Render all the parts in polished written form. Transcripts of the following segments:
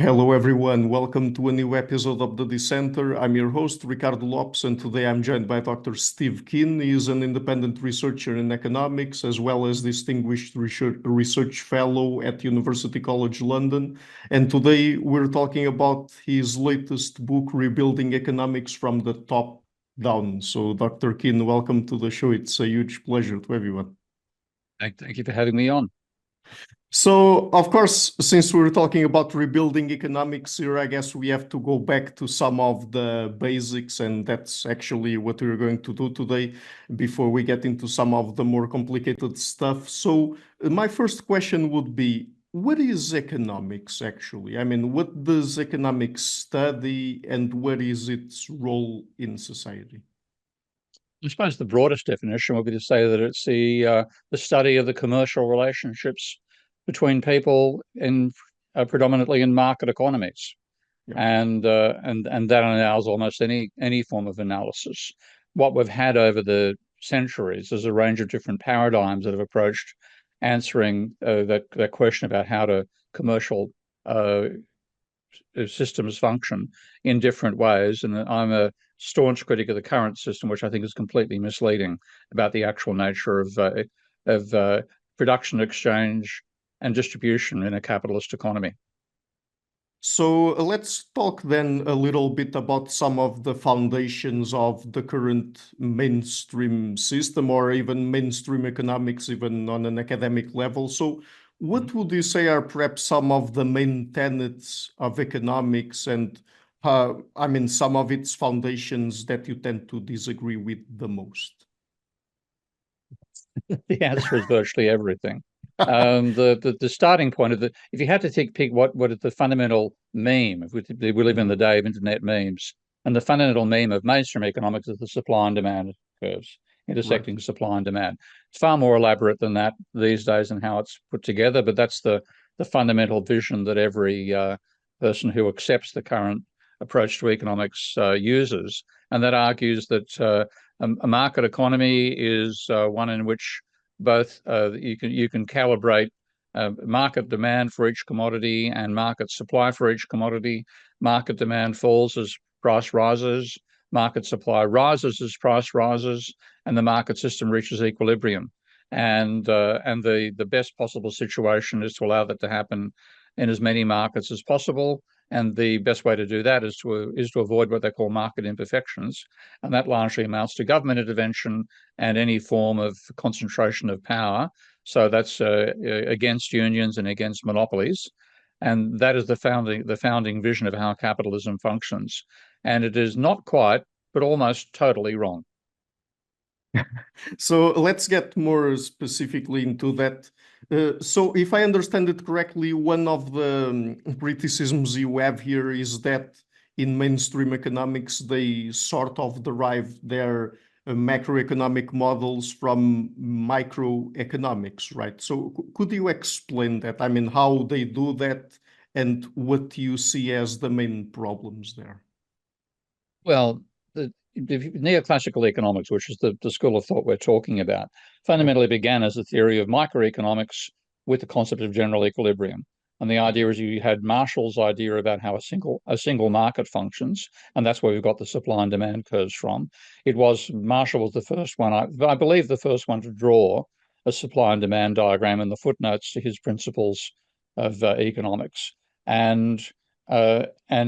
Hello, everyone. Welcome to a new episode of the Dissenter. I'm your host, Ricardo Lopes, and today I'm joined by Dr. Steve Keen. He is an independent researcher in economics, as well as distinguished research fellow at University College London. And today we're talking about his latest book, Rebuilding Economics from the Top Down. So, Dr. Keen, welcome to the show. It's a huge pleasure to everyone. Thank you for having me on. So, of course, since we're talking about rebuilding economics here, I guess we have to go back to some of the basics, and that's actually what we're going to do today before we get into some of the more complicated stuff. So, my first question would be, what is economics actually? I mean, what does economics study and what is its role in society? I suppose the broadest definition would be to say that it's the study of the commercial relationships between people in predominantly in market economies, Yeah. and that allows almost any form of analysis. What we've had over the centuries is a range of different paradigms that have approached answering that question about how to commercial systems function in different ways. And I'm a staunch critic of the current system, which I think is completely misleading about the actual nature of production, exchange, and distribution in a capitalist economy. So let's talk then a little bit about some of the foundations of the current mainstream system or even mainstream economics, even on an academic level. So what would you say are perhaps some of the main tenets of economics and some of its foundations that you tend to disagree with the most? The answer is virtually everything. The starting point of if you had to pick what is the fundamental meme, if we live in the day of internet memes, and the fundamental meme of mainstream economics is the supply and demand curves intersecting supply and demand. It's far more elaborate than that these days and how it's put together, but that's the fundamental vision that every person who accepts the current approach to economics uses, and that argues that a market economy is one in which both you can calibrate market demand for each commodity and market supply for each commodity. Market demand falls as price rises, market supply rises as price rises, and the market system reaches equilibrium. And the best possible situation is to allow that to happen in as many markets as possible. And the best way to do that is to avoid what they call market imperfections. And that largely amounts to government intervention and any form of concentration of power. So that's against unions and against monopolies. And that is the founding vision of how capitalism functions. And it is not quite, but almost totally wrong. So let's get more specifically into that. So if I understand it correctly, one of the criticisms you have here is that in mainstream economics, they sort of derive their macroeconomic models from microeconomics, right? So could you explain that? I mean, how they do that and what you see as the main problems there? Well, the neoclassical economics, which is the school of thought we're talking about, fundamentally began as a theory of microeconomics with the concept of general equilibrium. And the idea is you had Marshall's idea about how a single market functions, and that's where we've got the supply and demand curves from. Marshall was the first one, I believe, the first one to draw a supply and demand diagram in the footnotes to his principles of economics. And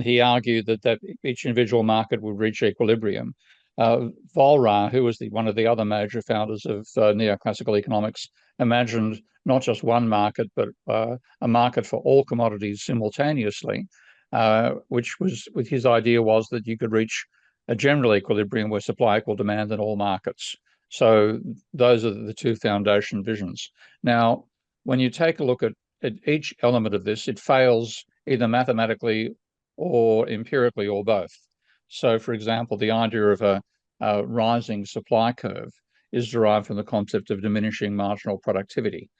he argued that each individual market would reach equilibrium. Volra, who was one of the other major founders of neoclassical economics, imagined not just one market, but a market for all commodities simultaneously, which with his idea was that you could reach a general equilibrium where supply equal demand in all markets. So those are the two foundation visions. Now, when you take a look at each element of this, it fails either mathematically or empirically or both. So, for example, the idea of a rising supply curve is derived from the concept of diminishing marginal productivity.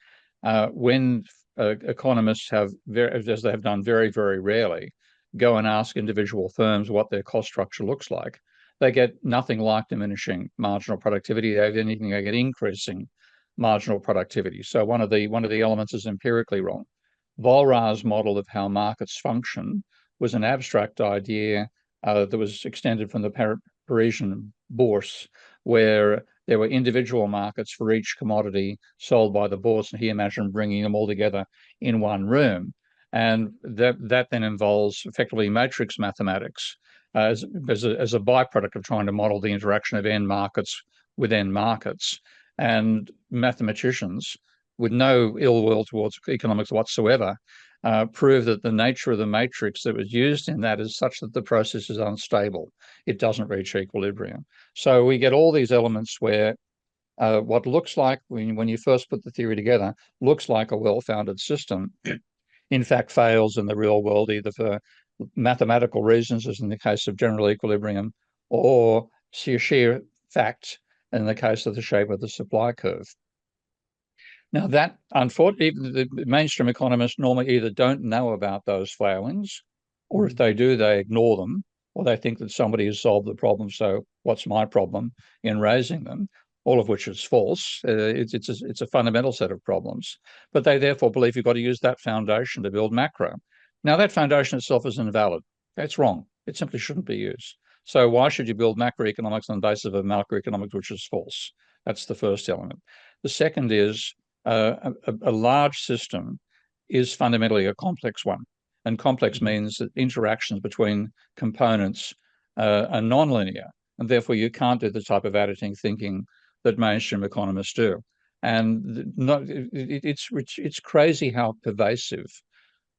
When economists as they have done very, very rarely, go and ask individual firms what their cost structure looks like, they get nothing like diminishing marginal productivity. They get increasing marginal productivity. So one of the elements is empirically wrong. Volra's model of how markets function was an abstract idea that was extended from the Parisian Bourse, where there were individual markets for each commodity sold by the bourse, and he imagined bringing them all together in one room. And that then involves effectively matrix mathematics as a byproduct of trying to model the interaction of end markets with end markets. And mathematicians, with no ill will towards economics whatsoever, prove that the nature of the matrix that was used in that is such that the process is unstable. It doesn't reach equilibrium. So we get all these elements where what looks like, when you first put the theory together, looks like a well-founded system, in fact fails in the real world, either for mathematical reasons, as in the case of general equilibrium, or sheer fact in the case of the shape of the supply curve. Now that, unfortunately, the mainstream economists normally either don't know about those failings, or if they do, they ignore them, or they think that somebody has solved the problem, so what's my problem in raising them? All of which is false. It's a fundamental set of problems. But they therefore believe you've got to use that foundation to build macro. Now that foundation itself is invalid. That's wrong. It simply shouldn't be used. So why should you build macroeconomics on the basis of macroeconomics, which is false? That's the first element. The second is a large system is fundamentally a complex one. And complex means that interactions between components are nonlinear. And therefore you can't do the type of additive thinking that mainstream economists do. And it's crazy how pervasive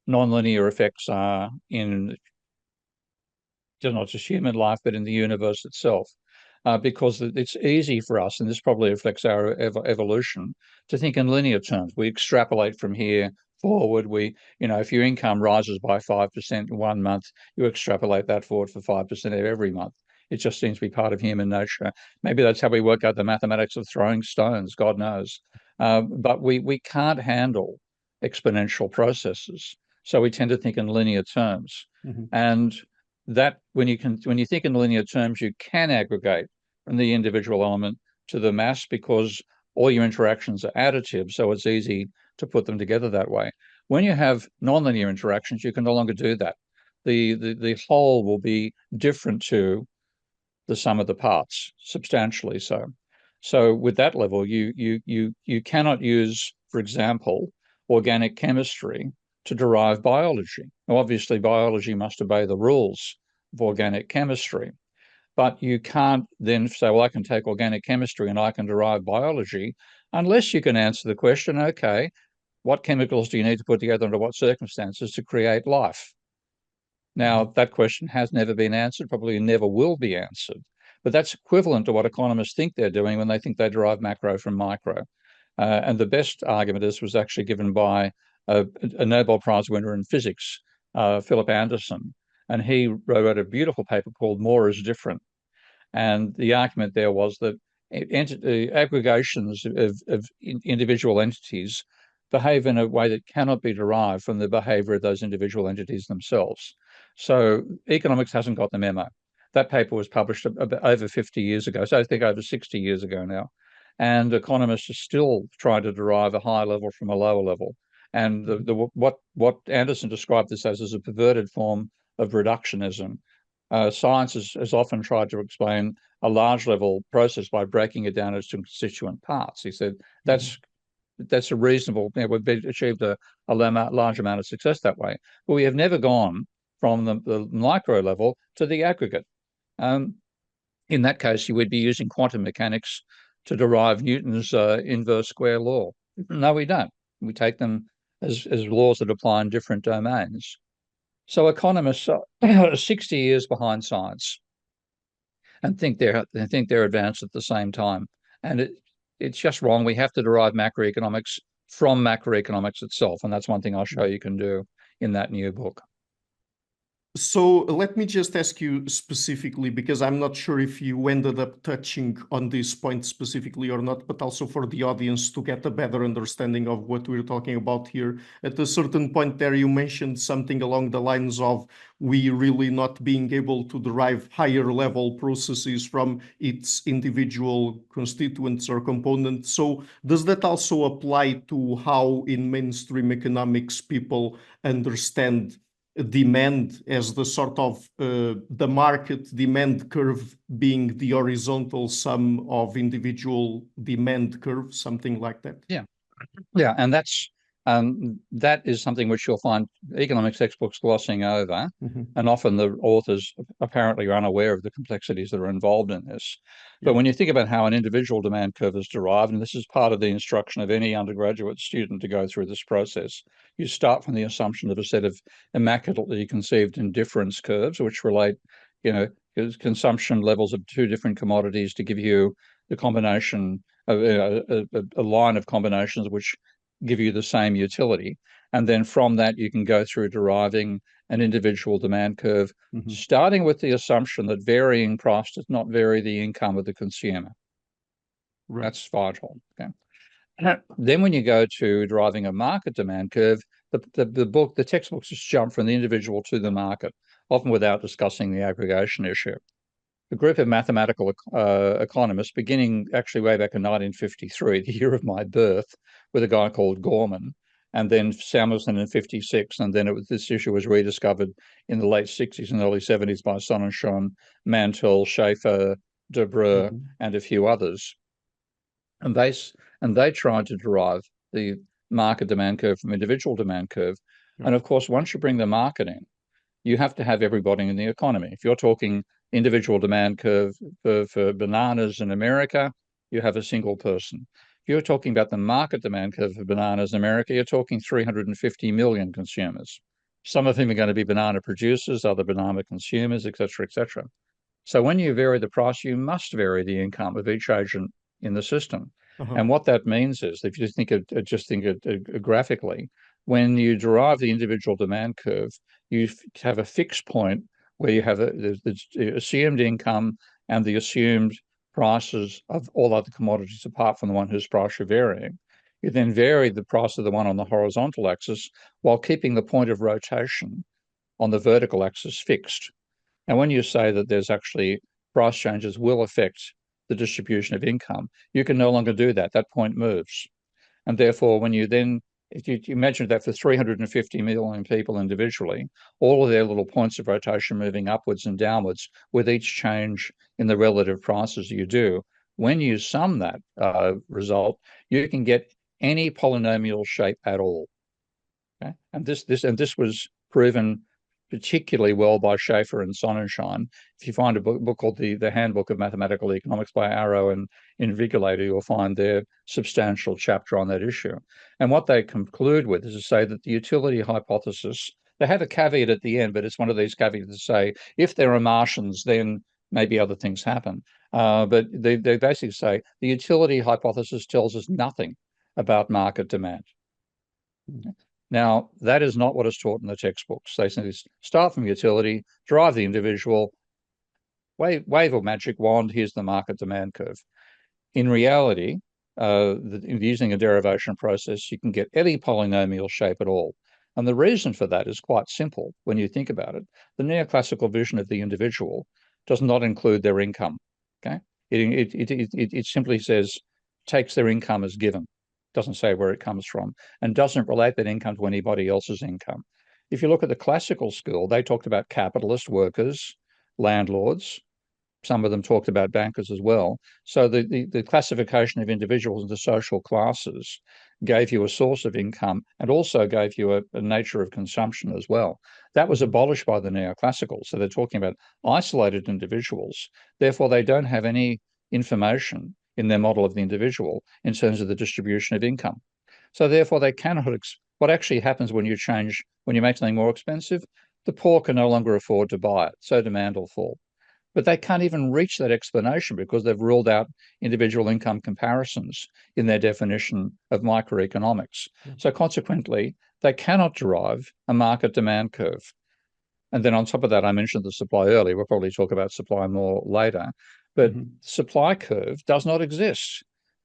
nonlinear effects are in not just human life, but in the universe itself. Because it's easy for us, and this probably reflects our evolution, to think in linear terms. We extrapolate from here forward. If your income rises by 5% in 1 month, you extrapolate that forward for 5% every month. It just seems to be part of human nature. Maybe that's how we work out the mathematics of throwing stones, God knows. But we can't handle exponential processes. So we tend to think in linear terms. And that when you think in linear terms, you can aggregate from the individual element to the mass because all your interactions are additive, so it's easy to put them together that way. When you have nonlinear interactions, you can no longer do that. The whole will be different to the sum of the parts, substantially so. So with that level, you cannot use, for example, organic chemistry to derive biology. Now, obviously, biology must obey the rules of organic chemistry, but you can't then say, well, I can take organic chemistry and I can derive biology, unless you can answer the question, okay, what chemicals do you need to put together under what circumstances to create life? Now, that question has never been answered, probably never will be answered, but that's equivalent to what economists think they're doing when they think they derive macro from micro. And the best argument of this was actually given by a Nobel Prize winner in physics, Philip Anderson, and he wrote a beautiful paper called More is Different. And the argument there was that aggregations of individual entities behave in a way that cannot be derived from the behavior of those individual entities themselves. So economics hasn't got the memo. That paper was published over 50 years ago, so I think over 60 years ago now. And economists are still trying to derive a high level from a lower level. And what Anderson described this as a perverted form of reductionism. Science has often tried to explain a large level process by breaking it down into constituent parts. He said that's a reasonable, we've achieved a large amount of success that way. But we have never gone from the micro level to the aggregate. In that case, you would be using quantum mechanics to derive Newton's inverse square law. No, we don't. We take them as laws that apply in different domains. So economists are 60 years behind science and think they're advanced at the same time. And it's just wrong. We have to derive macroeconomics from macroeconomics itself. And that's one thing I'll show you can do in that new book. So let me just ask you specifically, because I'm not sure if you ended up touching on this point specifically or not, but also for the audience to get a better understanding of what we're talking about here. At a certain point there, you mentioned something along the lines of we really not being able to derive higher level processes from its individual constituents or components. So does that also apply to how in mainstream economics people understand demand as the sort of the market demand curve being the horizontal sum of individual demand curves, something like that? Yeah. Yeah, and that is something which you'll find economics textbooks glossing over, and often the authors apparently are unaware of the complexities that are involved in this. But when you think about how an individual demand curve is derived, and this is part of the instruction of any undergraduate student to go through this process, you start from the assumption of a set of immaculately conceived indifference curves, which relate, consumption levels of two different commodities to give you the combination of a line of combinations which give you the same utility. And then from that, you can go through deriving an individual demand curve, starting with the assumption that varying price does not vary the income of the consumer. Right. That's vital. Okay. Then when you go to deriving a market demand curve, the textbooks just jump from the individual to the market, often without discussing the aggregation issue. A group of mathematical economists, beginning actually way back in 1953, the year of my birth, with a guy called Gorman, and then Samuelson in 56, and then this issue was rediscovered in the late 60s and early 70s by Sonnenschein, Mantel, Schaefer, De Breu, and a few others. And they tried to derive the market demand curve from individual demand curve. And of course, once you bring the market in, you have to have everybody in the economy. If you're talking individual demand curve for bananas in America, you have a single person. If you're talking about the market demand curve for bananas in America, you're talking 350 million consumers. Some of whom are going to be banana producers, other banana consumers, et cetera, et cetera. So when you vary the price, you must vary the income of each agent in the system. And what that means is, if you think graphically, when you derive the individual demand curve, you have a fixed point where you have the assumed income and the assumed prices of all other commodities apart from the one whose price you're varying. You then vary the price of the one on the horizontal axis while keeping the point of rotation on the vertical axis fixed. And when you say that there's actually price changes will affect the distribution of income, you can no longer do that. That point moves. And therefore, when you then, if you imagine that for 350 million people individually, all of their little points of rotation moving upwards and downwards with each change in the relative prices you do, when you sum that result, you can get any polynomial shape at all. Okay? And this was proven particularly well by Schaefer and Sonnenschein. If you find a book called the Handbook of Mathematical Economics by Arrow and Invigilator, you'll find their substantial chapter on that issue. And what they conclude with is to say that the utility hypothesis, they have a caveat at the end, but it's one of these caveats to say, if there are Martians, then maybe other things happen. But they basically say the utility hypothesis tells us nothing about market demand. Now, that is not what is taught in the textbooks. They simply start from utility, drive the individual, wave a magic wand, here's the market demand curve. In reality, using a derivation process, you can get any polynomial shape at all. And the reason for that is quite simple when you think about it. The neoclassical vision of the individual does not include their income. Okay, it simply says, takes their income as given. Doesn't say where it comes from, and doesn't relate that income to anybody else's income. If you look at the classical school, they talked about capitalist workers, landlords. Some of them talked about bankers as well. So the classification of individuals into social classes gave you a source of income and also gave you a nature of consumption as well. That was abolished by the neoclassicals. So they're talking about isolated individuals. Therefore, they don't have any information in their model of the individual in terms of the distribution of income. So therefore, they cannot, what actually happens when you make something more expensive, the poor can no longer afford to buy it, so demand will fall. But they can't even reach that explanation because they've ruled out individual income comparisons in their definition of microeconomics. So consequently, they cannot derive a market demand curve. And then on top of that, I mentioned the supply earlier. We'll probably talk about supply more later. But the supply curve does not exist.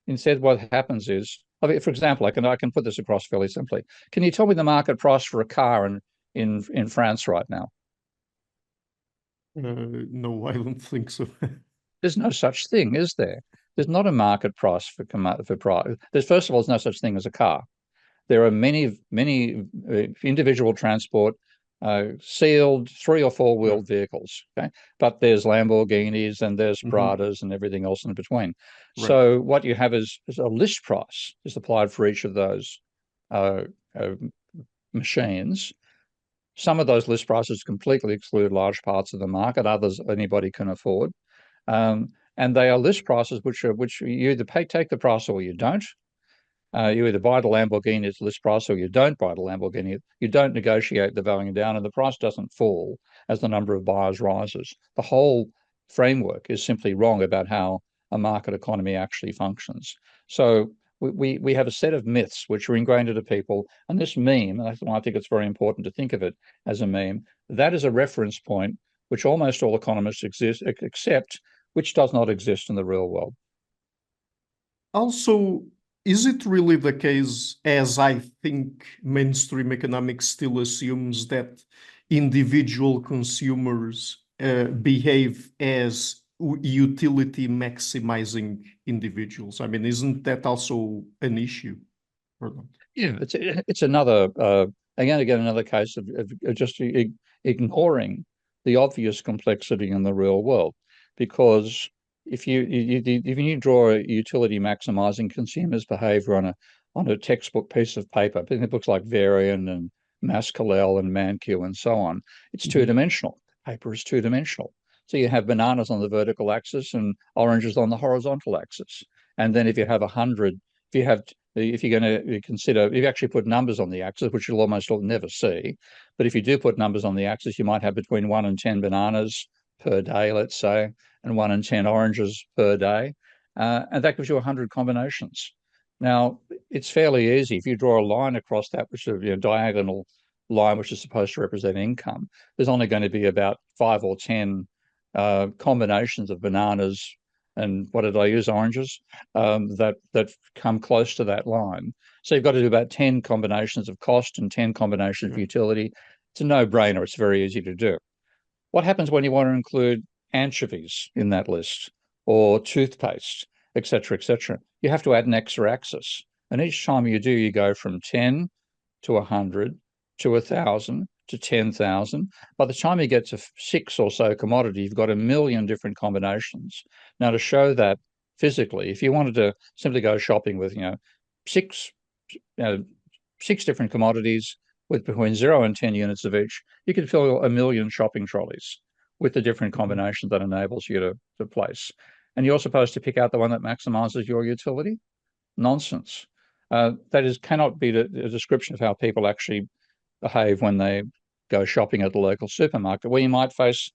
Instead, what happens is, I mean, for example, I can put this across fairly simply. Can you tell me the market price for a car in France right now? No, I don't think so. There's no such thing, is there? There's not a market price for price. There's, first of all, there's no such thing as a car. There are many individual transport sealed 3 or 4 wheeled vehicles. Okay, but there's Lamborghinis and there's Pradas and everything else in between. Right. So what you have is a list price is applied for each of those machines. Some of those list prices completely exclude large parts of the market. Others anybody can afford, and they are list prices which you either take the price or you don't. You either buy the Lamborghini at list price or you don't buy the Lamborghini. You don't negotiate the value down, and the price doesn't fall as the number of buyers rises. The whole framework is simply wrong about how a market economy actually functions. So we have a set of myths which are ingrained into people, and this meme, and that's why I think it's very important to think of it as a meme, that is a reference point which almost all economists accept, which does not exist in the real world. Also, is it really the case, as I think mainstream economics still assumes, that individual consumers behave as utility maximizing individuals? I mean, isn't that also an issue? Yeah, it's another again another case of just ignoring the obvious complexity in the real world, because if you draw a utility maximizing consumers' behavior on a textbook piece of paper, in books like Varian and Maskell and Mankiw and so on, it's two-dimensional. Paper is two-dimensional. So you have bananas on the vertical axis and oranges on the horizontal axis. And then if you have 100, if you're going to consider, if you actually put numbers on the axis, which you'll almost never see, but if you do put numbers on the axis, you might have between 1 and 10 bananas per day, let's say, and 1 and 10 oranges per day. And that gives you 100 combinations. Now, it's fairly easy. If you draw a line across that, which is a diagonal line, which is supposed to represent income, there's only going to be about 5 or 10 combinations of bananas and what did I use, oranges, that come close to that line. So you've got to do about 10 combinations of cost and 10 combinations of utility. It's a no-brainer. It's very easy to do. What happens when you want to include anchovies in that list, or toothpaste, et cetera, et cetera? You have to add an extra axis. And each time you do, you go from 10 to 100 to 1,000 to 10,000. By the time you get to 6 or so commodity, you've got 1 million different combinations. Now, to show that physically, if you wanted to simply go shopping with, six different commodities with between 0 and 10 units of each, you could fill 1 million shopping trolleys with the different combinations that enables you to place. And you're supposed to pick out the one that maximizes your utility? Nonsense. That cannot be a description of how people actually behave when they go shopping at the local supermarket, where you might face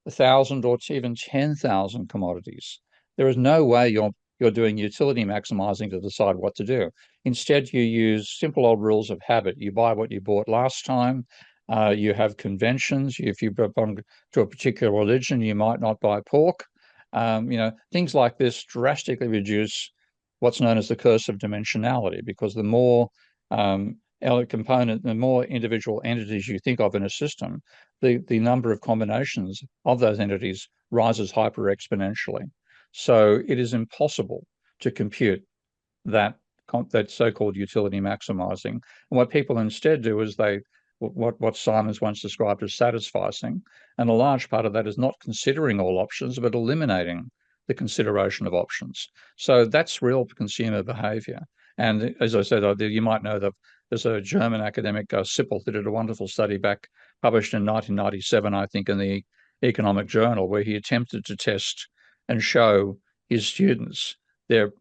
1,000 or even 10,000 commodities. There is no way you're doing utility maximizing to decide what to do. Instead, you use simple old rules of habit. You buy what you bought last time. You have conventions. If you belong to a particular religion, you might not buy pork. Things like this drastically reduce what's known as the curse of dimensionality, because the more the more individual entities you think of in a system, the number of combinations of those entities rises hyper exponentially. So it is impossible to compute that so-called utility maximizing. And what people instead do is what Simons once described as satisficing, and a large part of that is not considering all options, but eliminating the consideration of options. So that's real consumer behavior. And as I said, you might know that there's a German academic, Sippel, that did a wonderful study published in 1997, I think, in the Economic Journal, where he attempted to test and show his students their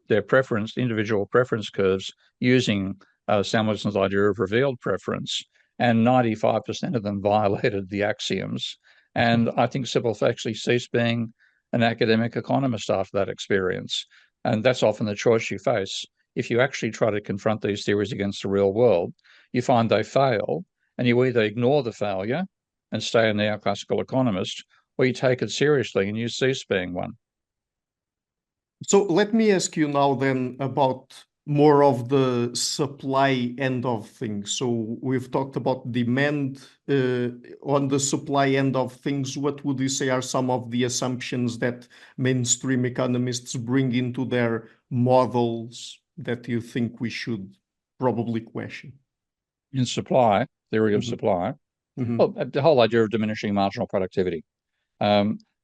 individual preference curves using Samuelson's idea of revealed preference, and 95% of them violated the axioms. And I think Sippel actually ceased being an academic economist after that experience. And that's often the choice you face. If you actually try to confront these theories against the real world, you find they fail, and you either ignore the failure and stay a neoclassical economist, or you take it seriously and you cease being one. So let me ask you now then about more of the supply end of things. So we've talked about demand. On the supply end of things, what would you say are some of the assumptions that mainstream economists bring into their models that you think we should probably question? In supply, theory of supply, well, the whole idea of diminishing marginal productivity.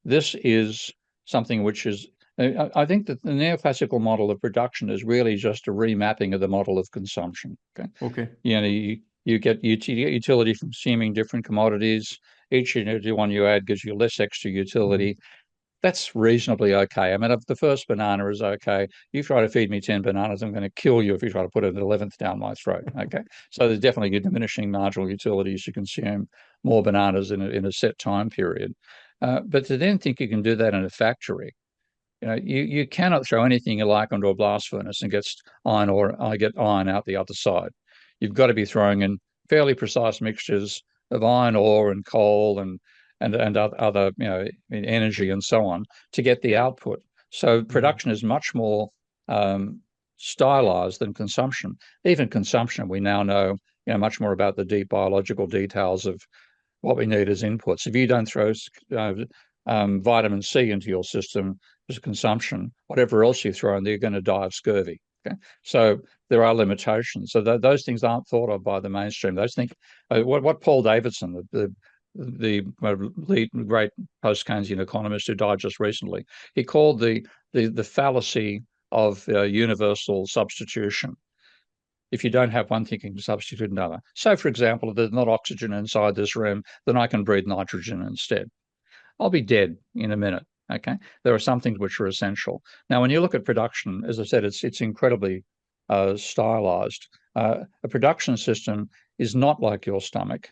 This is something which is, I think that the neoclassical model of production is really just a remapping of the model of consumption. Okay. You get utility from consuming different commodities. Each one you add gives you less extra utility. That's reasonably okay. I mean, the first banana is okay. You try to feed me 10 bananas, I'm going to kill you if you try to put an 11th down my throat. Okay. So there's definitely a diminishing marginal utility as you consume more bananas in a set time period. But to then think you can do that in a factory, you cannot throw anything you like onto a blast furnace and get iron ore, I get iron out the other side. You've got to be throwing in fairly precise mixtures of iron ore and coal and other energy and so on to get the output. So production is much more stylized than consumption. Even consumption, we now know much more about the deep biological details of what we need as inputs. If you don't throw vitamin C into your system as consumption, whatever else you throw in there, you're going to die of scurvy. Okay? So there are limitations. So those things aren't thought of by the mainstream. Those think what Paul Davidson, the great post-Keynesian economist who died just recently, he called the fallacy of universal substitution. If you don't have one thing, you can substitute another. So, for example, if there's not oxygen inside this room, then I can breathe nitrogen instead. I'll be dead in a minute. Okay, there are some things which are essential. Now, when you look at production, as I said, it's incredibly stylized. A production system is not like your stomach.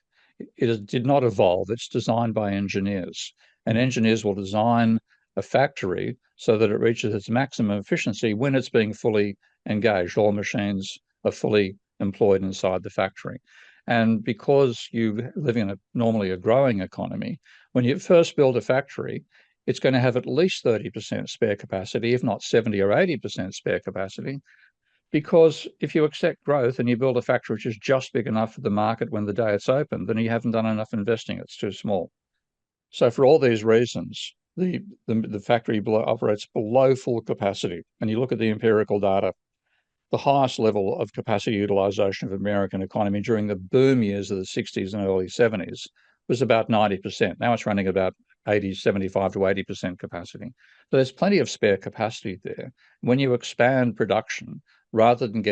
It did not evolve. It's designed by engineers, and engineers will design a factory so that it reaches its maximum efficiency when it's being fully engaged. All machines are fully employed inside the factory. And because you live in normally a growing economy, when you first build a factory, it's going to have at least 30% spare capacity, if not 70 or 80% spare capacity. Because if you accept growth and you build a factory which is just big enough for the market when the day it's open, then you haven't done enough investing. It's too small. So for all these reasons, the factory operates below full capacity. And you look at the empirical data, the highest level of capacity utilization of the American economy during the boom years of the 60s and early 70s was about 90%. Now it's running about 75 to 80% capacity. So there's plenty of spare capacity there. When you expand production, rather than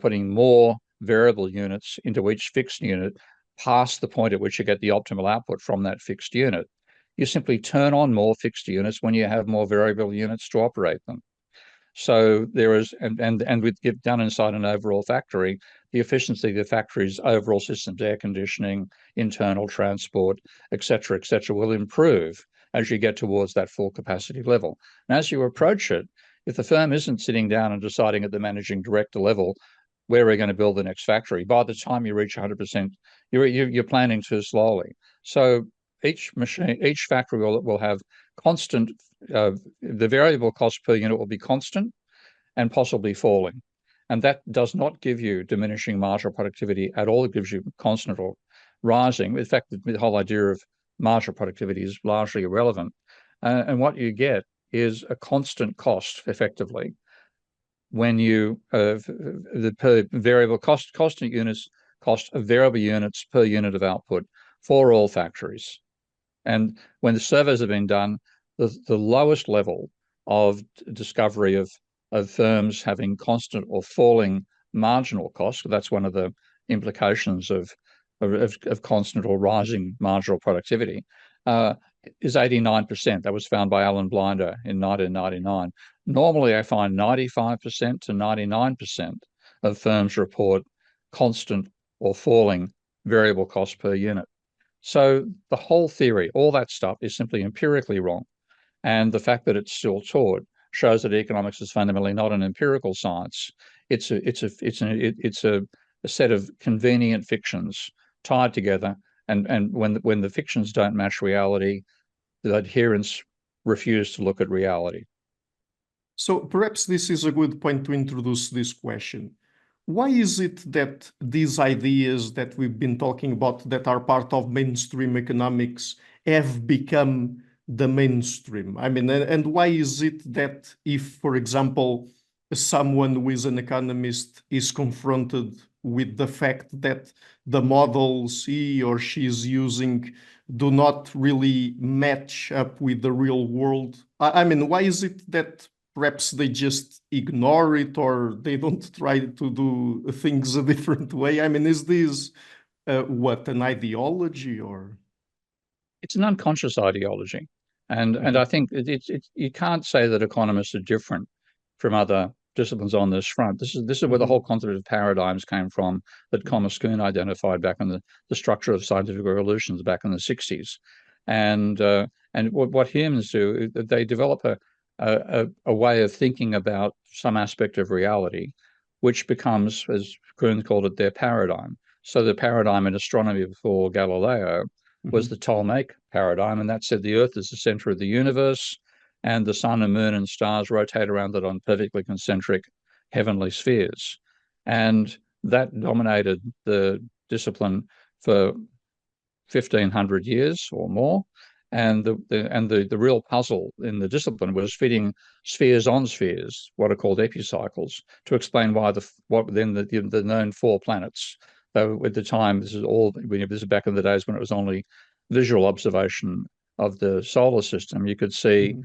putting more variable units into each fixed unit past the point at which you get the optimal output from that fixed unit, you simply turn on more fixed units when you have more variable units to operate them. So there is, and with it done inside an overall factory, the efficiency of the factory's overall systems, air conditioning, internal transport, et cetera, will improve as you get towards that full capacity level. And as you approach it, if the firm isn't sitting down and deciding at the managing director level where we're going to build the next factory, by the time you reach 100%, you're planning too slowly. So each factory will have constant, the variable cost per unit will be constant and possibly falling. And that does not give you diminishing marginal productivity at all. It gives you constant or rising. In fact, the whole idea of marginal productivity is largely irrelevant. And what you get is a constant cost, effectively, when you the per variable cost of variable units per unit of output for all factories. And when the surveys have been done, the lowest level of discovery of firms having constant or falling marginal costs, that's one of the implications of constant or rising marginal productivity, is 89%. That was found by Alan Blinder in 1999. Normally, I find 95% to 99% of firms report constant or falling variable cost per unit. So the whole theory, all that stuff, is simply empirically wrong. And the fact that it's still taught shows that economics is fundamentally not an empirical science. It's a set of convenient fictions tied together And when the fictions don't match reality, the adherents refuse to look at reality. So perhaps this is a good point to introduce this question. Why is it that these ideas that we've been talking about that are part of mainstream economics have become the mainstream? I mean, and why is it that if, for example, someone who is an economist is confronted with the fact that the models he or she is using do not really match up with the real world? I mean, why is it that perhaps they just ignore it or they don't try to do things a different way? I mean, is this what, an ideology or? It's an unconscious ideology. And I think you can't say that economists are different from other disciplines on this front. This is where the whole concept of paradigms came from, that Thomas Kuhn identified back in the structure of scientific revolutions back in the 60s. And what humans do, they develop a way of thinking about some aspect of reality, which becomes, as Kuhn called it, their paradigm. So the paradigm in astronomy before Galileo was the Ptolemaic paradigm, and that said the Earth is the center of the universe, and the sun and moon and stars rotate around it on perfectly concentric heavenly spheres. And that dominated the discipline for 1,500 years or more. And the real puzzle in the discipline was fitting spheres on spheres, what are called epicycles, to explain why the known 4 planets. Though at the time, this is back in the days when it was only visual observation of the solar system. You could see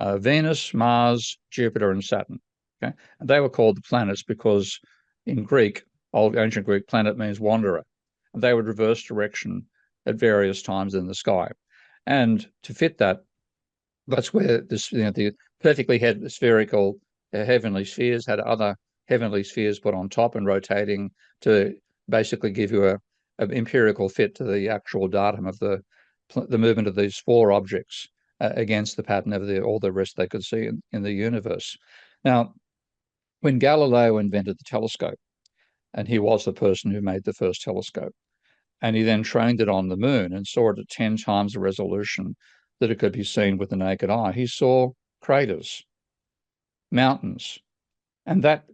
Venus, Mars, Jupiter, and Saturn. Okay, and they were called the planets because in Greek, ancient Greek, planet means wanderer, and they would reverse direction at various times in the sky. And to fit that, that's where the perfectly spherical heavenly spheres had other heavenly spheres put on top and rotating to basically give you an empirical fit to the actual datum of the movement of these 4 objects against the pattern of all the rest they could see in the universe. Now, when Galileo invented the telescope, and he was the person who made the first telescope, and he then trained it on the moon and saw it at 10 times the resolution that it could be seen with the naked eye, he saw craters, mountains, and that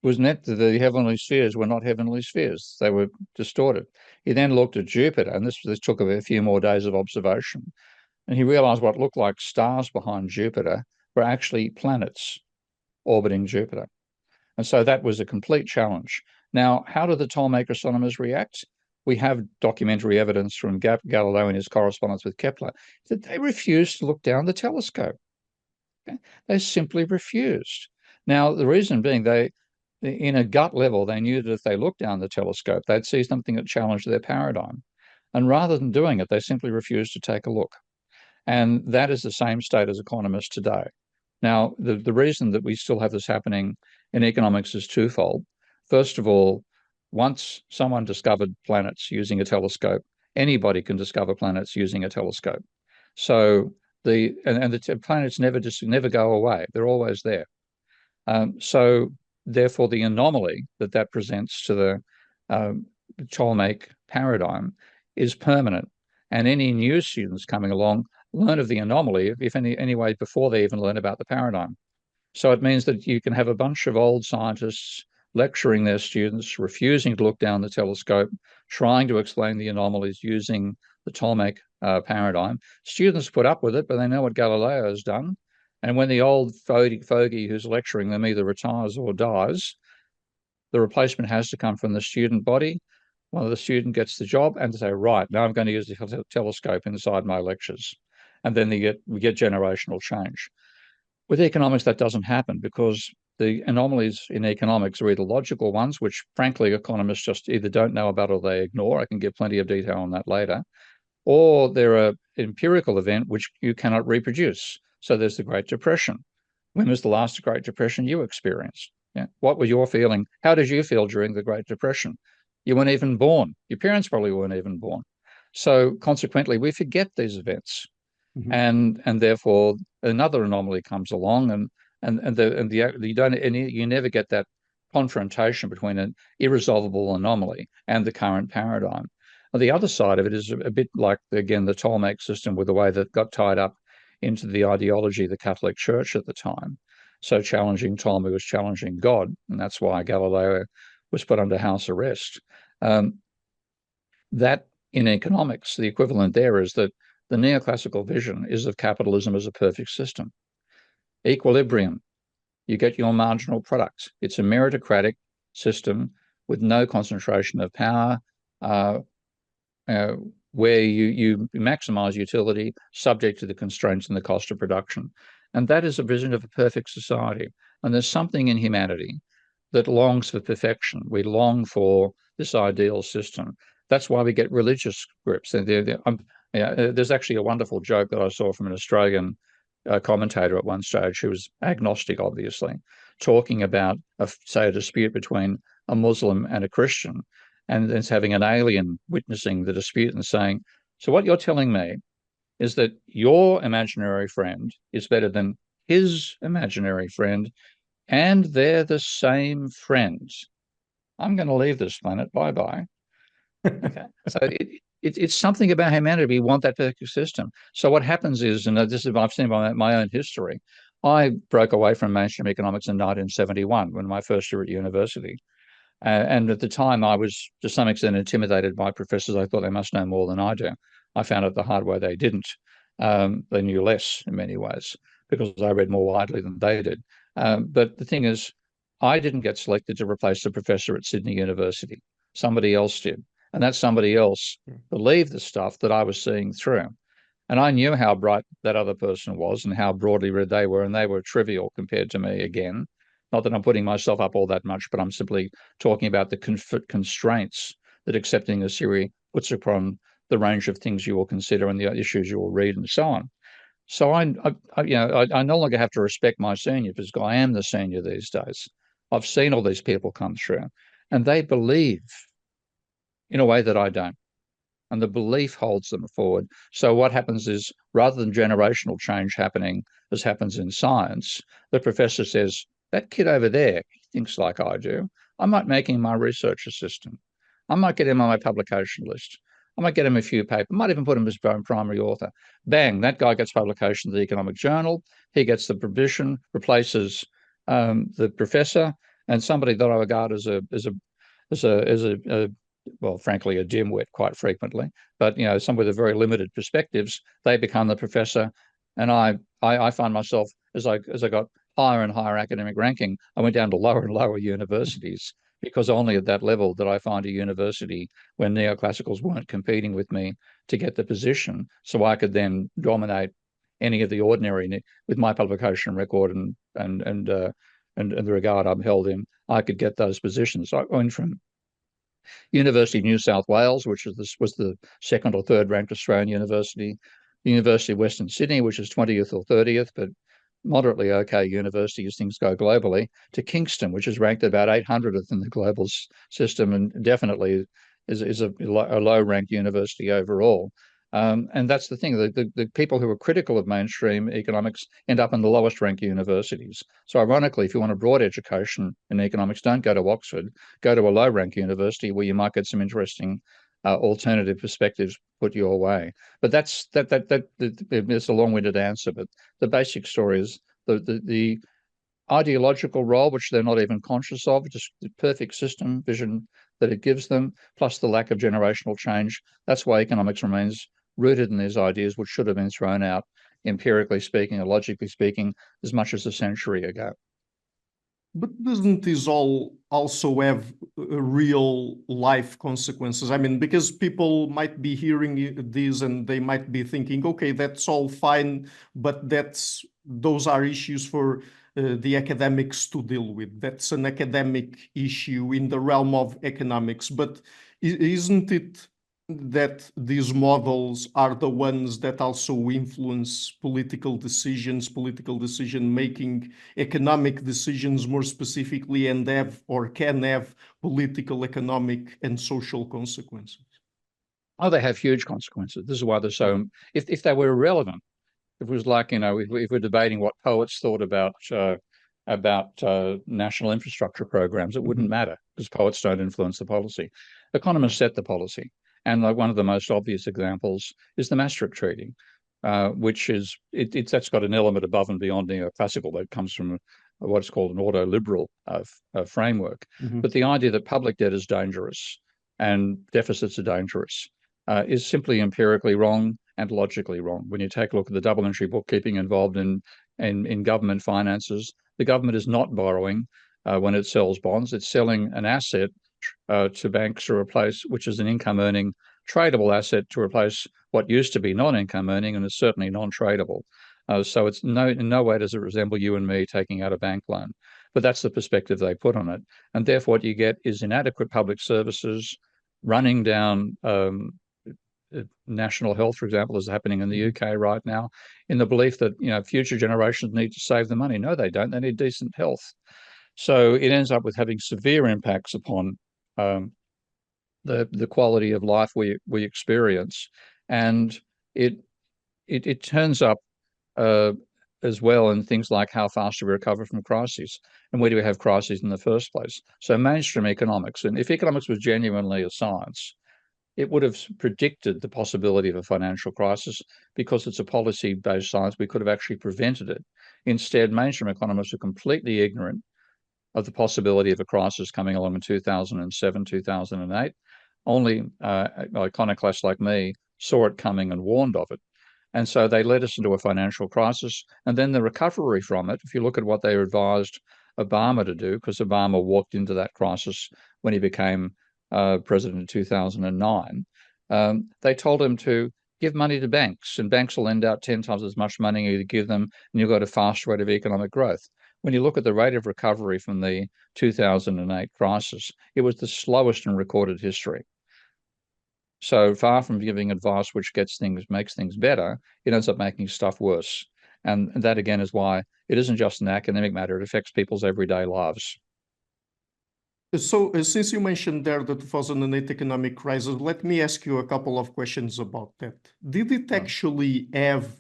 was that the heavenly spheres were not heavenly spheres. They were distorted. He then looked at Jupiter, and this took a few more days of observation, and he realized what looked like stars behind Jupiter were actually planets orbiting Jupiter. And so that was a complete challenge. Now, how did the Ptolemaic astronomers react? We have documentary evidence from Galileo in his correspondence with Kepler that they refused to look down the telescope. Okay? They simply refused. Now, the reason being, in a gut level, they knew that if they looked down the telescope, they'd see something that challenged their paradigm. And rather than doing it, they simply refused to take a look. And that is the same state as economists today. Now, the reason that we still have this happening in economics is twofold. First of all, once someone discovered planets using a telescope, anybody can discover planets using a telescope. So the planets never go away; they're always there. So therefore, the anomaly that presents to the Ptolemaic paradigm is permanent, and any new students coming along learn of the anomaly, if anyway, before they even learn about the paradigm. So it means that you can have a bunch of old scientists lecturing their students, refusing to look down the telescope, trying to explain the anomalies using the Ptolemaic paradigm. Students put up with it, but they know what Galileo has done. And when the old fogey who's lecturing them either retires or dies, the replacement has to come from the student body. One of the student gets the job and they say, right, now I'm going to use the telescope inside my lectures. And then we get generational change. With economics, that doesn't happen because the anomalies in economics are either logical ones, which frankly economists just either don't know about or they ignore. I can give plenty of detail on that later. Or they're an empirical event which you cannot reproduce. So there's the Great Depression. When was the last Great Depression you experienced? Yeah. What was your feeling? How did you feel during the Great Depression? You weren't even born. Your parents probably weren't even born. So consequently, we forget these events. And therefore another anomaly comes along, you never get that confrontation between an irresolvable anomaly and the current paradigm. And the other side of it is a bit like, again, the Ptolemaic system, with the way that got tied up into the ideology of the Catholic Church at the time. So challenging Ptolemy was challenging God, and that's why Galileo was put under house arrest. That in economics, the equivalent there is that the neoclassical vision is of capitalism as a perfect system. Equilibrium, you get your marginal product. It's a meritocratic system with no concentration of power, where you maximize utility subject to the constraints and the cost of production. And that is a vision of a perfect society. And there's something in humanity that longs for perfection. We long for this ideal system. That's why we get religious groups. There's actually a wonderful joke that I saw from an Australian commentator at one stage, who was agnostic, obviously, talking about, say, a dispute between a Muslim and a Christian, and then having an alien witnessing the dispute and saying, so what you're telling me is that your imaginary friend is better than his imaginary friend, and they're the same friends. I'm going to leave this planet. Bye-bye. Okay. So it's something about humanity. We want that perfect system. So what happens is, and this is, I've seen by my own history, I broke away from mainstream economics in 1971 when my first year at university. And at the time, I was to some extent intimidated by professors. I thought they must know more than I do. I found out the hard way they didn't. They knew less in many ways, because I read more widely than they did. But the thing is, I didn't get selected to replace the professor at Sydney University. Somebody else did. And that somebody else believed the stuff that I was seeing through. And I knew how bright that other person was and how broadly read they were, and they were trivial compared to me again. Not that I'm putting myself up all that much, but I'm simply talking about the constraints that accepting a theory puts upon the range of things you will consider and the issues you will read and so on. So I no longer have to respect my senior, because I am the senior these days. I've seen all these people come through, and they believe in a way that I don't. And the belief holds them forward. So what happens is, rather than generational change happening, as happens in science, the professor says, that kid over there, he thinks like I do. I might make him my research assistant. I might get him on my publication list. I might get him a few papers. I might even put him as primary author. Bang, that guy gets publication in the Economic Journal. He gets the provision, replaces the professor, and somebody that I regard as a well, frankly, a dimwit quite frequently, but some with a very limited perspectives, they become the professor. And I find myself, as I got higher and higher academic ranking, I went down to lower and lower universities, because only at that level did I find a university where neoclassicals weren't competing with me to get the position, so I could then dominate any of the ordinary with my publication record and the regard I'm held in. I could get those positions. I went from University of New South Wales, which was the second or third ranked Australian university, University of Western Sydney, which is 20th or 30th, but moderately okay university as things go globally, to Kingston, which is ranked about 800th in the global system, and definitely is a low-ranked university overall. And that's the thing, the people who are critical of mainstream economics end up in the lowest ranked universities. So ironically, if you want a broad education in economics, don't go to Oxford, go to a low ranked university where you might get some interesting alternative perspectives put your way. But that's it's a long-winded answer, but the basic story is the ideological role, which they're not even conscious of, just the perfect system vision that it gives them, plus the lack of generational change. That's why economics remains rooted in these ideas, which should have been thrown out, empirically speaking or logically speaking, as much as a century ago. But doesn't this all also have real life consequences? I mean, because people might be hearing this and they might be thinking, okay, that's all fine, but those are issues for the academics to deal with. That's an academic issue in the realm of economics. But isn't it that these models are the ones that also influence political decisions, political decision making, economic decisions more specifically, and have or can have political, economic, and social consequences? Oh, they have huge consequences. This is why they're so. If they were irrelevant, if it was like, if we're debating what poets thought about national infrastructure programs, it wouldn't matter, because poets don't influence the policy. Economists set the policy. And like one of the most obvious examples is the Maastricht Treaty, which is that's got an element above and beyond neoclassical that comes from what's called an ordo-liberal framework. Mhm. But the idea that public debt is dangerous and deficits are dangerous is simply empirically wrong and logically wrong. When you take a look at the double entry bookkeeping involved in government finances, the government is not borrowing when it sells bonds. It's selling an asset to banks to replace, which is an income-earning tradable asset to replace what used to be non-income earning and is certainly non-tradable. So it's in no way does it resemble you and me taking out a bank loan. But that's the perspective they put on it. And therefore what you get is inadequate public services running down national health, for example, is happening in the UK right now, in the belief that future generations need to save the money. No, they don't. They need decent health. So it ends up with having severe impacts upon the quality of life we experience, and it turns up as well in things like how fast do we recover from crises and where do we have crises in the first place. So mainstream economics, and if economics was genuinely a science, it would have predicted the possibility of a financial crisis. Because it's a policy-based science, we could have actually prevented it. Instead, mainstream economists are completely ignorant of the possibility of a crisis coming along in 2007, 2008. Only iconoclasts like me saw it coming and warned of it. And so they led us into a financial crisis. And then the recovery from it, if you look at what they advised Obama to do, because Obama walked into that crisis when he became president in 2009, they told him to give money to banks, and banks will lend out 10 times as much money you give them, and you've got a fast rate of economic growth. When you look at the rate of recovery from the 2008 crisis, it was the slowest in recorded history. So far from giving advice which makes things better, it ends up making stuff worse. And that again is why it isn't just an academic matter, it affects people's everyday lives. So since you mentioned there the 2008 economic crisis, let me ask you a couple of questions about that. Did it actually have,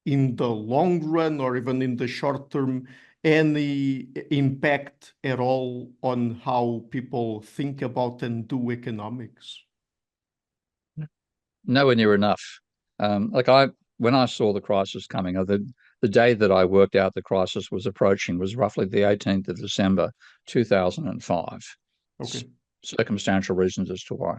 in the long run or even in the short term, any impact at all on how people think about and do economics? Nowhere near enough. When I saw the crisis coming, the day that I worked out the crisis was approaching was roughly the 18th of December, 2005. Okay. Circumstantial reasons as to why.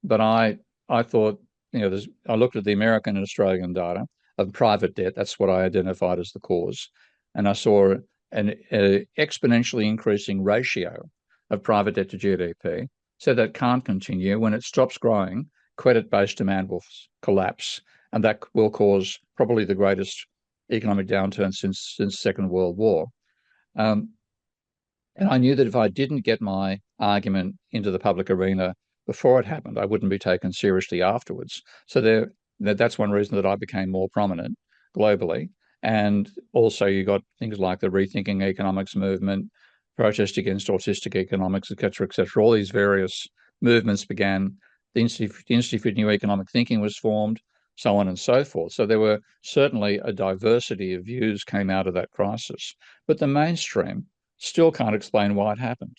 But I thought, I looked at the American and Australian data of private debt. That's what I identified as the cause. And I saw an exponentially increasing ratio of private debt to GDP. So that can't continue. When it stops growing, credit-based demand will collapse, and that will cause probably the greatest economic downturn since the Second World War. And I knew that if I didn't get my argument into the public arena before it happened, I wouldn't be taken seriously afterwards. So that's one reason that I became more prominent globally. And also you got things like the Rethinking Economics movement, protest against autistic economics, et cetera, all these various movements began. The Institute for New Economic Thinking was formed, so on and so forth. So there were certainly a diversity of views came out of that crisis. But the mainstream still can't explain why it happened.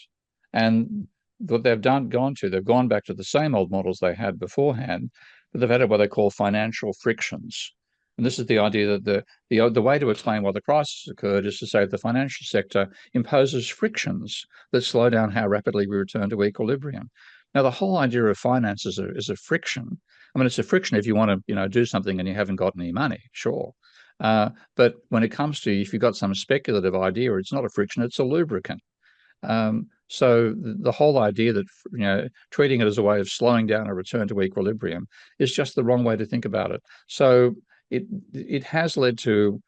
And what they've gone back to the same old models they had beforehand, but they've had what they call financial frictions. And this is the idea that the way to explain why the crisis occurred is to say the financial sector imposes frictions that slow down how rapidly we return to equilibrium. Now, the whole idea of finance is a friction. I mean, it's a friction if you want to, do something and you haven't got any money, sure. But when it comes to, if you've got some speculative idea, it's not a friction, it's a lubricant. So the whole idea that, treating it as a way of slowing down a return to equilibrium is just the wrong way to think about it. So it has led to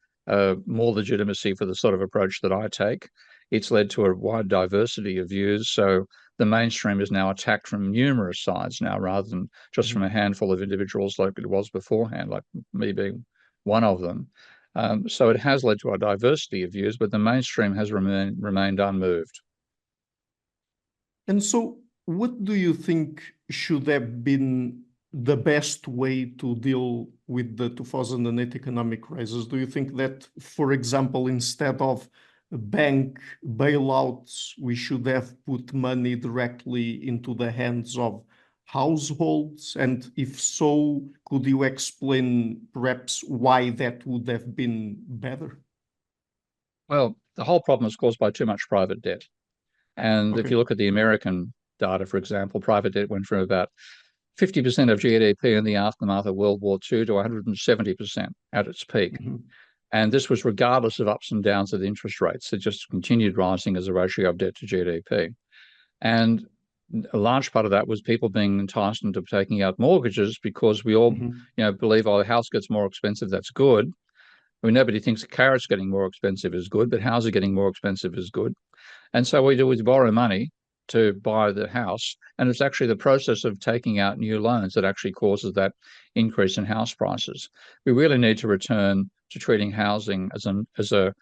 more legitimacy for the sort of approach that I take. It's led to a wide diversity of views. So the mainstream is now attacked from numerous sides now, rather than just from a handful of individuals like it was beforehand, like me being one of them. So it has led to a diversity of views, but the mainstream has remained unmoved. And so what do you think should have been the best way to deal with the 2008 economic crisis? Do you think that, for example, instead of bank bailouts, we should have put money directly into the hands of households? And if so, could you explain perhaps why that would have been better? Well, the whole problem is caused by too much private debt. And if Okay. you look at the American data, for example, private debt went from about 50% of GDP in the aftermath of World War II to 170% at its peak. And this was regardless of ups and downs of the interest rates. It just continued rising as a ratio of debt to GDP. And a large part of that was people being enticed into taking out mortgages because we all believe, oh, the house gets more expensive, that's good. I mean, nobody thinks a carrot's getting more expensive is good, but houses getting more expensive is good. And so what we do is borrow money to buy the house. And it's actually the process of taking out new loans that actually causes that increase in house prices. We really need to return to treating housing as a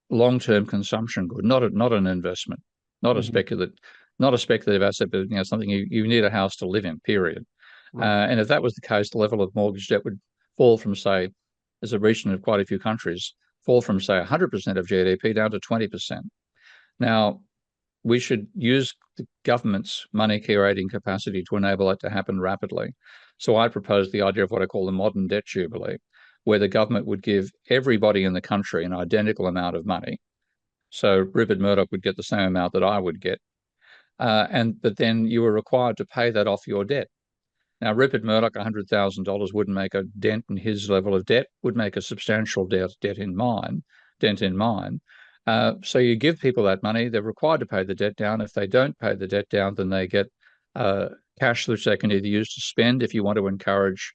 long-term consumption good, not an investment, not a speculative asset, but something you need a house to live in, period. Right. And if that was the case, the level of mortgage debt would fall from, say, as a region of quite a few countries, fall from, say, 100% of GDP down to 20%. Now, we should use the government's money creating capacity to enable it to happen rapidly. So I propose the idea of what I call the modern debt jubilee, where the government would give everybody in the country an identical amount of money. So Rupert Murdoch would get the same amount that I would get. But then you were required to pay that off your debt. Now, Rupert Murdoch, $100,000 wouldn't make a dent in his level of debt, would make a substantial dent in mine. So you give people that money, they're required to pay the debt down. If they don't pay the debt down, then they get cash which they can either use to spend if you want to encourage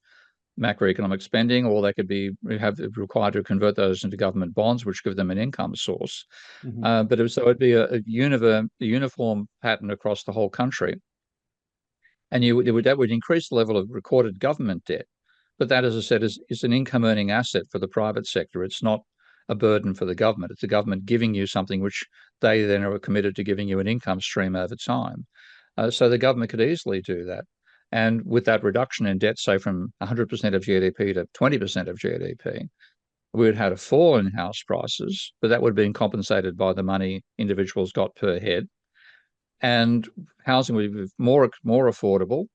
macroeconomic spending, or they could be required to convert those into government bonds, which give them an income source. But it'd be a uniform pattern across the whole country. And that would increase the level of recorded government debt. But that, as I said, is an income-earning asset for the private sector. It's not a burden for the government. It's the government giving you something which they then are committed to giving you an income stream over time. So the government could easily do that. And with that reduction in debt, say from 100% of GDP to 20% of GDP, we would have had a fall in house prices, but that would have been compensated by the money individuals got per head. And housing would be more affordable,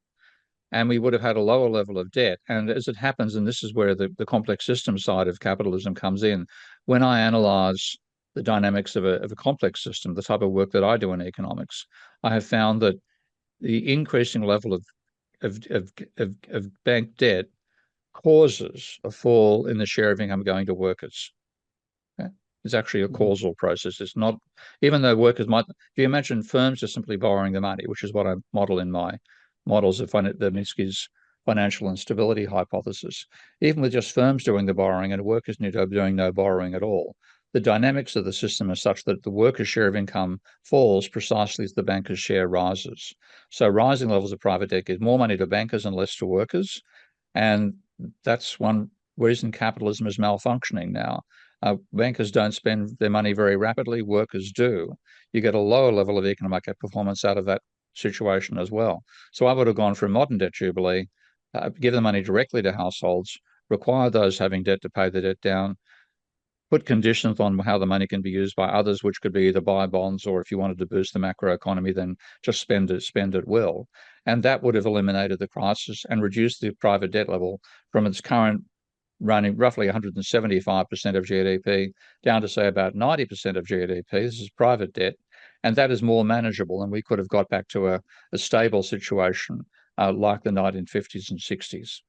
and we would have had a lower level of debt. And as it happens, and this is where the complex system side of capitalism comes in, when I analyze the dynamics of a complex system, the type of work that I do in economics, I have found that the increasing level of bank debt causes a fall in the share of income going to workers. It's actually a causal process. It's not, even though workers might, if you imagine firms just simply borrowing the money, which is what I model in my models of the Minsky's financial instability hypothesis, even with just firms doing the borrowing and workers doing no borrowing at all, the dynamics of the system are such that the workers' share of income falls precisely as the bankers' share rises. So rising levels of private debt give more money to bankers and less to workers. And that's one reason capitalism is malfunctioning now. Bankers don't spend their money very rapidly, workers do. You get a lower level of economic performance out of that situation as well. So I would have gone for a modern debt jubilee, give the money directly to households, require those having debt to pay the debt down, put conditions on how the money can be used by others, which could be either buy bonds, or if you wanted to boost the macroeconomy, then just spend at will. And that would have eliminated the crisis and reduced the private debt level from its current running roughly 175% of GDP down to, say, about 90% of GDP. This is private debt, and that is more manageable, and we could have got back to a stable situation like the 1950s and 60s.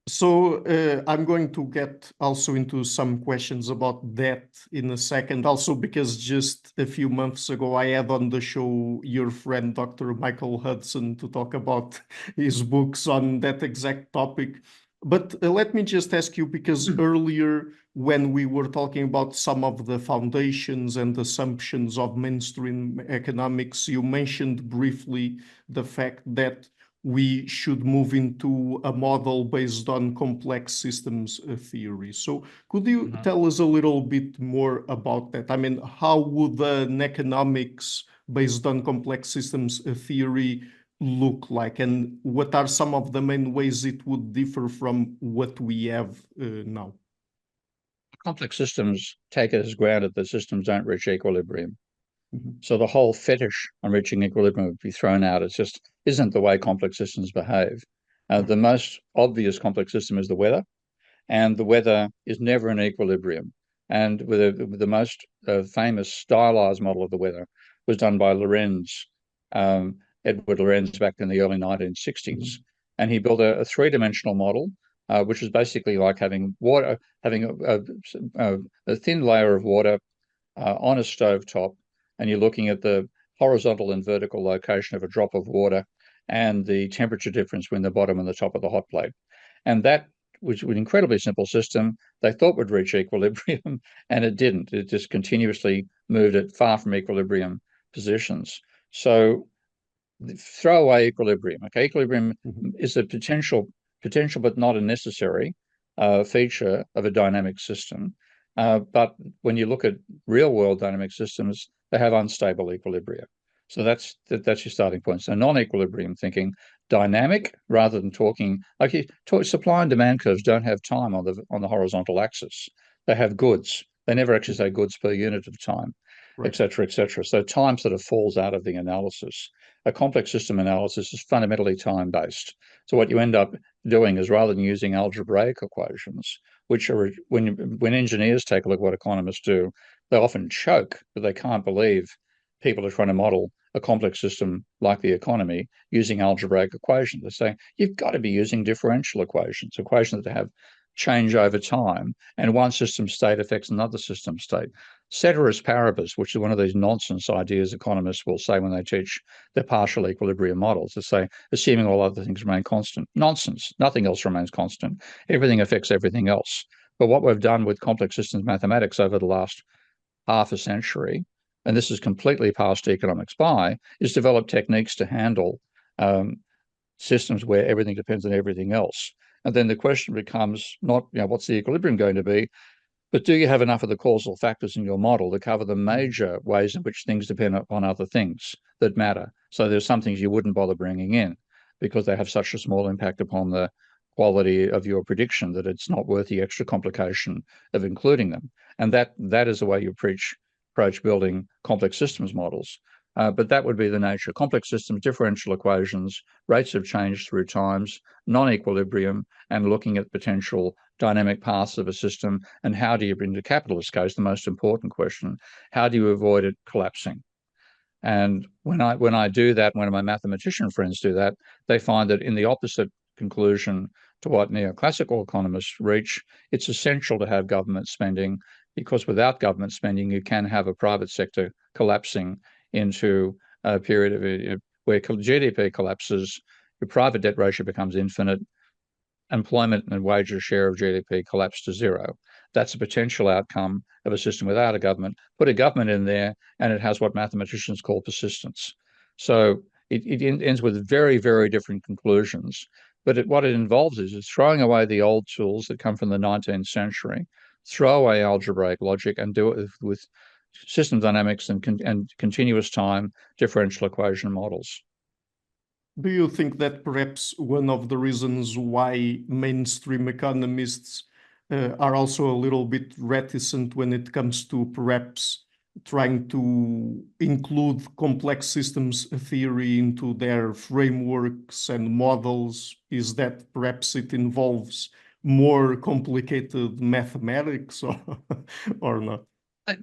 So I'm going to get also into some questions about that in a second, also because just a few months ago I had on the show your friend Dr. Michael Hudson to talk about his books on that exact topic. But let me just ask you, because earlier when we were talking about some of the foundations and assumptions of mainstream economics, you mentioned briefly the fact that we should move into a model based on complex systems theory. So could you tell us a little bit more about that? I mean, how would an economics based on complex systems theory look like, and what are some of the main ways it would differ from what we have now? Complex systems take it as granted that systems don't reach equilibrium. So the whole fetish on reaching equilibrium would be thrown out. It just isn't the way complex systems behave. The most obvious complex system is the weather, and the weather is never in equilibrium. And with the most famous stylized model of the weather was done by Lorenz, Edward Lorenz, back in the early 1960s. And he built a three-dimensional model, which is basically like having water, having a thin layer of water on a stove top, and you're looking at the horizontal and vertical location of a drop of water and the temperature difference between the bottom and the top of the hot plate. And that was an incredibly simple system they thought would reach equilibrium, and it didn't. It just continuously moved it far from equilibrium positions. So throw away equilibrium. Okay, equilibrium is a potential, but not a necessary feature of a dynamic system. But when you look at real-world dynamic systems, they have unstable equilibria. So that's your starting point. So non-equilibrium thinking, dynamic rather than talking like supply and demand curves don't have time on the horizontal axis. They have goods. They never actually say goods per unit of time, et cetera, et cetera. So time sort of falls out of the analysis. A complex system analysis is fundamentally time-based. So what you end up doing is, rather than using algebraic equations, which are when engineers take a look at what economists do, they often choke, but they can't believe people are trying to model a complex system like the economy using algebraic equations. They say you've got to be using differential equations that have change over time, and one system state affects another system state. Ceteris paribus, which is one of these nonsense ideas economists will say when they teach their partial equilibrium models, to say, assuming all other things remain constant. Nonsense. Nothing else remains constant. Everything affects everything else. But what we've done with complex systems mathematics over the last half a century, and this is completely passed economics by, is develop techniques to handle systems where everything depends on everything else. And then the question becomes not, what's the equilibrium going to be, but do you have enough of the causal factors in your model to cover the major ways in which things depend on other things that matter? So there's some things you wouldn't bother bringing in because they have such a small impact upon the quality of your prediction that it's not worth the extra complication of including them. And that is the way you approach building complex systems models. But that would be the nature. Complex systems, differential equations, rates of change through times, non-equilibrium, and looking at potential dynamic paths of a system. And how do you, in the capitalist case, the most important question, how do you avoid it collapsing? And when I do that, when my mathematician friends do that, they find that in the opposite conclusion to what neoclassical economists reach, it's essential to have government spending, because without government spending, you can have a private sector collapsing into a period of where GDP collapses, your private debt ratio becomes infinite, employment and wages share of GDP collapse to zero. That's a potential outcome of a system without a government. Put a government in there, and it has what mathematicians call persistence. So it ends with very, very different conclusions. But what it involves is throwing away the old tools that come from the 19th century, throw away algebraic logic, and do it with system dynamics and continuous time differential equation models. Do you think that perhaps one of the reasons why mainstream economists are also a little bit reticent when it comes to perhaps trying to include complex systems theory into their frameworks and models is that perhaps it involves more complicated mathematics or not?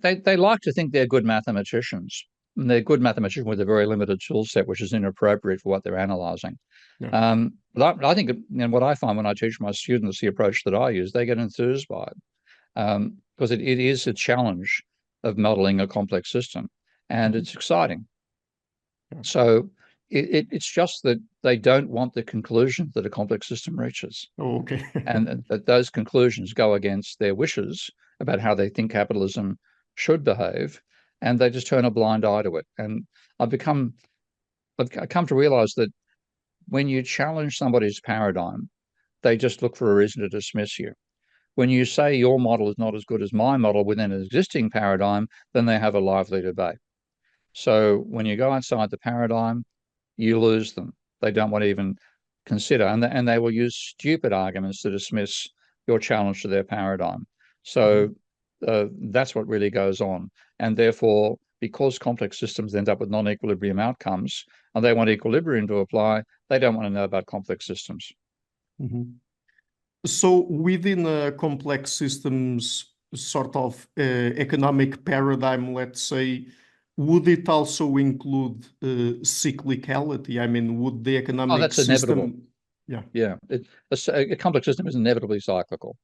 They like to think they're good mathematicians. And they're good mathematicians with a very limited tool set, which is inappropriate for what they're analyzing. Yeah. But I think, and what I find when I teach my students the approach that I use, they get enthused by it, because it is a challenge of modeling a complex system, and it's exciting. Yeah. So it's just that they don't want the conclusion that a complex system reaches. Oh, okay. And that those conclusions go against their wishes about how they think capitalism should behave, and they just turn a blind eye to it. And I've come to realize that when you challenge somebody's paradigm, they just look for a reason to dismiss you. When you say your model is not as good as my model within an existing paradigm, then they have a lively debate. So when you go outside the paradigm, you lose them. They don't want to even consider, and they will use stupid arguments to dismiss your challenge to their paradigm. So that's what really goes on. And therefore, because complex systems end up with non-equilibrium outcomes and they want equilibrium to apply, they don't want to know about complex systems. Mm-hmm. So within a complex systems sort of economic paradigm, let's say, would it also include cyclicality? I mean, would the economic that's inevitable. system... Yeah. Yeah. A complex system is inevitably cyclical.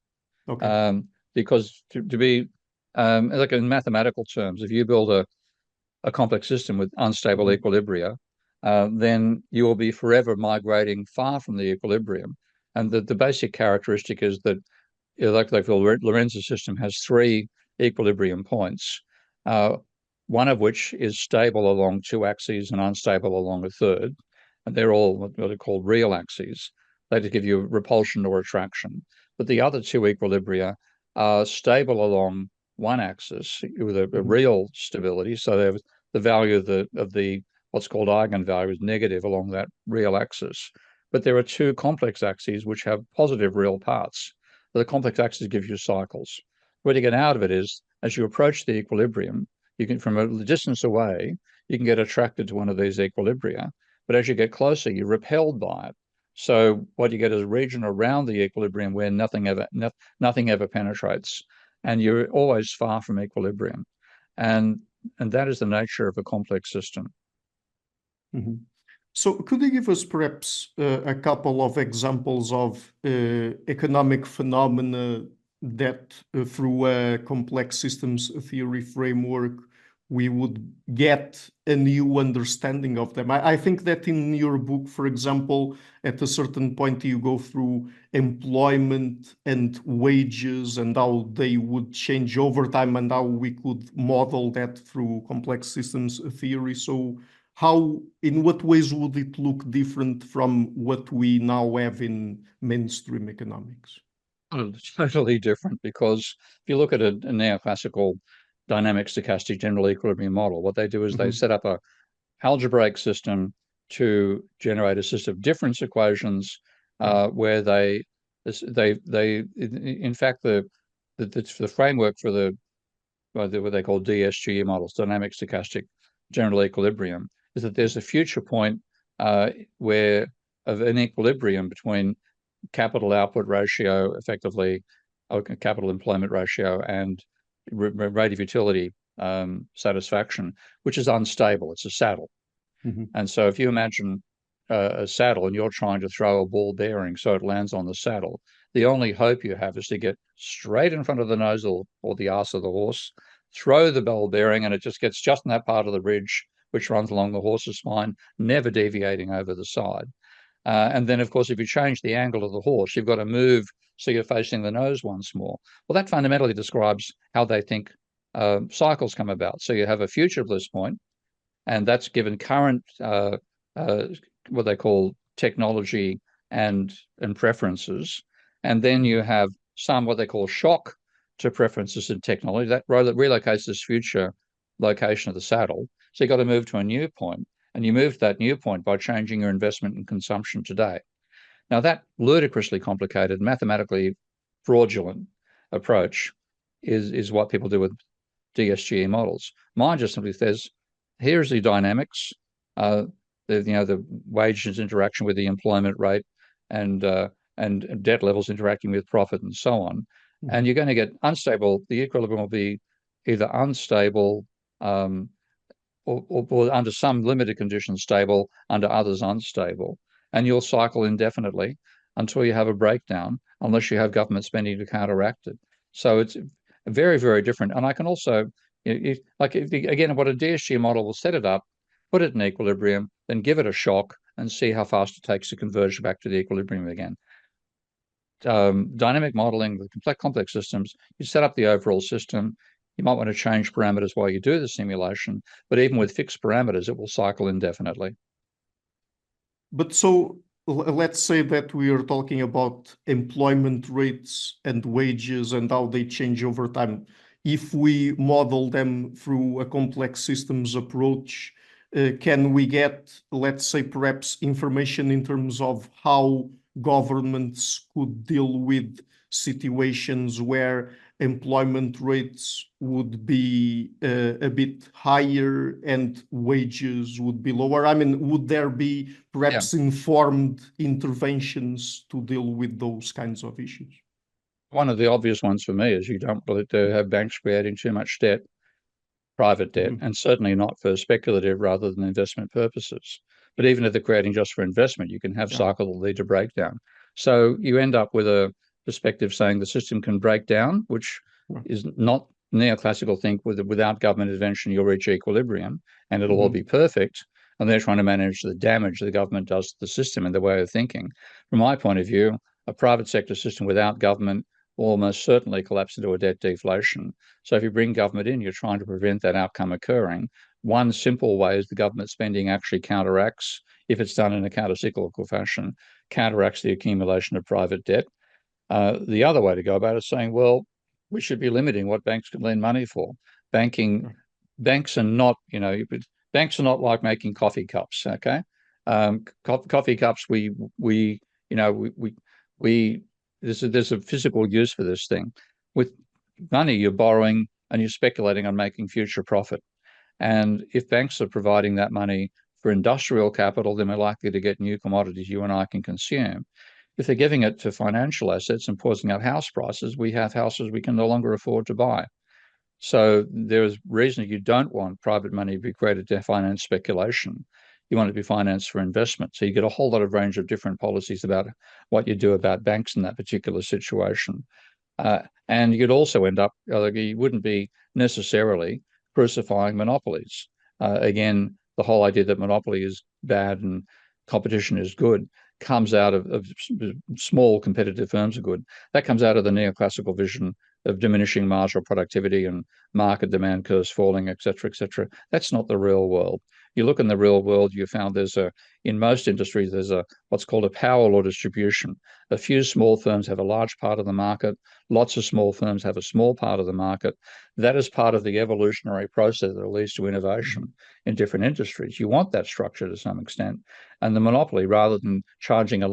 Okay. Because to be, like in mathematical terms, if you build a complex system with unstable equilibria, then you will be forever migrating far from the equilibrium. And the basic characteristic is that, like Lorenz's system has 3 equilibrium points, one of which is stable along 2 axes and unstable along a third. And they're all what are called real axes. They just give you repulsion or attraction. But the other 2 equilibria are stable along one axis with a real stability. So the value of the what's called eigenvalue is negative along that real axis. But there are 2 complex axes which have positive real parts. The complex axis gives you cycles. What you get out of it is, as you approach the equilibrium, you can, from a distance away, you can get attracted to one of these equilibria. But as you get closer, you're repelled by it. So what you get is a region around the equilibrium where nothing ever penetrates, and you're always far from equilibrium. And that is the nature of a complex system. Mm-hmm. So could you give us perhaps a couple of examples of economic phenomena that through a complex systems theory framework we would get a new understanding of them? I think that in your book, for example, at a certain point you go through employment and wages and how they would change over time and how we could model that through complex systems theory. So in what ways would it look different from what we now have in mainstream economics? Oh, totally different, because if you look at a neoclassical dynamic stochastic general equilibrium model, what they do is they set up a algebraic system to generate a system of difference equations where in fact the framework for what they call DSGE models, dynamic stochastic general equilibrium, is that there's a future point where of an equilibrium between capital output ratio, effectively, capital employment ratio, and rate of utility satisfaction, which is unstable. It's a saddle. And so if you imagine a saddle and you're trying to throw a ball bearing so it lands on the saddle, the only hope you have is to get straight in front of the nose or the arse of the horse, throw the ball bearing, and it just gets just in that part of the ridge which runs along the horse's spine, never deviating over the side. And then, of course, if you change the angle of the horse, you've got to move so you're facing the nose once more. Well, that fundamentally describes how they think cycles come about. So you have a future bliss point, and that's given current what they call technology and preferences. And then you have some what they call shock to preferences and technology that relocates this future location of the saddle. So you've got to move to a new point, and you move to that new point by changing your investment and consumption today. Now, that ludicrously complicated, mathematically fraudulent approach is what people do with DSGE models. Mine just simply says, here's the dynamics, the wages interaction with the employment rate, and debt levels interacting with profit, and so on. And you're going to get unstable. The equilibrium will be either unstable or under some limited conditions stable, under others unstable. And you'll cycle indefinitely until you have a breakdown, unless you have government spending to counteract it. So it's very, very different. And I can also, again, what a DSG model will set it up, put it in equilibrium, then give it a shock and see how fast it takes to converge back to the equilibrium again. Dynamic modeling with complex systems, you set up the overall system. You might want to change parameters while you do the simulation, but even with fixed parameters, it will cycle indefinitely. But so let's say that we are talking about employment rates and wages and how they change over time. If we model them through a complex systems approach, can we get, let's say, perhaps information in terms of how governments could deal with situations where employment rates would be a bit higher and wages would be lower? I mean, would there be Yeah. perhaps informed interventions to deal with those kinds of issues? One of the obvious ones for me is you don't want to have banks creating too much debt, private debt, Mhm. and certainly not for speculative rather than investment purposes. But even if they're creating just for investment, you can have Yeah. cycles that lead to breakdown. So you end up with a perspective saying the system can break down, which Yeah. is not neoclassical think without government intervention, you'll reach equilibrium and it'll all Mhm. be perfect. And they're trying to manage the damage the government does to the system and the way of thinking. From my point of view, a private sector system without government will almost certainly collapse into a debt deflation. So if you bring government in, you're trying to prevent that outcome occurring. One simple way is the government spending actually counteracts, if it's done in a countercyclical fashion, counteracts the accumulation of private debt. The other way to go about it is saying, well, we should be limiting what banks can lend money for. Banking, Yeah. banks are not, banks are not like making coffee cups. Okay, coffee cups. You know, we there's a physical use for this thing. With money, you're borrowing and you're speculating on making future profit. And if banks are providing that money for industrial capital, then we're likely to get new commodities you and I can consume. If they're giving it to financial assets and pausing up house prices, we have houses we can no longer afford to buy. So there's reason you don't want private money to be created to finance speculation. You want it to be financed for investment. So you get a whole lot of range of different policies about what you do about banks in that particular situation. And you'd also end up, you wouldn't be necessarily crucifying monopolies. Again, the whole idea that monopoly is bad and competition is good comes out of small competitive firms are good. That comes out of the neoclassical vision of diminishing marginal productivity and market demand curves falling, et cetera, et cetera. That's not the real world. You look in the real world, you found in most industries, there's what's called a power law distribution. A few small firms have a large part of the market. Lots of small firms have a small part of the market. That is part of the evolutionary process that leads to innovation in different industries. You want that structure to some extent. And the monopoly, rather than charging a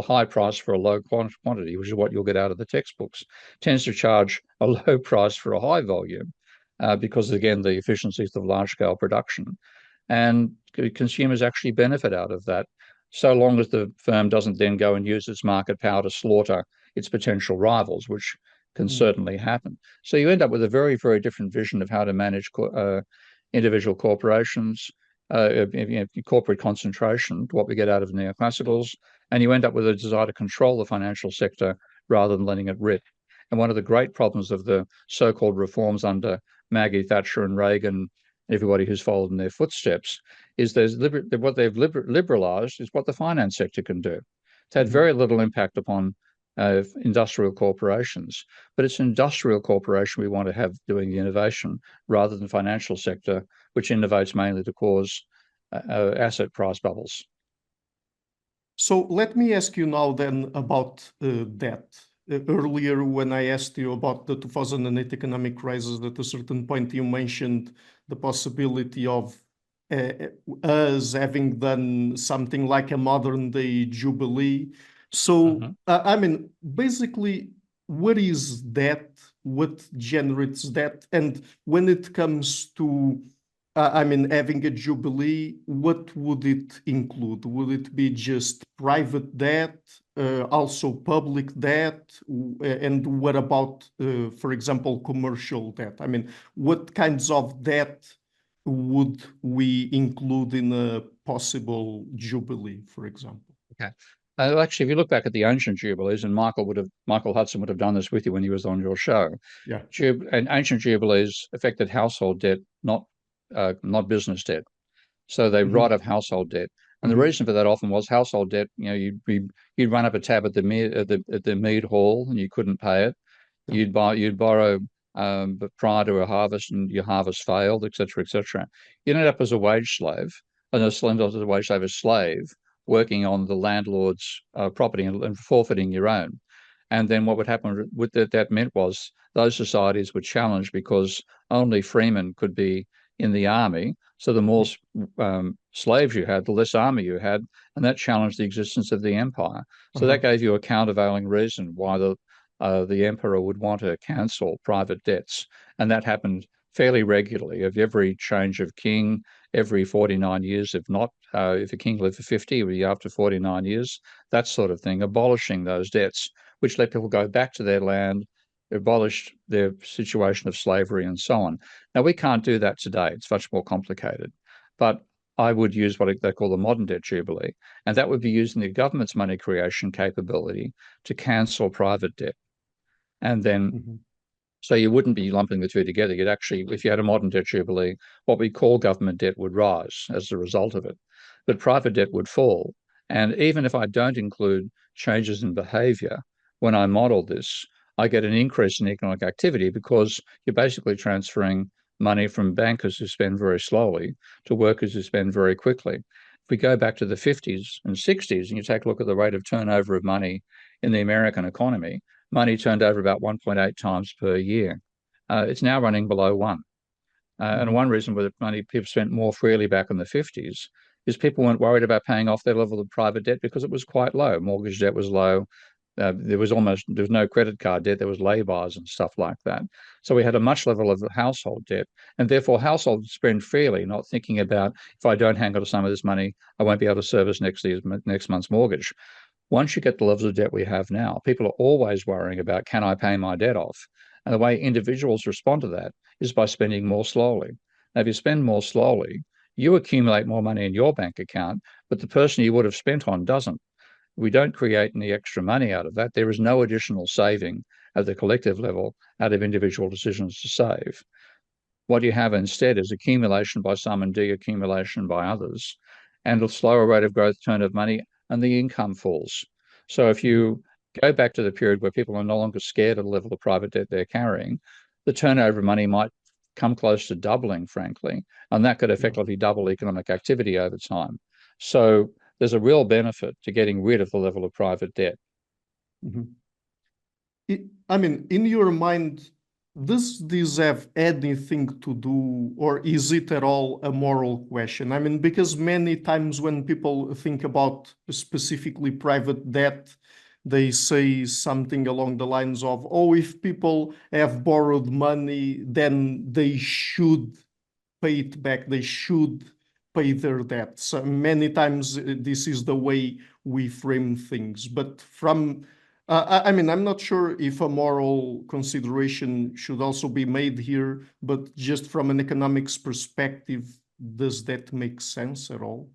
high price for a low quantity, which is what you'll get out of the textbooks, tends to charge a low price for a high volume because, again, the efficiencies of large-scale production. And consumers actually benefit out of that, so long as the firm doesn't then go and use its market power to slaughter its potential rivals, which can Mhm. certainly happen. So you end up with a very, very different vision of how to manage individual corporations, corporate concentration, what we get out of neoclassicals, and you end up with a desire to control the financial sector rather than letting it rip. And one of the great problems of the so-called reforms under Maggie Thatcher and Reagan, everybody who's followed in their footsteps, is what they've liberalized is what the finance sector can do. It's had very little impact upon industrial corporations, but it's industrial corporation we want to have doing the innovation rather than financial sector, which innovates mainly to cause asset price bubbles. So let me ask you now then about debt. Earlier, when I asked you about the 2008 economic crisis, at a certain point you mentioned the possibility of uh, us having done something like a modern day jubilee. So, Mhm. I mean, basically, what is debt? What generates debt? And when it comes to I mean, having a jubilee, what would it include? Would it be just private debt, also public debt? And what about, for example, commercial debt? I mean, what kinds of debt would we include in a possible jubilee, for example? Okay. Actually, if you look back at the ancient jubilees, and Michael Hudson would have done this with you when he was on your show. Yeah. And ancient jubilees affected household debt, not business debt. So they Hmm. write off household debt, and the Hmm. reason for that often was household debt. You'd run up a tab at the mead hall, and you couldn't pay it. Yeah. You'd borrow, but prior to a harvest, and your harvest failed, etc., etc. You ended up as a wage slave, and as a wage slave, a slave working on the landlord's property and forfeiting your own. And then what would happen with that meant was those societies were challenged because only freemen could be in the army. So the more slaves you had, the less army you had, and that challenged the existence of the empire. So that gave you a countervailing reason why the emperor would want to cancel private debts, and that happened fairly regularly. Of every change of king, every 49 years, if not, if a king lived for 50, it would be after 49 years, that sort of thing, abolishing those debts, which let people go back to their land, abolished their situation of slavery and so on. Now, we can't do that today. It's much more complicated. But I would use what they call the modern debt jubilee, and that would be using the government's money creation capability to cancel private debt. And then, so you wouldn't be lumping the two together. You'd actually, if you had a modern debt jubilee, what we call government debt would rise as a result of it, but private debt would fall. And even if I don't include changes in behavior, when I model this, I get an increase in economic activity because you're basically transferring money from bankers who spend very slowly to workers who spend very quickly. If we go back to the 50s and 60s and you take a look at the rate of turnover of money in the American economy, money turned over about 1.8 times per year. It's now running below one. And one reason why money people spent more freely back in the 50s is people weren't worried about paying off their level of private debt because it was quite low. Mortgage debt was low. There was no credit card debt. There was lay-bys and stuff like that. So we had a much level of household debt, and therefore households spend freely, not thinking about if I don't hang on to some of this money, I won't be able to service next month's mortgage. Once you get the levels of debt we have now, people are always worrying about, can I pay my debt off? And the way individuals respond to that is by spending more slowly. Now, if you spend more slowly, you accumulate more money in your bank account, but the person you would have spent on doesn't. We don't create any extra money out of that. There is no additional saving at the collective level out of individual decisions to save. What you have instead is accumulation by some and deaccumulation by others, and a slower rate of growth turn of money, and the income falls. So if you go back to the period where people are no longer scared of the level of private debt they're carrying, the turnover of money might come close to doubling, frankly, and that could effectively double economic activity over time. So there's a real benefit to getting rid of the level of private debt. I mean, in your mind, does this have anything to do, or is it at all a moral question? I mean, because many times when people think about specifically private debt, they say something along the lines of, oh, if people have borrowed money, then they should pay it back. They should pay their debts. Many times this is the way we frame things. But from, I mean, I'm not sure if a moral consideration should also be made here, but just from an economics perspective, does that make sense at all?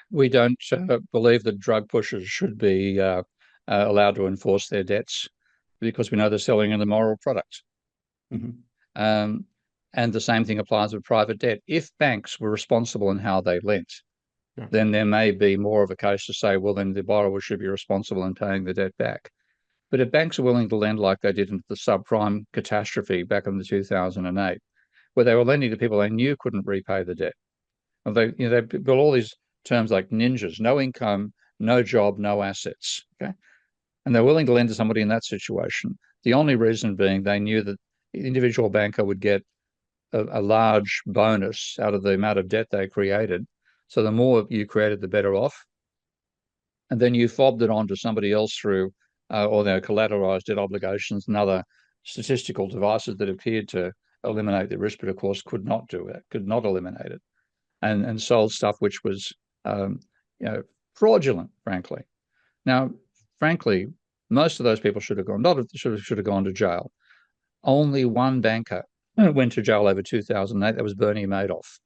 We don't believe that drug pushers should be allowed to enforce their debts because we know they're selling an immoral product. And the same thing applies with private debt. If banks were responsible in how they lent, then there may be more of a case to say, well, then the borrower should be responsible in paying the debt back. But if banks are willing to lend like they did into the subprime catastrophe back in the 2008, where they were lending to people they knew couldn't repay the debt, and they built all these terms like ninjas: no income, no job, no assets. Okay, and they're willing to lend to somebody in that situation. The only reason being they knew that the individual banker would get a large bonus out of the amount of debt they created. So the more you created, the better off. And then you fobbed it on to somebody else through or their collateralized debt obligations and other statistical devices that appeared to eliminate the risk, but of course could not do it, could not eliminate it, and sold stuff which was fraudulent, frankly. Now, frankly, most of those people should have gone to jail. Only one banker went to jail over 2008. That was Bernie Madoff.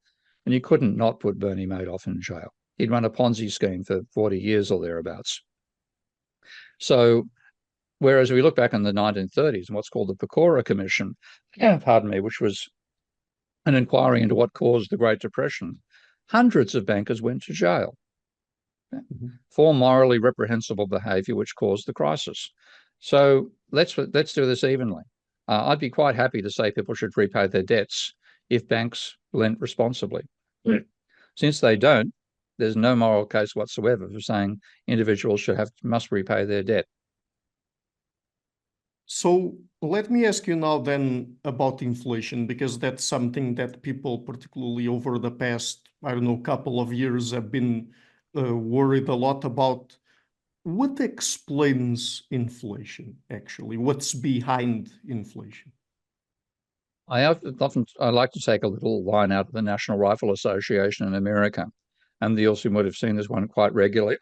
And you couldn't not put Bernie Madoff in jail. He'd run a Ponzi scheme for 40 years or thereabouts. So whereas we look back in the 1930s and what's called the Pecora Commission, which was an inquiry into what caused the Great Depression, hundreds of bankers went to jail for morally reprehensible behavior which caused the crisis. So let's do this evenly. I'd be quite happy to say people should repay their debts if banks lent responsibly. Since they don't, there's no moral case whatsoever for saying individuals must repay their debt. So let me ask you now then about inflation, because that's something that people, particularly over the past, I don't know, couple of years, have been worried a lot about. What explains inflation, actually? What's behind inflation? I like to take a little line out of the National Rifle Association in America, and you also would have seen this one quite regularly.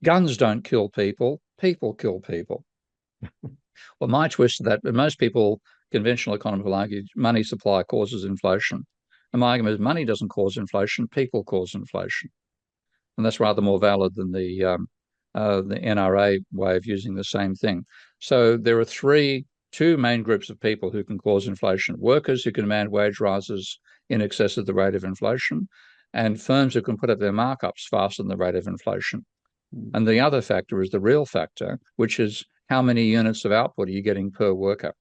Guns don't kill people, people kill people. Well, my twist to that, but most people, conventional economists will argue money supply causes inflation. And my argument is money doesn't cause inflation, people cause inflation. And that's rather more valid than the NRA way of using the same thing. So there are two main groups of people who can cause inflation: workers who can demand wage rises in excess of the rate of inflation, and firms who can put up their markups faster than the rate of inflation. And the other factor is the real factor, which is how many units of output are you getting per worker?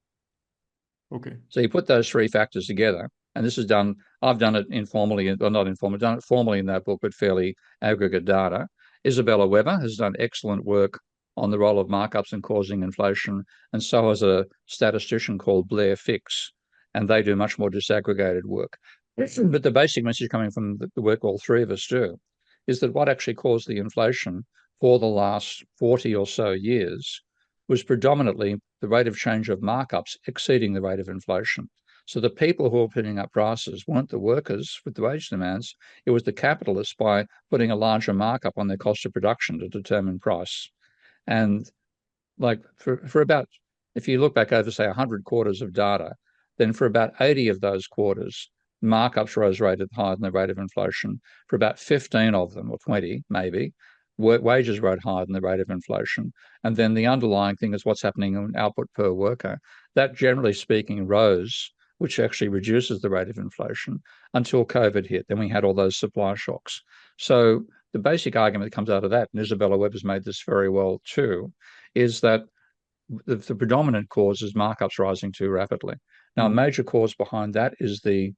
Okay. So you put those three factors together, and this is done, I've done it informally, or not informally, done it formally in that book, but fairly aggregate data. Isabella Weber has done excellent work on the role of markups in causing inflation, and so has a statistician called Blair Fix, and they do much more disaggregated work. But the basic message coming from the work all three of us do is that what actually caused the inflation for the last 40 or so years was predominantly the rate of change of markups exceeding the rate of inflation. So the people who were putting up prices weren't the workers with the wage demands, it was the capitalists by putting a larger markup on their cost of production to determine price. And like for about, if you look back over, say, 100 quarters of data, then for about 80 of those quarters, markups rose rated higher than the rate of inflation. For about 15 of them, or 20 maybe, wages rose higher than the rate of inflation. And then the underlying thing is what's happening in output per worker. That, generally speaking, rose, which actually reduces the rate of inflation, until COVID hit. Then we had all those supply shocks. So the basic argument that comes out of that, and Isabella Weber's made this very well too, is that the predominant cause is markups rising too rapidly. Now, a major cause behind that is the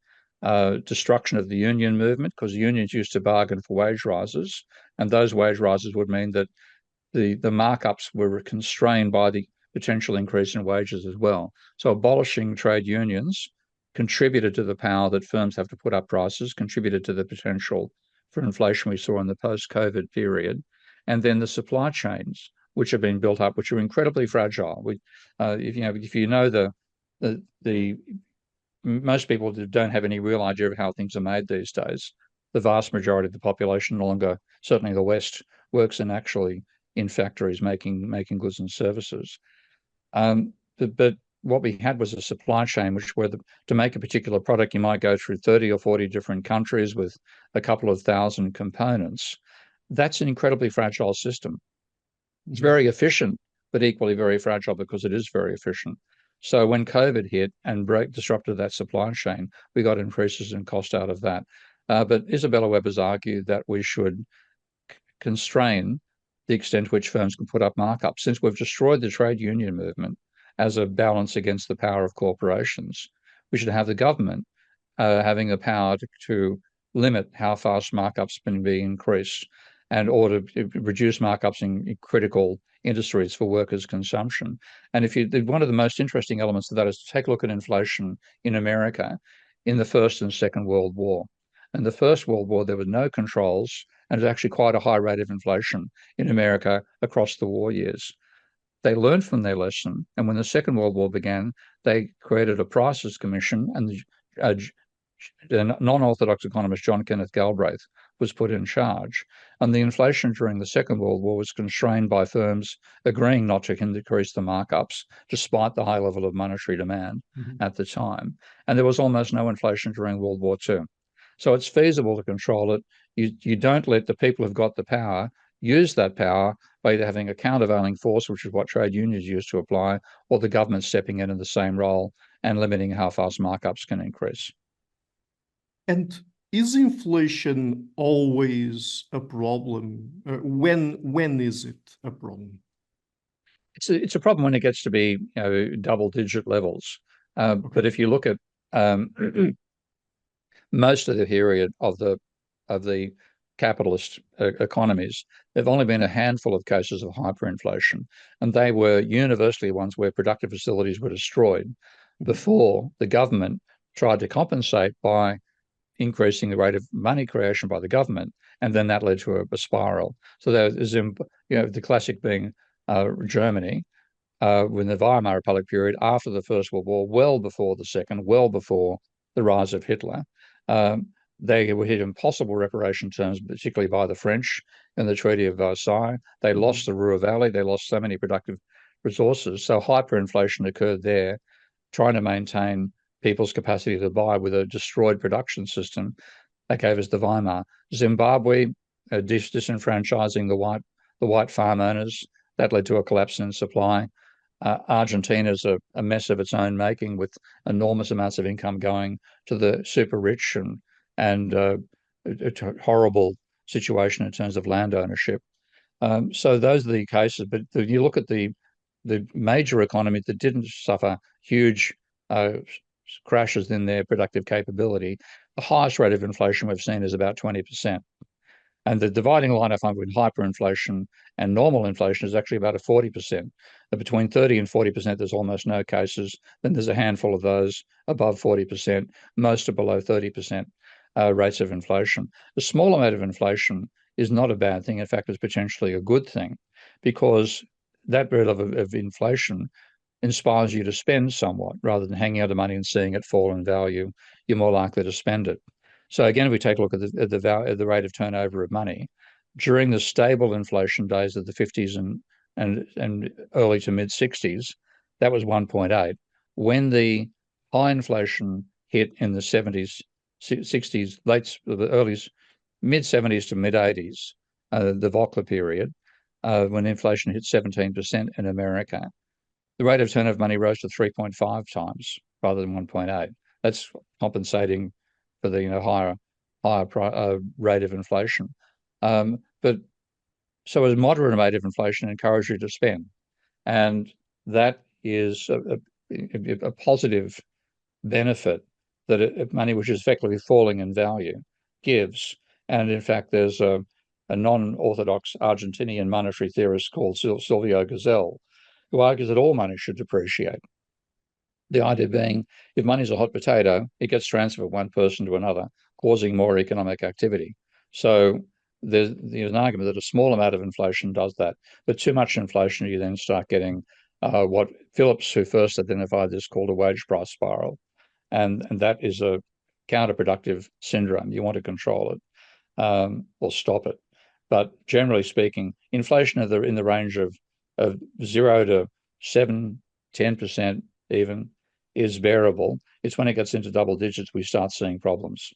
destruction of the union movement, because unions used to bargain for wage rises, and those wage rises would mean that the markups were constrained by the potential increase in wages as well. So abolishing trade unions contributed to the power that firms have to put up prices, contributed to the potential for inflation we saw in the post-COVID period. And then the supply chains, which have been built up, which are incredibly fragile. If you know the most people don't have any real idea of how things are made these days. The vast majority of the population no longer, certainly the West, works in factories making goods and services. But what we had was a supply chain, to make a particular product, you might go through 30 or 40 different countries with a couple of thousand components. That's an incredibly fragile system. It's very efficient, but equally very fragile because it is very efficient. So when COVID hit and disrupted that supply chain, we got increases in cost out of that. But Isabella Weber's argued that we should constrain the extent to which firms can put up markups. Since we've destroyed the trade union movement as a balance against the power of corporations, we should have the government having the power to limit how fast markups can be increased, and or to reduce markups in critical industries for workers' consumption. And one of the most interesting elements of that is to take a look at inflation in America in the First and Second World War. In the First World War, there were no controls, and it was actually quite a high rate of inflation in America across the war years. They learned from their lesson, and when the Second World War began, they created a prices commission, and the non-orthodox economist John Kenneth Galbraith was put in charge. And the inflation during the Second World War was constrained by firms agreeing not to increase the markups, despite the high level of monetary demand at the time. And there was almost no inflation during World War II. So it's feasible to control it. You don't let the people who've got the power use that power by either having a countervailing force, which is what trade unions used to apply, or the government stepping in the same role and limiting how fast markups can increase. And is inflation always a problem? When is it a problem? It's a problem when it gets to be double-digit levels. But if you look at most of the period of the capitalist economies, there have only been a handful of cases of hyperinflation, and they were universally ones where productive facilities were destroyed before the government tried to compensate by increasing the rate of money creation by the government, and then that led to a spiral. So there's, the classic being Germany, when the Weimar Republic period, after the First World War, well before the Second, well before the rise of Hitler. They were hit impossible reparation terms, particularly by the French in the Treaty of Versailles. They lost the Ruhr Valley. They lost so many productive resources. So hyperinflation occurred there, trying to maintain people's capacity to buy with a destroyed production system. That gave us the Weimar. Zimbabwe, disenfranchising the white farm owners. That led to a collapse in supply. Argentina's a mess of its own making, with enormous amounts of income going to the super rich, and a horrible situation in terms of land ownership. So those are the cases. But you look at the major economies that didn't suffer huge crashes in their productive capability, the highest rate of inflation we've seen is about 20%. And the dividing line I find between hyperinflation and normal inflation is actually about a 40%. Between 30 and 40%, there's almost no cases. Then there's a handful of those above 40%. Most are below 30% rates of inflation. A small amount of inflation is not a bad thing. In fact, it's potentially a good thing, because that rate of inflation inspires you to spend somewhat rather than hanging out the money and seeing it fall in value. You're more likely to spend it. So again, if we take a look at the rate of turnover of money during the stable inflation days of the 50s and early to mid 60s, that was 1.8. When the high inflation hit in the 70s, 60s, mid 70s to mid 80s, the Volcker period, when inflation hit 17% in America, the rate of turnover of money rose to 3.5 times rather than 1.8. That's compensating for the higher rate of inflation. But so a moderate rate of inflation encourages you to spend, and that is a positive benefit that money which is effectively falling in value gives. And in fact, there's a non-orthodox Argentinian monetary theorist called Silvio Gesell, who argues that all money should depreciate. The idea being, if money is a hot potato, it gets transferred from one person to another, causing more economic activity. So there's an argument that a small amount of inflation does that, but too much inflation, you then start getting what Phillips, who first identified this, called a wage price spiral, and that is a counterproductive syndrome. You want to control it or stop it. But generally speaking, inflation in the range of 0 to 7, 10% even is bearable. It's when it gets into double digits we start seeing problems.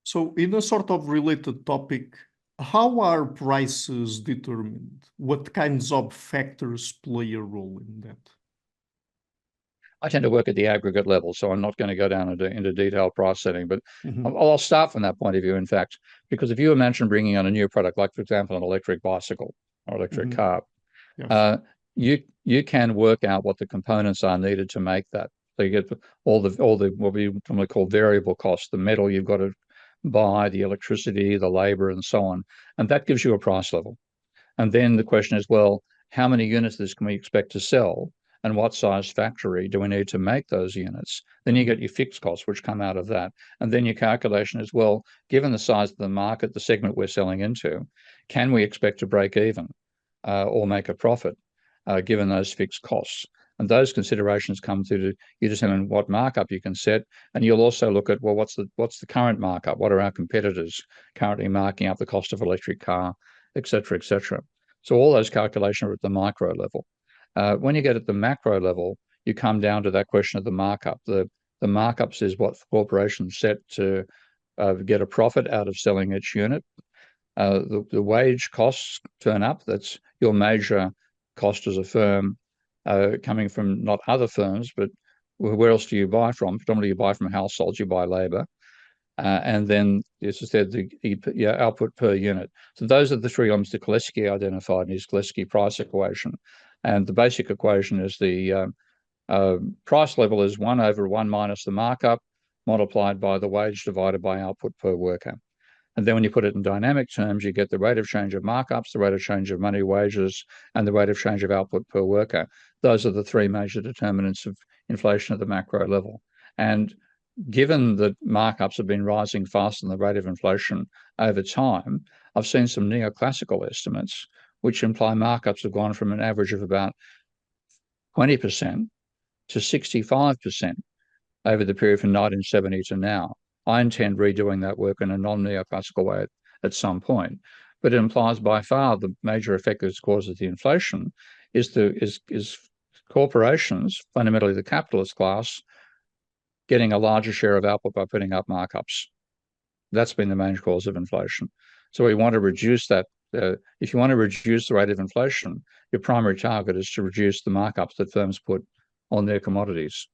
So in a sort of related topic, how are prices determined? What kinds of factors play a role in that? I tend to work at the aggregate level, so I'm not going to go down into detailed price setting, but I'll start from that point of view, in fact, because if you imagine bringing on a new product, like, for example, an electric bicycle or electric car, yes. You can work out what the components are needed to make that. So you get all the what we normally call variable costs, the metal you've got to buy, the electricity, the labor, and so on, and that gives you a price level. And then the question is, well, how many units of this can we expect to sell, and what size factory do we need to make those units? Then you get your fixed costs, which come out of that, and then your calculation is, well, given the size of the market, the segment we're selling into, can we expect to break even or make a profit? Given those fixed costs. And those considerations come through to you determine what markup you can set, and you'll also look at, well, what's the current markup? What are our competitors currently marking up the cost of an electric car, et cetera, et cetera. So all those calculations are at the micro level. When you get at the macro level, you come down to that question of the markup. The markups is what corporations set to get a profit out of selling each unit. The wage costs turn up. That's your major cost as a firm, coming from not other firms, but where else do you buy from? Predominantly you buy from households, you buy labor. And then, as I said, the output per unit. So those are the three elements that Gillespie identified in his Gillespie price equation. And the basic equation is the price level is 1 over 1 minus the markup multiplied by the wage divided by output per worker. And then when you put it in dynamic terms, you get the rate of change of markups, the rate of change of money wages, and the rate of change of output per worker. Those are the three major determinants of inflation at the macro level. And given that markups have been rising faster than the rate of inflation over time, I've seen some neoclassical estimates which imply markups have gone from an average of about 20% to 65% over the period from 1970 to now. I intend redoing that work in a non-neoclassical way at some point, but it implies by far the major effect that causes the inflation is corporations, fundamentally the capitalist class, getting a larger share of output by putting up markups. That's been the main cause of inflation. So we want to reduce that. If you want to reduce the rate of inflation, your primary target is to reduce the markups that firms put on their commodities.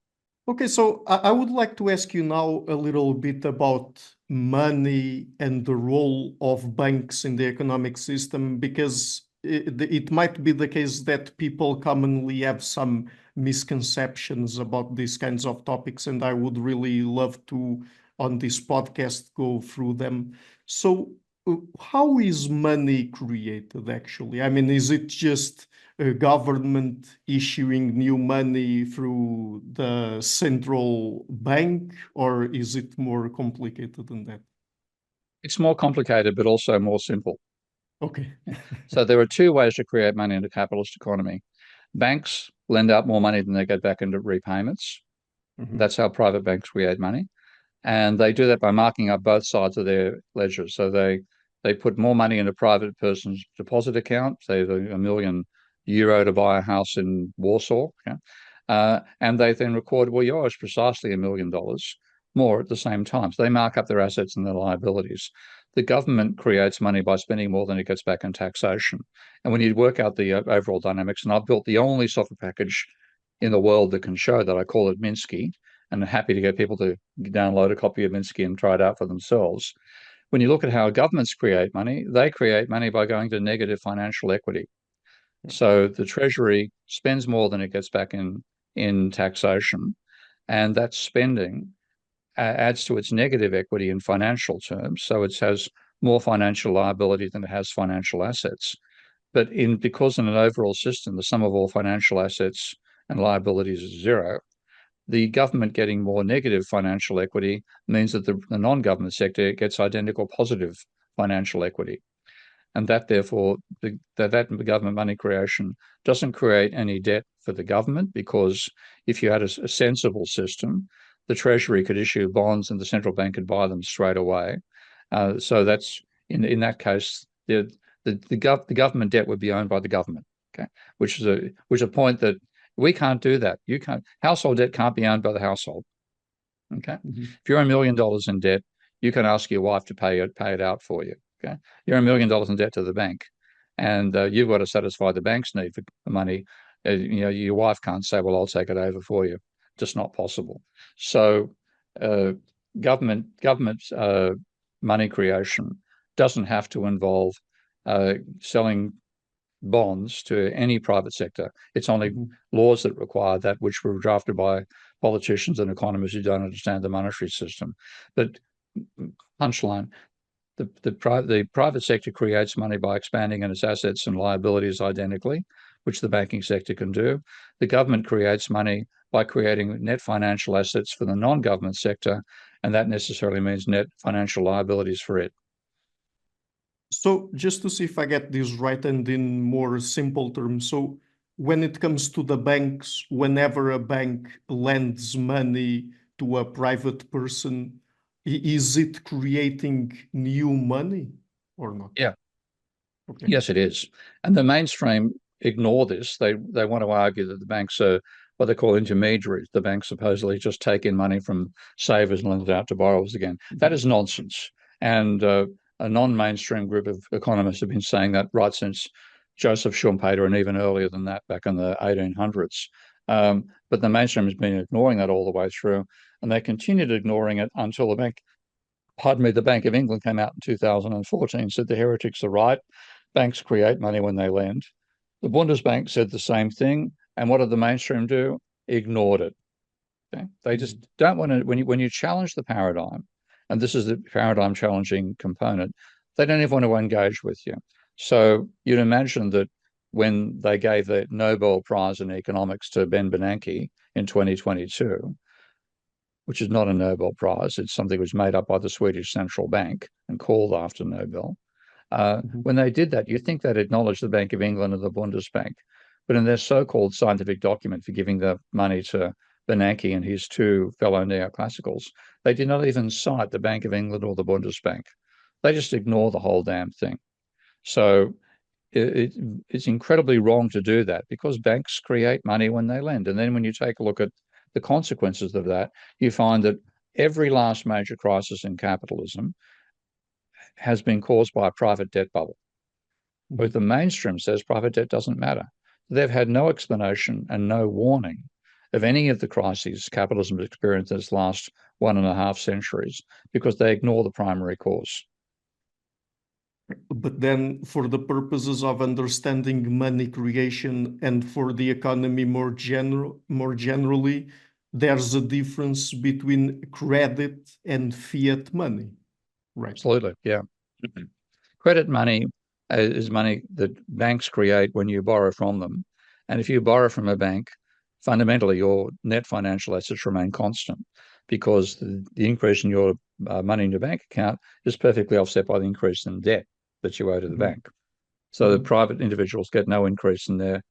Okay, so I would like to ask you now a little bit about money and the role of banks in the economic system, because it might be the case that people commonly have some misconceptions about these kinds of topics, and I would really love to, on this podcast, go through them. So, how is money created actually? I mean, is it just a government issuing new money through the central bank, or is it more complicated than that? It's more complicated, but also more simple. Okay. So there are two ways to create money in a capitalist economy. Banks lend out more money than they get back into repayments. That's how private banks create money. And they do that by marking up both sides of their ledger. So they put more money in a private person's deposit account, say €1 million to buy a house in Warsaw. And they then record, well, you owe us precisely $1 million more at the same time. So they mark up their assets and their liabilities. The government creates money by spending more than it gets back in taxation. And when you work out the overall dynamics, and I've built the only software package in the world that can show that, I call it Minsky, and I'm happy to get people to download a copy of Minsky and try it out for themselves. When you look at how governments create money, they create money by going to negative financial equity. So the Treasury spends more than it gets back in taxation, and that spending adds to its negative equity in financial terms. So it has more financial liability than it has financial assets. But because in an overall system, the sum of all financial assets and liabilities is zero, the government getting more negative financial equity means that the non-government sector gets identical positive financial equity. And that therefore, that government money creation doesn't create any debt for the government, because if you had a sensible system, the Treasury could issue bonds and the central bank could buy them straight away. So that's in that case, the government debt would be owned by the government. Okay, which is a point that we can't do that. You can't. Household debt can't be owned by the household. Okay, if you're $1 million in debt, you can ask your wife to pay it out for you. Okay, you're $1 million in debt to the bank, and you've got to satisfy the bank's need for money. Your wife can't say, "Well, I'll take it over for you." Just not possible. So, government money creation doesn't have to involve selling bonds to any private sector. It's only laws that require that, which were drafted by politicians and economists who don't understand the monetary system. But punchline, the private sector creates money by expanding in its assets and liabilities identically, which the banking sector can do. The government creates money by creating net financial assets for the non-government sector, and that necessarily means net financial liabilities for it. So just to see if I get this right and in more simple terms, so when it comes to the banks, whenever a bank lends money to a private person, is it creating new money or not? Yeah. Okay. Yes, it is. And the mainstream ignore this. They want to argue that the banks are what they call intermediaries. The banks supposedly just take in money from savers and lend it out to borrowers again. That is nonsense. And a non-mainstream group of economists have been saying that right since Joseph Schumpeter and even earlier than that, back in the 1800s. But the mainstream has been ignoring that all the way through, and they continued ignoring it until the Bank of England came out in 2014, said the heretics are right. Banks create money when they lend. The Bundesbank said the same thing, and what did the mainstream do? Ignored it. Okay? They just don't want to. When you challenge the paradigm, and this is the paradigm challenging component, they don't even want to engage with you. So you'd imagine that when they gave the Nobel Prize in Economics to Ben Bernanke in 2022, which is not a Nobel Prize, it's something that was made up by the Swedish Central Bank and called after Nobel. When they did that, you'd think they'd acknowledge the Bank of England and the Bundesbank. But in their so-called scientific document for giving the money to Bernanke and his two fellow neoclassicals, they did not even cite the Bank of England or the Bundesbank. They just ignore the whole damn thing. So it's incredibly wrong to do that, because banks create money when they lend. And then when you take a look at the consequences of that, you find that every last major crisis in capitalism has been caused by a private debt bubble. But the mainstream says private debt doesn't matter. They've had no explanation and no warning of any of the crises capitalism has experienced in its last 1.5 centuries, because they ignore the primary cause. But then, for the purposes of understanding money creation and for the economy more generally, there's a difference between credit and fiat money, right? Absolutely, yeah. Credit money is money that banks create when you borrow from them. And if you borrow from a bank, fundamentally your net financial assets remain constant, because the increase in your money in your bank account is perfectly offset by the increase in debt that you owe to the bank. So the private individuals get no increase in their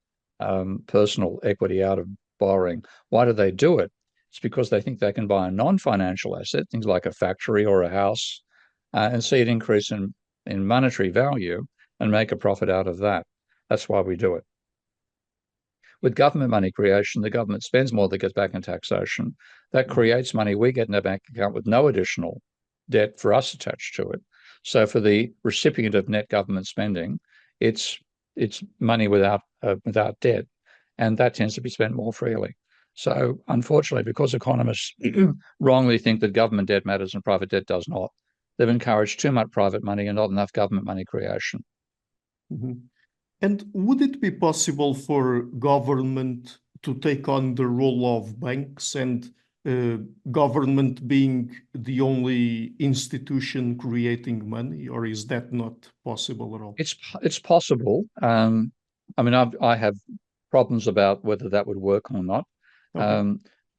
personal equity out of borrowing. Why do they do it? It's because they think they can buy a non-financial asset, things like a factory or a house, and see an increase in monetary value and make a profit out of that. That's why we do it. With government money creation, the government spends more than gets back in taxation. That creates money we get in our bank account with no additional debt for us attached to it. So for the recipient of net government spending, it's money without debt, and that tends to be spent more freely. So unfortunately, because economists wrongly think that government debt matters and private debt does not, they've encouraged too much private money and not enough government money creation. And would it be possible for government to take on the role of banks, and government being the only institution creating money, or is that not possible at all? It's possible. I mean, I have problems about whether that would work or not,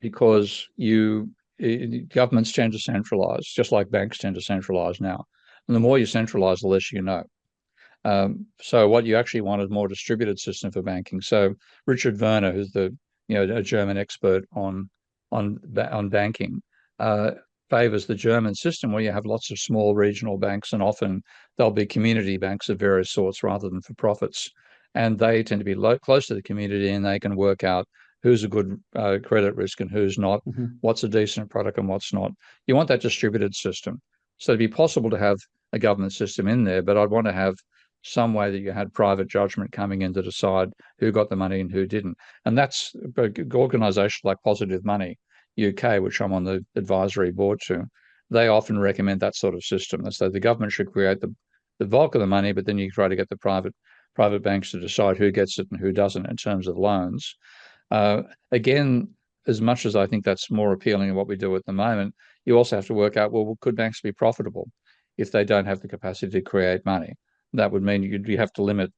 because governments tend to centralize, just like banks tend to centralize now. And the more you centralize, the less you know. So what you actually want is a more distributed system for banking. So Richard Werner, who's a German expert on banking, favors the German system, where you have lots of small regional banks, and often they'll be community banks of various sorts rather than for profits. And they tend to be close to the community, and they can work out who's a good credit risk and who's not, what's a decent product and what's not. You want that distributed system. So it'd be possible to have a government system in there, but I'd want to have some way that you had private judgment coming in to decide who got the money and who didn't. And that's organisations like Positive Money UK, which I'm on the advisory board to. They often recommend that sort of system. So the government should create the bulk of the money, but then you try to get the private banks to decide who gets it and who doesn't in terms of loans. Again, as much as I think that's more appealing than what we do at the moment, you also have to work out, well, could banks be profitable if they don't have the capacity to create money? That would mean you have to limit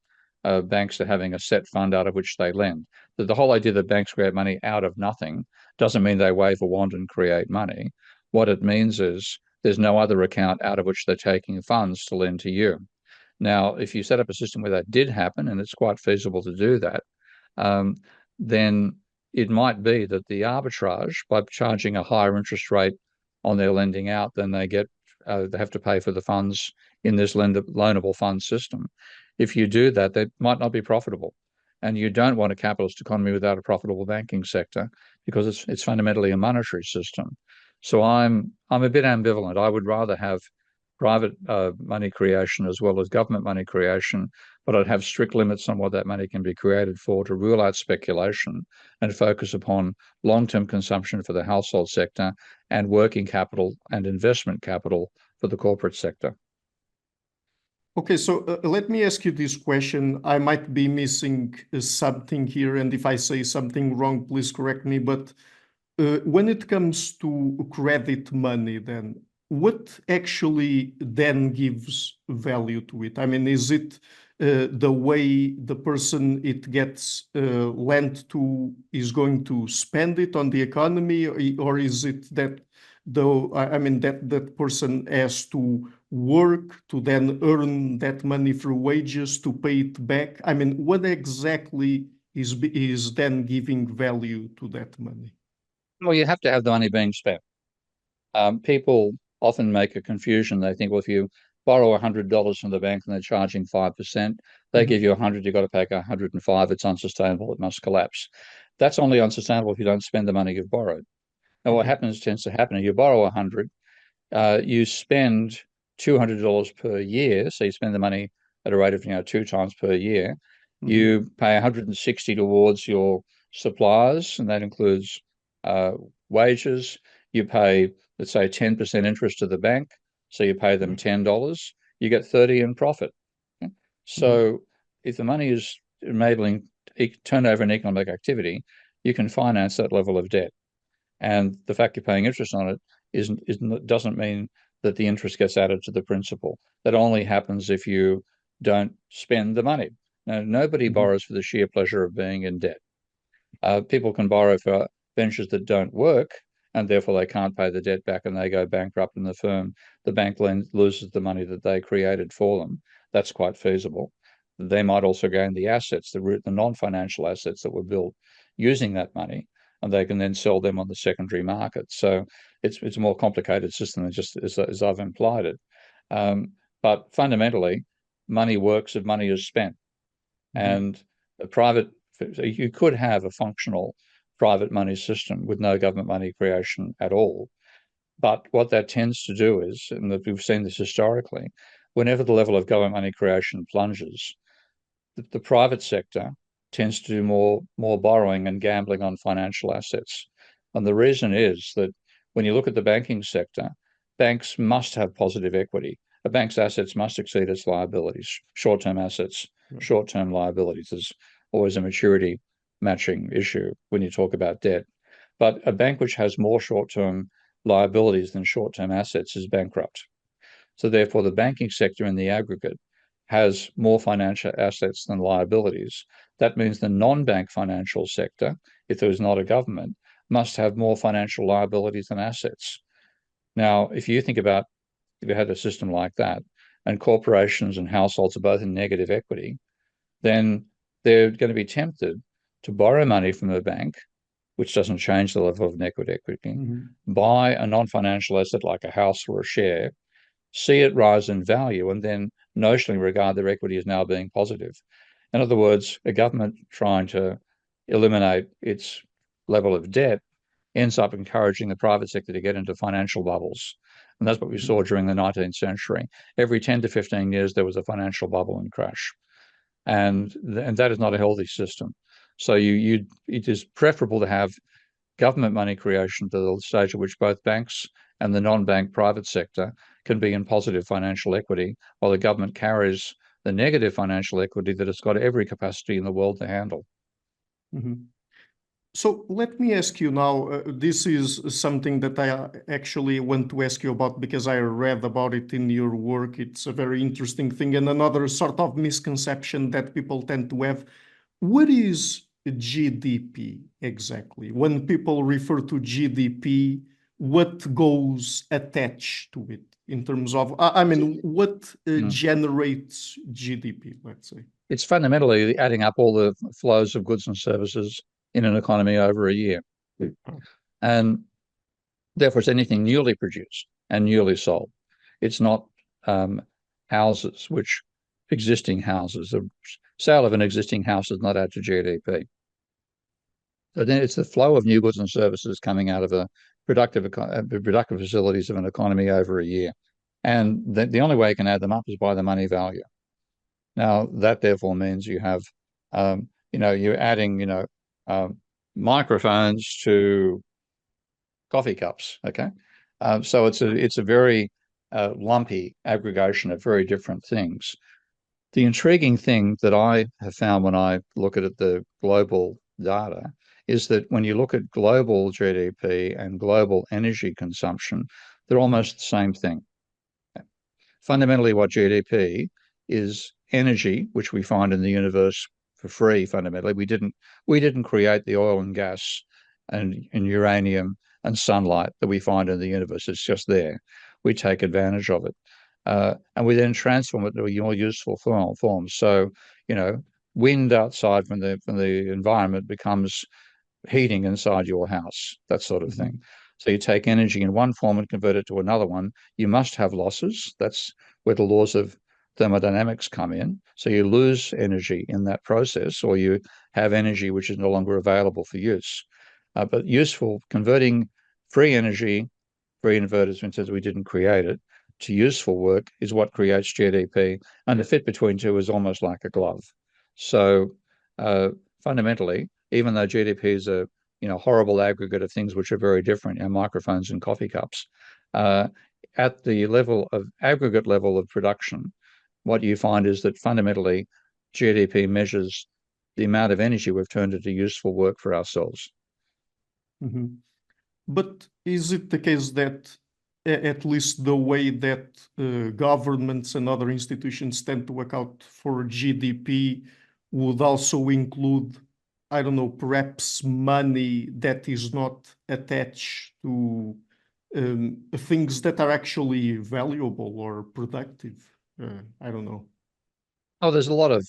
banks to having a set fund out of which they lend. The whole idea that banks create money out of nothing doesn't mean they wave a wand and create money. What it means is there's no other account out of which they're taking funds to lend to you. Now, if you set up a system where that did happen, and it's quite feasible to do that, then it might be that the arbitrage, by charging a higher interest rate on their lending out than they get, they have to pay for the funds in this loanable fund system. If you do that, they might not be profitable. And you don't want a capitalist economy without a profitable banking sector, because it's fundamentally a monetary system. So I'm a bit ambivalent. I would rather have private money creation as well as government money creation, but I'd have strict limits on what that money can be created for, to rule out speculation and focus upon long-term consumption for the household sector and working capital and investment capital for the corporate sector. Okay, so let me ask you this question. I might be missing something here, and if I say something wrong, please correct me. But when it comes to credit money, then what actually then gives value to it? I mean, is it the way the person it gets lent to is going to spend it on the economy, or is it that I mean that person has to work to then earn that money through wages to pay it back? I mean, what exactly is then giving value to that money? Well, you have to have the money being spent. People often make a confusion. They think, well, if you borrow $100 from the bank and they're charging 5%, they give you 100, you've got to pay 105. It's unsustainable. It must collapse. That's only unsustainable if you don't spend the money you've borrowed. Now, what tends to happen, if you borrow 100, you spend $200 per year. So you spend the money at a rate of 2 times per year. You pay 160 towards your suppliers, and that includes wages. You pay, let's say, 10% interest to the bank. So you pay them $10. You get 30 in profit. Okay? So if the money is enabling turnover and economic activity, you can finance that level of debt. And the fact you're paying interest on it doesn't mean that the interest gets added to the principal. That only happens if you don't spend the money. Now, nobody borrows for the sheer pleasure of being in debt. People can borrow for ventures that don't work, and therefore they can't pay the debt back and they go bankrupt in the bank loses the money that they created for them. That's quite feasible. They might also gain the assets, the non-financial assets that were built using that money, and they can then sell them on the secondary market. So it's a more complicated system than just as I've implied it. But fundamentally, money works if money is spent. And you could have a functional private money system with no government money creation at all. But what that tends to do is, and we've seen this historically, whenever the level of government money creation plunges, the private sector tends to do more borrowing and gambling on financial assets. And the reason is that when you look at the banking sector, banks must have positive equity. A bank's assets must exceed its liabilities, short-term assets, short-term liabilities. There's always a maturity matching issue when you talk about debt. But a bank which has more short-term liabilities than short-term assets is bankrupt. So therefore, the banking sector in the aggregate has more financial assets than liabilities. That means the non-bank financial sector, if there is not a government, must have more financial liabilities than assets. Now, if you think about if you had a system like that, and corporations and households are both in negative equity, then they're going to be tempted to borrow money from a bank, which doesn't change the level of net equity, buy a non-financial asset like a house or a share, see it rise in value, and then notionally regard their equity as now being positive. In other words, a government trying to eliminate its level of debt ends up encouraging the private sector to get into financial bubbles. And that's what we saw during the 19th century. Every 10 to 15 years, there was a financial bubble and crash. And that is not a healthy system. So it is preferable to have government money creation to the stage at which both banks and the non-bank private sector can be in positive financial equity, while the government carries the negative financial equity that it's got every capacity in the world to handle. So let me ask you now, this is something that I actually want to ask you about because I read about it in your work. It's a very interesting thing, and another sort of misconception that people tend to have. What is GDP exactly? When people refer to GDP, what goes attached to it in terms of, I mean, what generates GDP, let's say? It's fundamentally adding up all the flows of goods and services in an economy over a year. And therefore, it's anything newly produced and newly sold. It's not houses, existing houses. The sale of an existing house does not add to GDP. So then it's the flow of new goods and services coming out of the productive facilities of an economy over a year. And the only way you can add them up is by the money value. Now, that therefore means you have, you're adding, microphones to coffee cups. Okay, so it's a very lumpy aggregation of very different things. The intriguing thing that I have found when I look at the global data is that when you look at global GDP and global energy consumption, They're almost the same thing. Fundamentally, what GDP is energy, which we find in the universe for free. Fundamentally, we didn't create the oil and gas and uranium and sunlight that we find in the universe. It's just there. We take advantage of it, and we then transform it to a more useful form. So, wind outside from the environment becomes heating inside your house, that sort of thing. So you take energy in one form and convert it to another one. You must have losses. That's where the laws of thermodynamics come in. So you lose energy in that process, or you have energy which is no longer available for use. But useful, converting free energy, free inverted since we didn't create it, to useful work is what creates GDP. And the fit between two is almost like a glove. So fundamentally, even though GDP is a horrible aggregate of things which are very different, microphones and coffee cups, at the aggregate level of production, what you find is that fundamentally GDP measures the amount of energy we've turned into useful work for ourselves. But is it the case that at least the way that governments and other institutions tend to account for GDP would also include, I don't know, perhaps money that is not attached to things that are actually valuable or productive? I don't know. Oh, there's a lot of,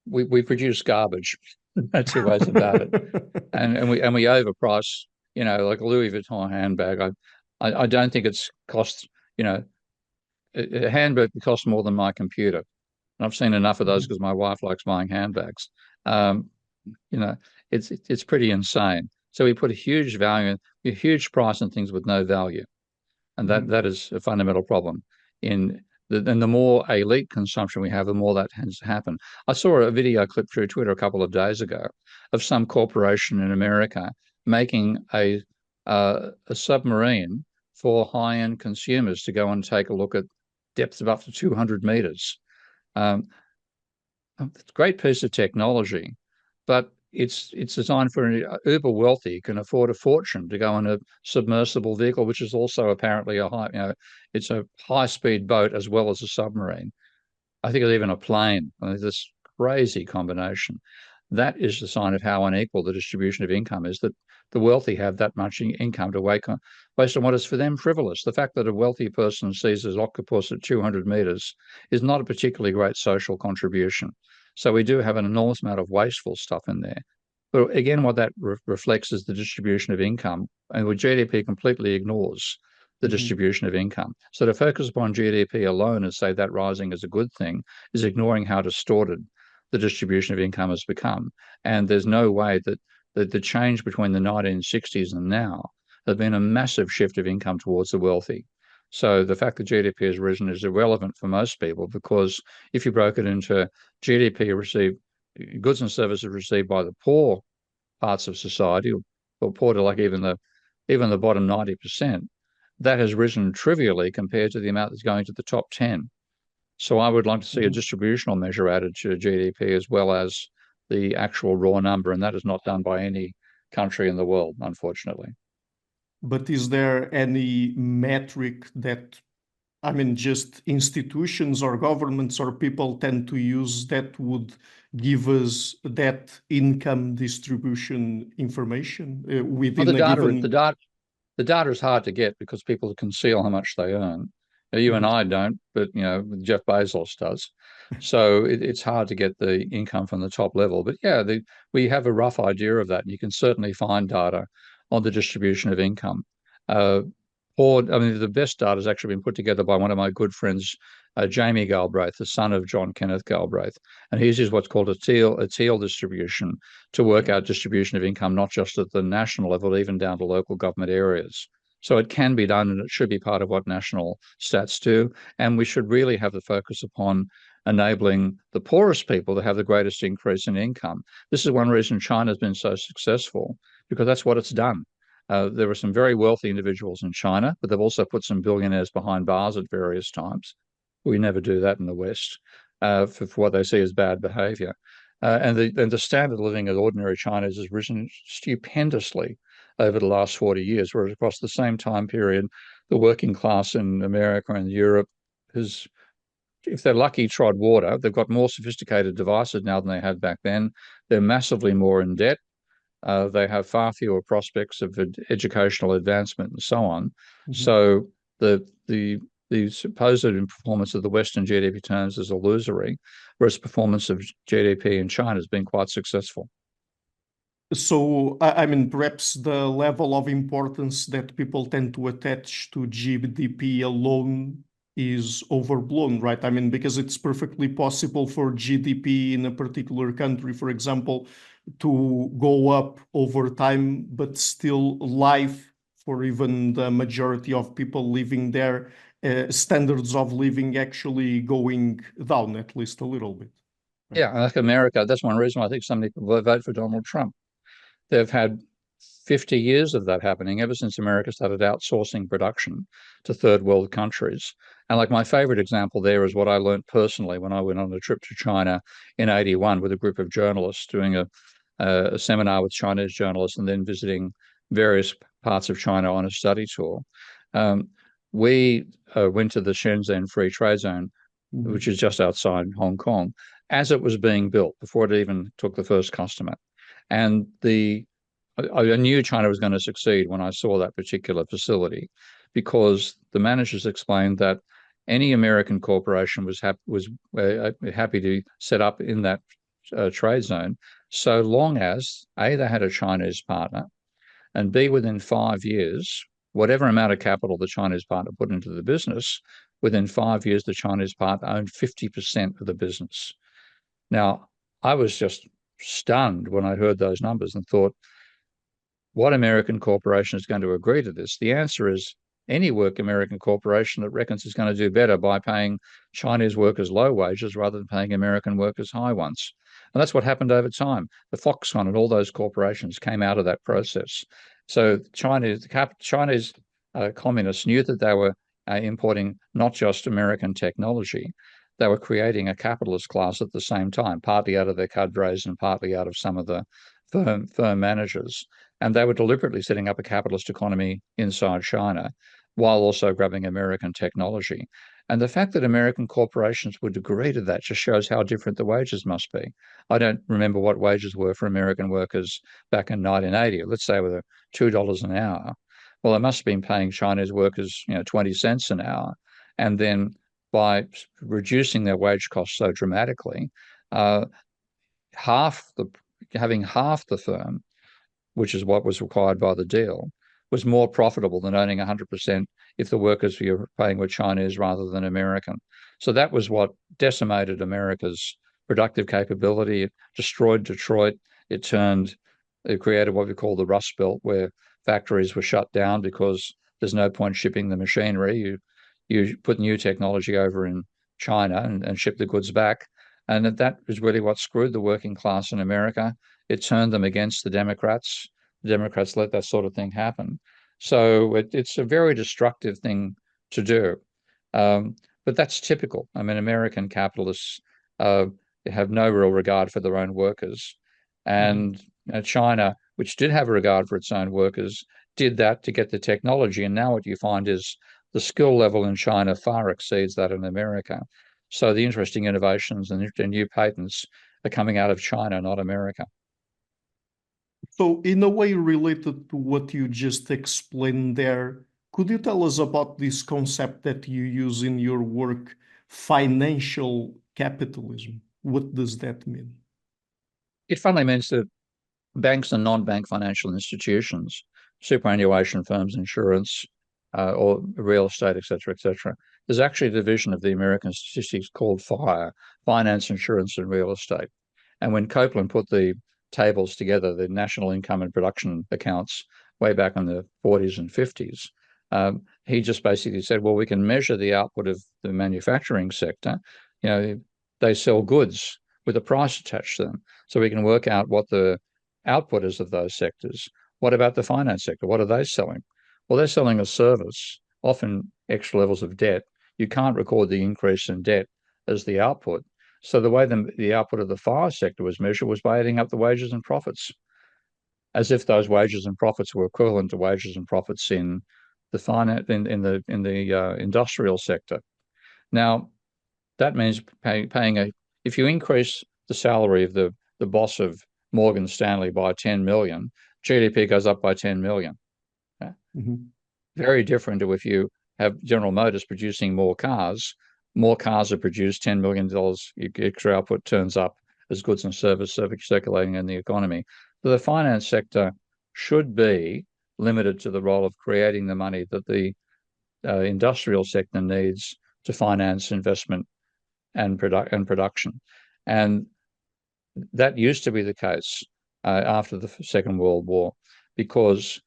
we produce garbage. No two ways about it. And we overprice, like a Louis Vuitton handbag. I don't think it's cost, a handbag costs more than my computer. And I've seen enough of those because my wife likes buying handbags. It's pretty insane. So we put a huge price on things with no value, and that is a fundamental problem. And the more elite consumption we have, the more that tends to happen. I saw a video clip through Twitter a couple of days ago of some corporation in America making a submarine for high-end consumers to go and take a look at depths of up to 200 meters. It's a great piece of technology, but it's designed for an uber wealthy can afford a fortune to go in a submersible vehicle, which is also apparently it's a high-speed boat as well as a submarine. I think it's even a plane. This crazy combination. That is the sign of how unequal the distribution of income is, that the wealthy have that much income to wake on based on what is for them frivolous. The fact that a wealthy person sees his octopus at 200 meters is not a particularly great social contribution. So we do have an enormous amount of wasteful stuff in there. But again, what that reflects is the distribution of income, and what GDP completely ignores the distribution of income. So to focus upon GDP alone and say that rising is a good thing is ignoring how distorted the distribution of income has become. And there's no way that the change between the 1960s and now has been a massive shift of income towards the wealthy. So the fact that GDP has risen is irrelevant for most people, because if you broke it into GDP received, goods and services received by the poor parts of society, or poor to like even the bottom 90%, that has risen trivially compared to the amount that's going to the top 10. So I would like to see a distributional measure added to GDP as well as the actual raw number, and that is not done by any country in the world, unfortunately. But is there any metric that, just institutions or governments or people tend to use that would give us that income distribution information within a given... The data is hard to get because people conceal how much they earn. You and I don't, but Jeff Bezos does. So it's hard to get the income from the top level. But yeah, we have a rough idea of that, and you can certainly find data on the distribution of income. The best data has actually been put together by one of my good friends, Jamie Galbraith, the son of John Kenneth Galbraith, and he uses what's called a teal distribution to work out distribution of income, not just at the national level, even down to local government areas. So it can be done, and it should be part of what national stats do. And we should really have the focus upon enabling the poorest people to have the greatest increase in income. This is one reason China has been so successful, because that's what it's done. There are some very wealthy individuals in China, but they've also put some billionaires behind bars at various times. We never do that in the West for what they see as bad behavior. And the standard of living of ordinary Chinese has risen stupendously over the last 40 years, whereas across the same time period, the working class in America and Europe has, if they're lucky, trod water. They've got more sophisticated devices now than they had back then. They're massively more in debt. They have far fewer prospects of educational advancement and so on. So the supposed performance of the Western GDP terms is illusory, whereas performance of GDP in China has been quite successful. So, I mean, perhaps the level of importance that people tend to attach to GDP alone is overblown, right? I mean, because it's perfectly possible for GDP in a particular country, for example, to go up over time, but still life for even the majority of people living there, standards of living actually going down at least a little bit. Right? Yeah, like America, that's one reason why I think so many people vote for Donald Trump. They've had 50 years of that happening ever since America started outsourcing production to third world countries. And like my favorite example there is what I learned personally when I went on a trip to China in 81 with a group of journalists doing a seminar with Chinese journalists and then visiting various parts of China on a study tour. We went to the Shenzhen Free Trade Zone, which is just outside Hong Kong, as it was being built before it even took the first customer. And I knew China was going to succeed when I saw that particular facility, because the managers explained that any American corporation was happy to set up in that trade zone, so long as A, they had a Chinese partner, and B, within 5 years, whatever amount of capital the Chinese partner put into the business, within 5 years, the Chinese partner owned 50% of the business. Now, I was just stunned when I heard those numbers and thought, what American corporation is going to agree to this? The answer is any American corporation that reckons it's going to do better by paying Chinese workers low wages rather than paying American workers high ones. And that's what happened over time. The Foxconn and all those corporations came out of that process. So Chinese communists knew that they were importing not just American technology, they were creating a capitalist class at the same time, partly out of their cadres and partly out of some of the firm managers. And they were deliberately setting up a capitalist economy inside China while also grabbing American technology. And the fact that American corporations would agree to that just shows how different the wages must be. I don't remember what wages were for American workers back in 1980. Let's say they were $2 an hour. Well, they must have been paying Chinese workers, 20 cents an hour. And then by reducing their wage costs so dramatically, having half the firm, which is what was required by the deal, was more profitable than owning 100% if the workers you're paying were Chinese rather than American. So that was what decimated America's productive capability. It destroyed Detroit. It created what we call the Rust Belt, where factories were shut down because there's no point shipping the machinery. You put new technology over in China and ship the goods back. And that is really what screwed the working class in America. It turned them against the Democrats. The Democrats let that sort of thing happen. So it's a very destructive thing to do. But that's typical. I mean, American capitalists have no real regard for their own workers. And China, which did have a regard for its own workers, did that to get the technology. And now what you find is the skill level in China far exceeds that in America. So the interesting innovations and new patents are coming out of China, not America. So, in a way related to what you just explained there, could you tell us about this concept that you use in your work, financial capitalism? What does that mean? It fundamentally means that banks and non-bank financial institutions, superannuation firms, insurance, or real estate, et cetera. There's actually a division of the American statistics called FIRE, Finance, Insurance, and Real Estate. And when Copeland put the tables together, the national income and production accounts way back in the 40s and 50s, he just basically said, well, we can measure the output of the manufacturing sector. They sell goods with a price attached to them. So we can work out what the output is of those sectors. What about the finance sector? What are they selling? Well, they're selling a service, often extra levels of debt. You can't record the increase in debt as the output. So the way the output of the FIRE sector was measured was by adding up the wages and profits. as if those wages and profits were equivalent to wages and profits in the finance in the industrial sector. Now, that means paying if you increase the salary of the boss of Morgan Stanley by 10 million, GDP goes up by 10 million. Mhm. Very different to if you have General Motors producing more cars are produced, $10 million extra output turns up as goods and services circulating in the economy. So the finance sector should be limited to the role of creating the money that the industrial sector needs to finance investment and production. And that used to be the case after the Second World War, because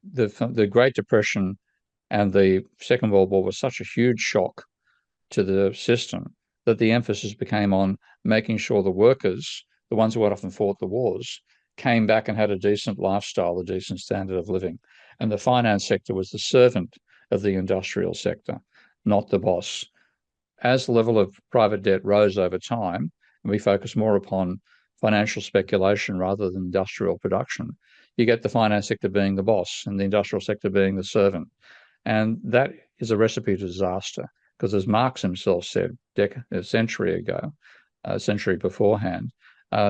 the Great Depression and the Second World War was such a huge shock to the system that the emphasis became on making sure the workers, the ones who had often fought the wars, came back and had a decent lifestyle, a decent standard of living. And the finance sector was the servant of the industrial sector, not the boss. As the level of private debt rose over time, and we focus more upon financial speculation rather than industrial production, you get the finance sector being the boss and the industrial sector being the servant. And that is a recipe to disaster, because as Marx himself said a century ago, a century beforehand,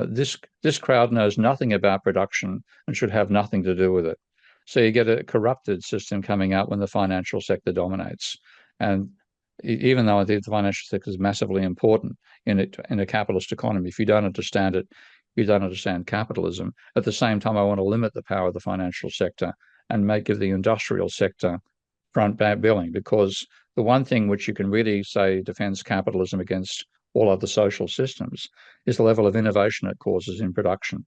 this crowd knows nothing about production and should have nothing to do with it. So you get a corrupted system coming out when the financial sector dominates. And even though I think the financial sector is massively important in a capitalist economy, if you don't understand it, you don't understand capitalism. At the same time, I want to limit the power of the financial sector and give the industrial sector front billing, because the one thing which you can really say defends capitalism against all other social systems is the level of innovation it causes in production.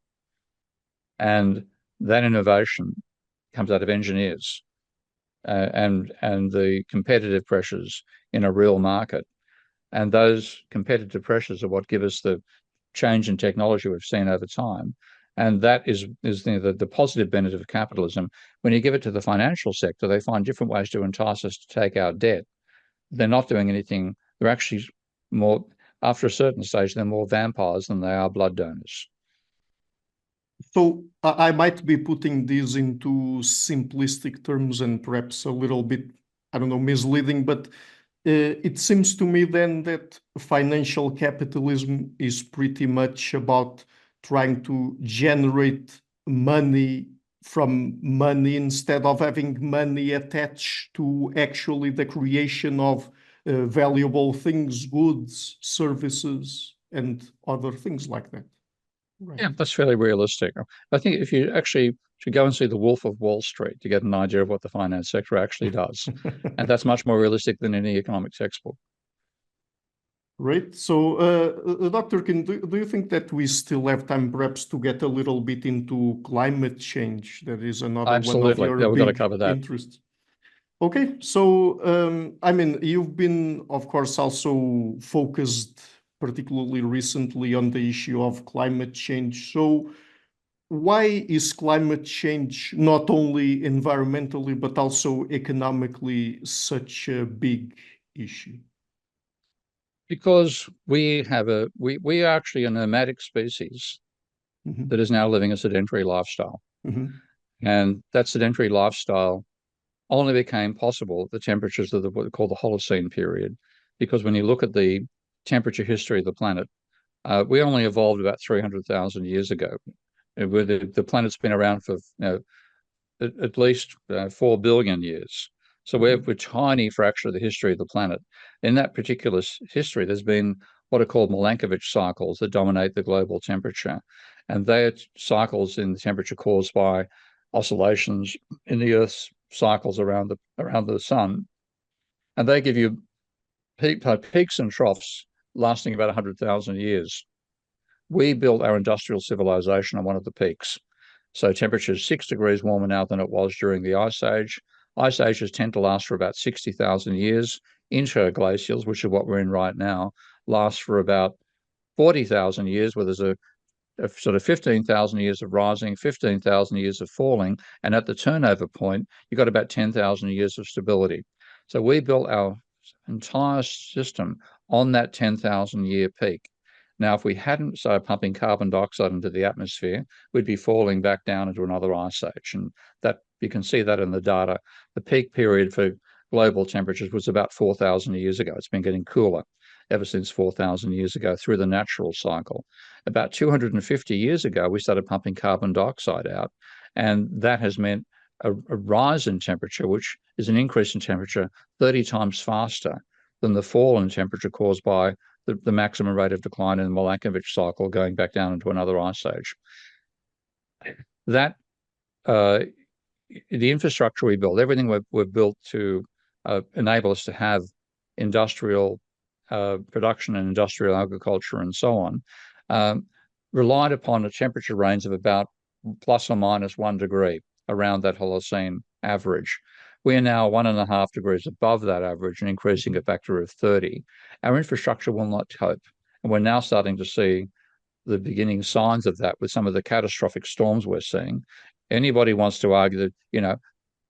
And that innovation comes out of engineers and the competitive pressures in a real market. And those competitive pressures are what give us the change in technology we've seen over time. And that is the positive benefit of capitalism. When you give it to the financial sector, they find different ways to entice us to take out debt. They're not doing anything. They're actually more, after a certain stage, they're more vampires than they are blood donors. So I might be putting this into simplistic terms and perhaps a little bit, I don't know, misleading, but it seems to me then that financial capitalism is pretty much about trying to generate money from money instead of having money attached to actually the creation of valuable things, goods, services, and other things like that. Right. Yeah, that's fairly realistic. I think if you actually should go and see The Wolf of Wall Street to get an idea of what the finance sector actually does. And that's much more realistic than any economic textbook. Right. So, Dr. King, do you think that we still have time perhaps to get a little bit into climate change? That is another Absolutely. one of Yeah, your we've got to big cover that. interests. Okay. So, I mean, you've been, of course, also focused particularly recently on the issue of climate change. So why is climate change not only environmentally, but also economically such a big issue? Because we are actually a nomadic species Mhm. that is now living a sedentary lifestyle. Mhm. And that sedentary lifestyle only became possible at the temperatures of what we call the Holocene period. Because when you look at the temperature history of the planet, we only evolved about 300,000 years ago. The planet's been around for at least 4 billion years. So we're a tiny fraction of the history of the planet. In that particular history, there's been what are called Milankovitch cycles that dominate the global temperature. And they are cycles in the temperature caused by oscillations in the Earth's cycles around the sun. And they give you peaks and troughs lasting about 100,000 years. We built our industrial civilization on one of the peaks. So temperature is 6 degrees warmer now than it was during the Ice Age. Ice ages tend to last for about 60,000 years. Interglacials, which is what we're in right now, last for about 40,000 years, where there's a sort of 15,000 years of rising, 15,000 years of falling. And at the turnover point, you've got about 10,000 years of stability. So we built our entire system on that 10,000 year peak. Now, if we hadn't started pumping carbon dioxide into the atmosphere, we'd be falling back down into another ice age. And that you can see that in the data. The peak period for global temperatures was about 4,000 years ago. It's been getting cooler ever since 4,000 years ago through the natural cycle. About 250 years ago, we started pumping carbon dioxide out, and that has meant a rise in temperature, which is an increase in temperature 30 times faster than the fall in temperature caused by the maximum rate of decline in the Milankovitch cycle going back down into another ice age. That the infrastructure we built, everything we've built to enable us to have industrial production and industrial agriculture and so on, relied upon a temperature range of about plus or minus 1 degree around that Holocene average. We are now 1.5 degrees above that average and increasing a factor of 30. Our infrastructure will not cope. And we're now starting to see the beginning signs of that with some of the catastrophic storms we're seeing. Anybody wants to argue that, you know,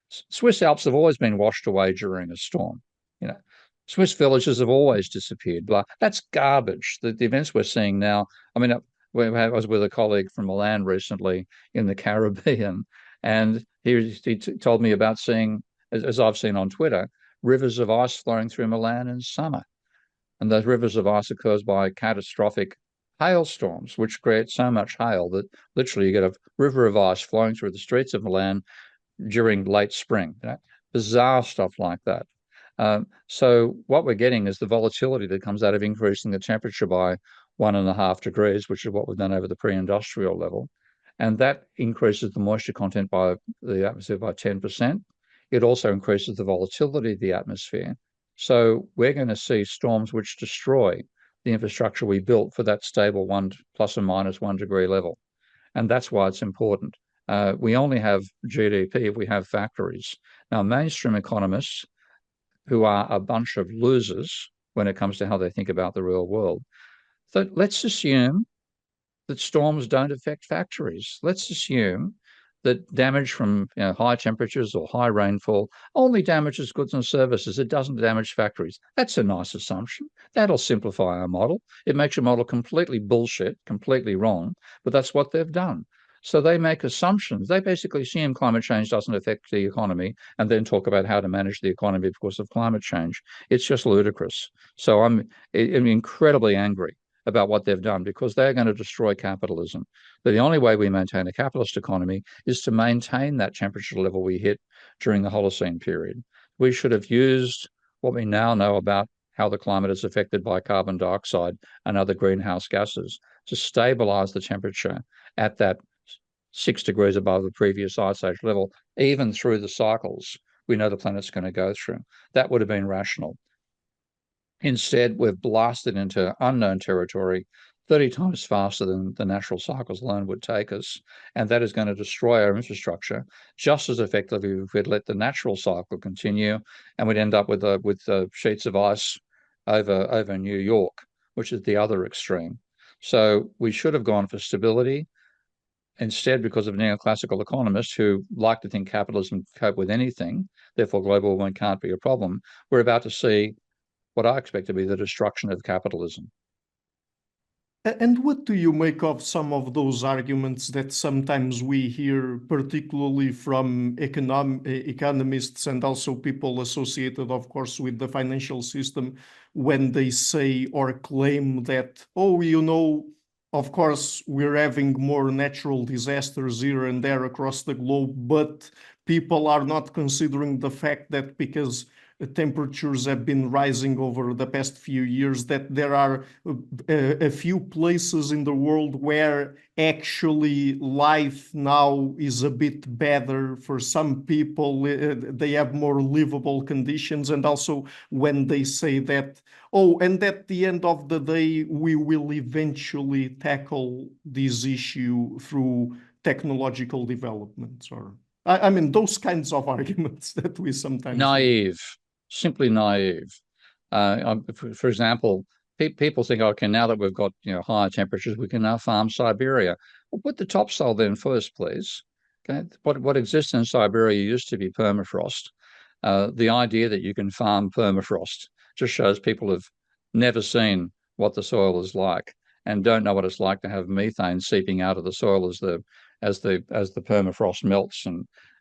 Swiss Alps have always been washed away during a storm. You know, Swiss villages have always disappeared. Blah. That's garbage. The events we're seeing now, I mean, I was with a colleague from Milan recently in the Caribbean, and he told me about seeing, as I've seen on Twitter, rivers of ice flowing through Milan in summer. And those rivers of ice are caused by catastrophic hailstorms, which create so much hail that literally you get a river of ice flowing through the streets of Milan during late spring. You know? Bizarre stuff like that. So what we're getting is the volatility that comes out of increasing the temperature by 1.5 degrees, which is what we've done over the pre-industrial level. And that increases the moisture content by the atmosphere by 10%. It also increases the volatility of the atmosphere. So we're going to see storms which destroy the infrastructure we built for that stable plus or minus 1 degree level. And that's why it's important. We only have GDP if we have factories. Now, mainstream economists, who are a bunch of losers when it comes to how they think about the real world, so let's assume that storms don't affect factories. Let's assume that damage from high temperatures or high rainfall only damages goods and services. It doesn't damage factories. That's a nice assumption. That'll simplify our model. It makes your model completely bullshit, completely wrong, but that's what they've done. So they make assumptions. They basically assume climate change doesn't affect the economy and then talk about how to manage the economy because of climate change. It's just ludicrous. So I'm incredibly angry about what they've done because they're going to destroy capitalism. But the only way we maintain a capitalist economy is to maintain that temperature level we hit during the Holocene period. We should have used what we now know about how the climate is affected by carbon dioxide and other greenhouse gases to stabilize the temperature at that 6 degrees above the previous ice age level, even through the cycles we know the planet's going to go through. That would have been rational. Instead, we've blasted into unknown territory 30 times faster than the natural cycles alone would take us. And that is going to destroy our infrastructure just as effectively if we'd let the natural cycle continue and we'd end up with sheets of ice over New York, which is the other extreme. So we should have gone for stability. Instead, because of neoclassical economists who like to think capitalism can cope with anything, therefore global warming can't be a problem, we're about to see what I expect to be the destruction of capitalism. And what do you make of some of those arguments that sometimes we hear, particularly from economists and also people associated, of course, with the financial system, when they say or claim that, oh, you know, of course, we're having more natural disasters here and there across the globe, but people are not considering the fact that because temperatures have been rising over the past few years, that there are a few places in the world where actually life now is a bit better for some people. They have more livable conditions. And also when they say that, oh, and at the end of the day, we will eventually tackle this issue through technological developments, or I mean, those kinds of arguments that we sometimes naive, simply naive. For example, people think, okay, now that we've got higher temperatures, we can now farm Siberia. Well, put the topsoil then first, please. Okay, what exists in Siberia used to be permafrost. The idea that you can farm permafrost just shows people have never seen what the soil is like. and don't know what it's like to have methane seeping out of the soil as the permafrost melts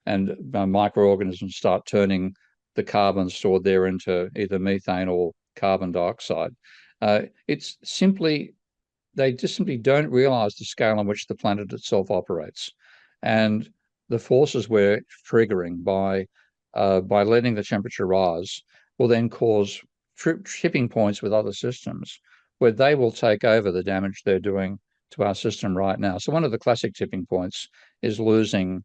and microorganisms start turning the carbon stored there into either methane or carbon dioxide. It's simply, they just simply don't realize the scale on which the planet itself operates, and the forces we're triggering by letting the temperature rise will then cause tipping points with other systems where they will take over the damage they're doing to our system right now. So one of the classic tipping points is losing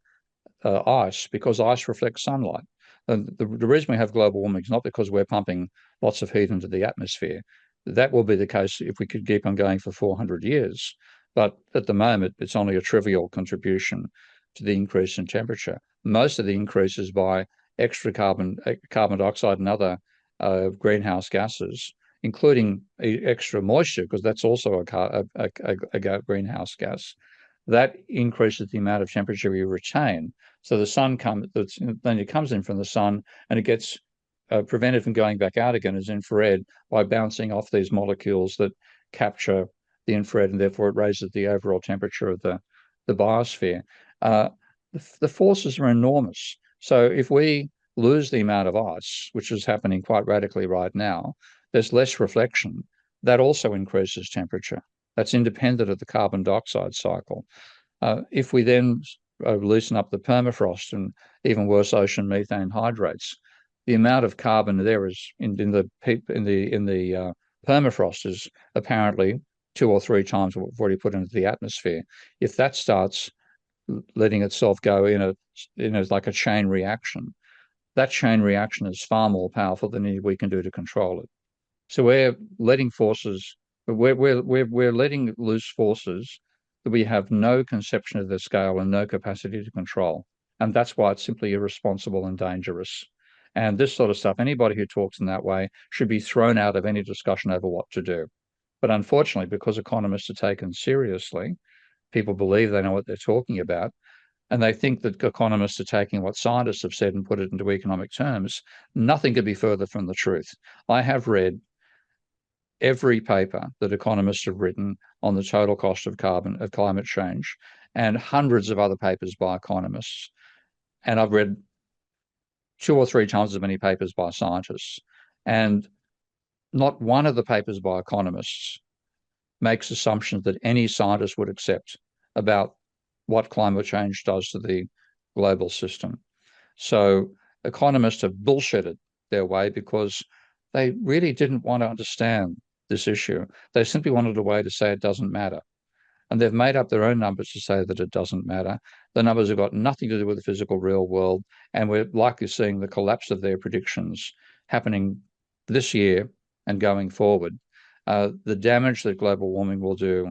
ice, because ice reflects sunlight. And the reason we have global warming is not because we're pumping lots of heat into the atmosphere. That will be the case if we could keep on going for 400 years. But at the moment, it's only a trivial contribution to the increase in temperature. Most of the increase is by extra carbon dioxide and other greenhouse gases, including extra moisture, because that's also a greenhouse gas. That increases the amount of temperature we retain. So the sun then it comes in from the sun, and it gets prevented from going back out again as infrared by bouncing off these molecules that capture the infrared, and therefore it raises the overall temperature of the biosphere. The forces are enormous. So if we lose the amount of ice, which is happening quite radically right now, there's less reflection. That also increases temperature. That's independent of the carbon dioxide cycle. If we then loosen up the permafrost and even worse, ocean methane hydrates, the amount of carbon there is in the permafrost is apparently 2 or 3 times what we've already put into the atmosphere. If that starts letting itself go in a like a chain reaction, that chain reaction is far more powerful than anything we can do to control it. So we're letting loose forces that we have no conception of their scale and no capacity to control. And that's why it's simply irresponsible and dangerous. And this sort of stuff, anybody who talks in that way should be thrown out of any discussion over what to do. But unfortunately, because economists are taken seriously, people believe they know what they're talking about, and they think that economists are taking what scientists have said and put it into economic terms. Nothing could be further from the truth. I have read every paper that economists have written on the total cost of climate change, and hundreds of other papers by economists. And I've read 2 or 3 times as many papers by scientists. And not one of the papers by economists makes assumptions that any scientist would accept about what climate change does to the global system. So economists have bullshitted their way because they really didn't want to understand this issue. They simply wanted a way to say it doesn't matter. And they've made up their own numbers to say that it doesn't matter. The numbers have got nothing to do with the physical real world, and we're likely seeing the collapse of their predictions happening this year and going forward. The damage that global warming will do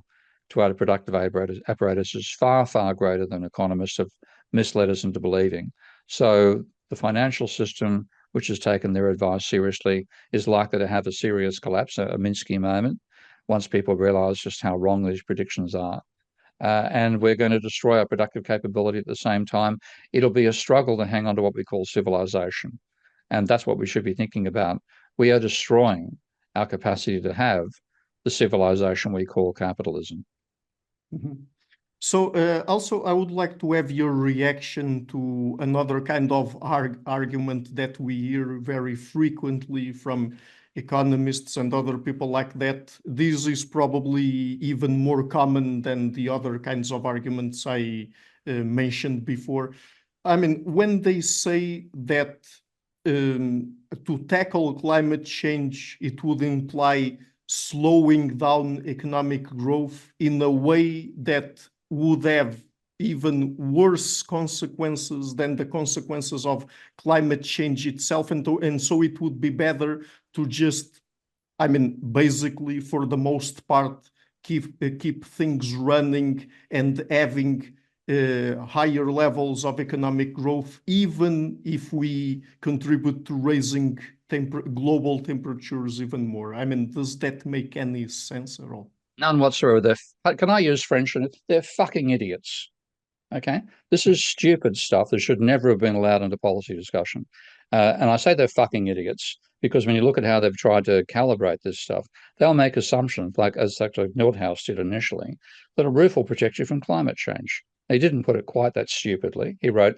to our productive apparatus is far, far greater than economists have misled us into believing. So the financial system, which has taken their advice seriously, is likely to have a serious collapse, a Minsky moment, once people realize just how wrong these predictions are. And we're going to destroy our productive capability at the same time. It'll be a struggle to hang on to what we call civilization. And that's what we should be thinking about. We are destroying our capacity to have the civilization we call capitalism. Mm-hmm. So also, I would like to have your reaction to another kind of argument that we hear very frequently from economists and other people like that. This is probably even more common than the other kinds of arguments I mentioned before. I mean, when they say that to tackle climate change, it would imply slowing down economic growth in a way that would have even worse consequences than the consequences of climate change itself. And so it would be better to just, I mean, basically, for the most part, keep things running and having higher levels of economic growth, even if we contribute to raising global temperatures even more. I mean, does that make any sense at all? None whatsoever. Can I use French? They're fucking idiots. Okay, this is stupid stuff that should never have been allowed into policy discussion. And I say they're fucking idiots because when you look at how they've tried to calibrate this stuff, they'll make assumptions like Nordhaus did initially, that a roof will protect you from climate change. He didn't put it quite that stupidly. He wrote,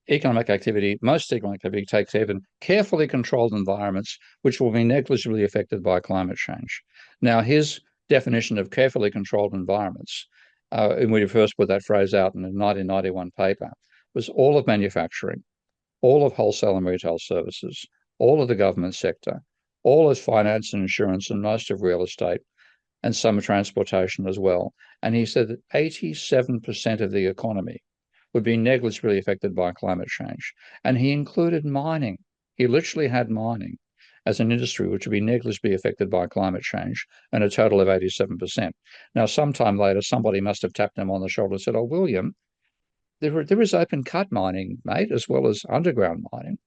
economic activity, most economic activity takes even carefully controlled environments which will be negligibly affected by climate change. Now, his definition of carefully controlled environments, and we first put that phrase out in a 1991 paper, was all of manufacturing, all of wholesale and retail services, all of the government sector, all of finance and insurance, and most of real estate, and some transportation as well. And he said that 87% of the economy would be negligibly affected by climate change. And he included mining. He literally had mining as an industry which would be negligibly affected by climate change, and a total of 87%. Now, sometime later, somebody must have tapped him on the shoulder and said, "Oh, William, there is open cut mining, mate, as well as underground mining."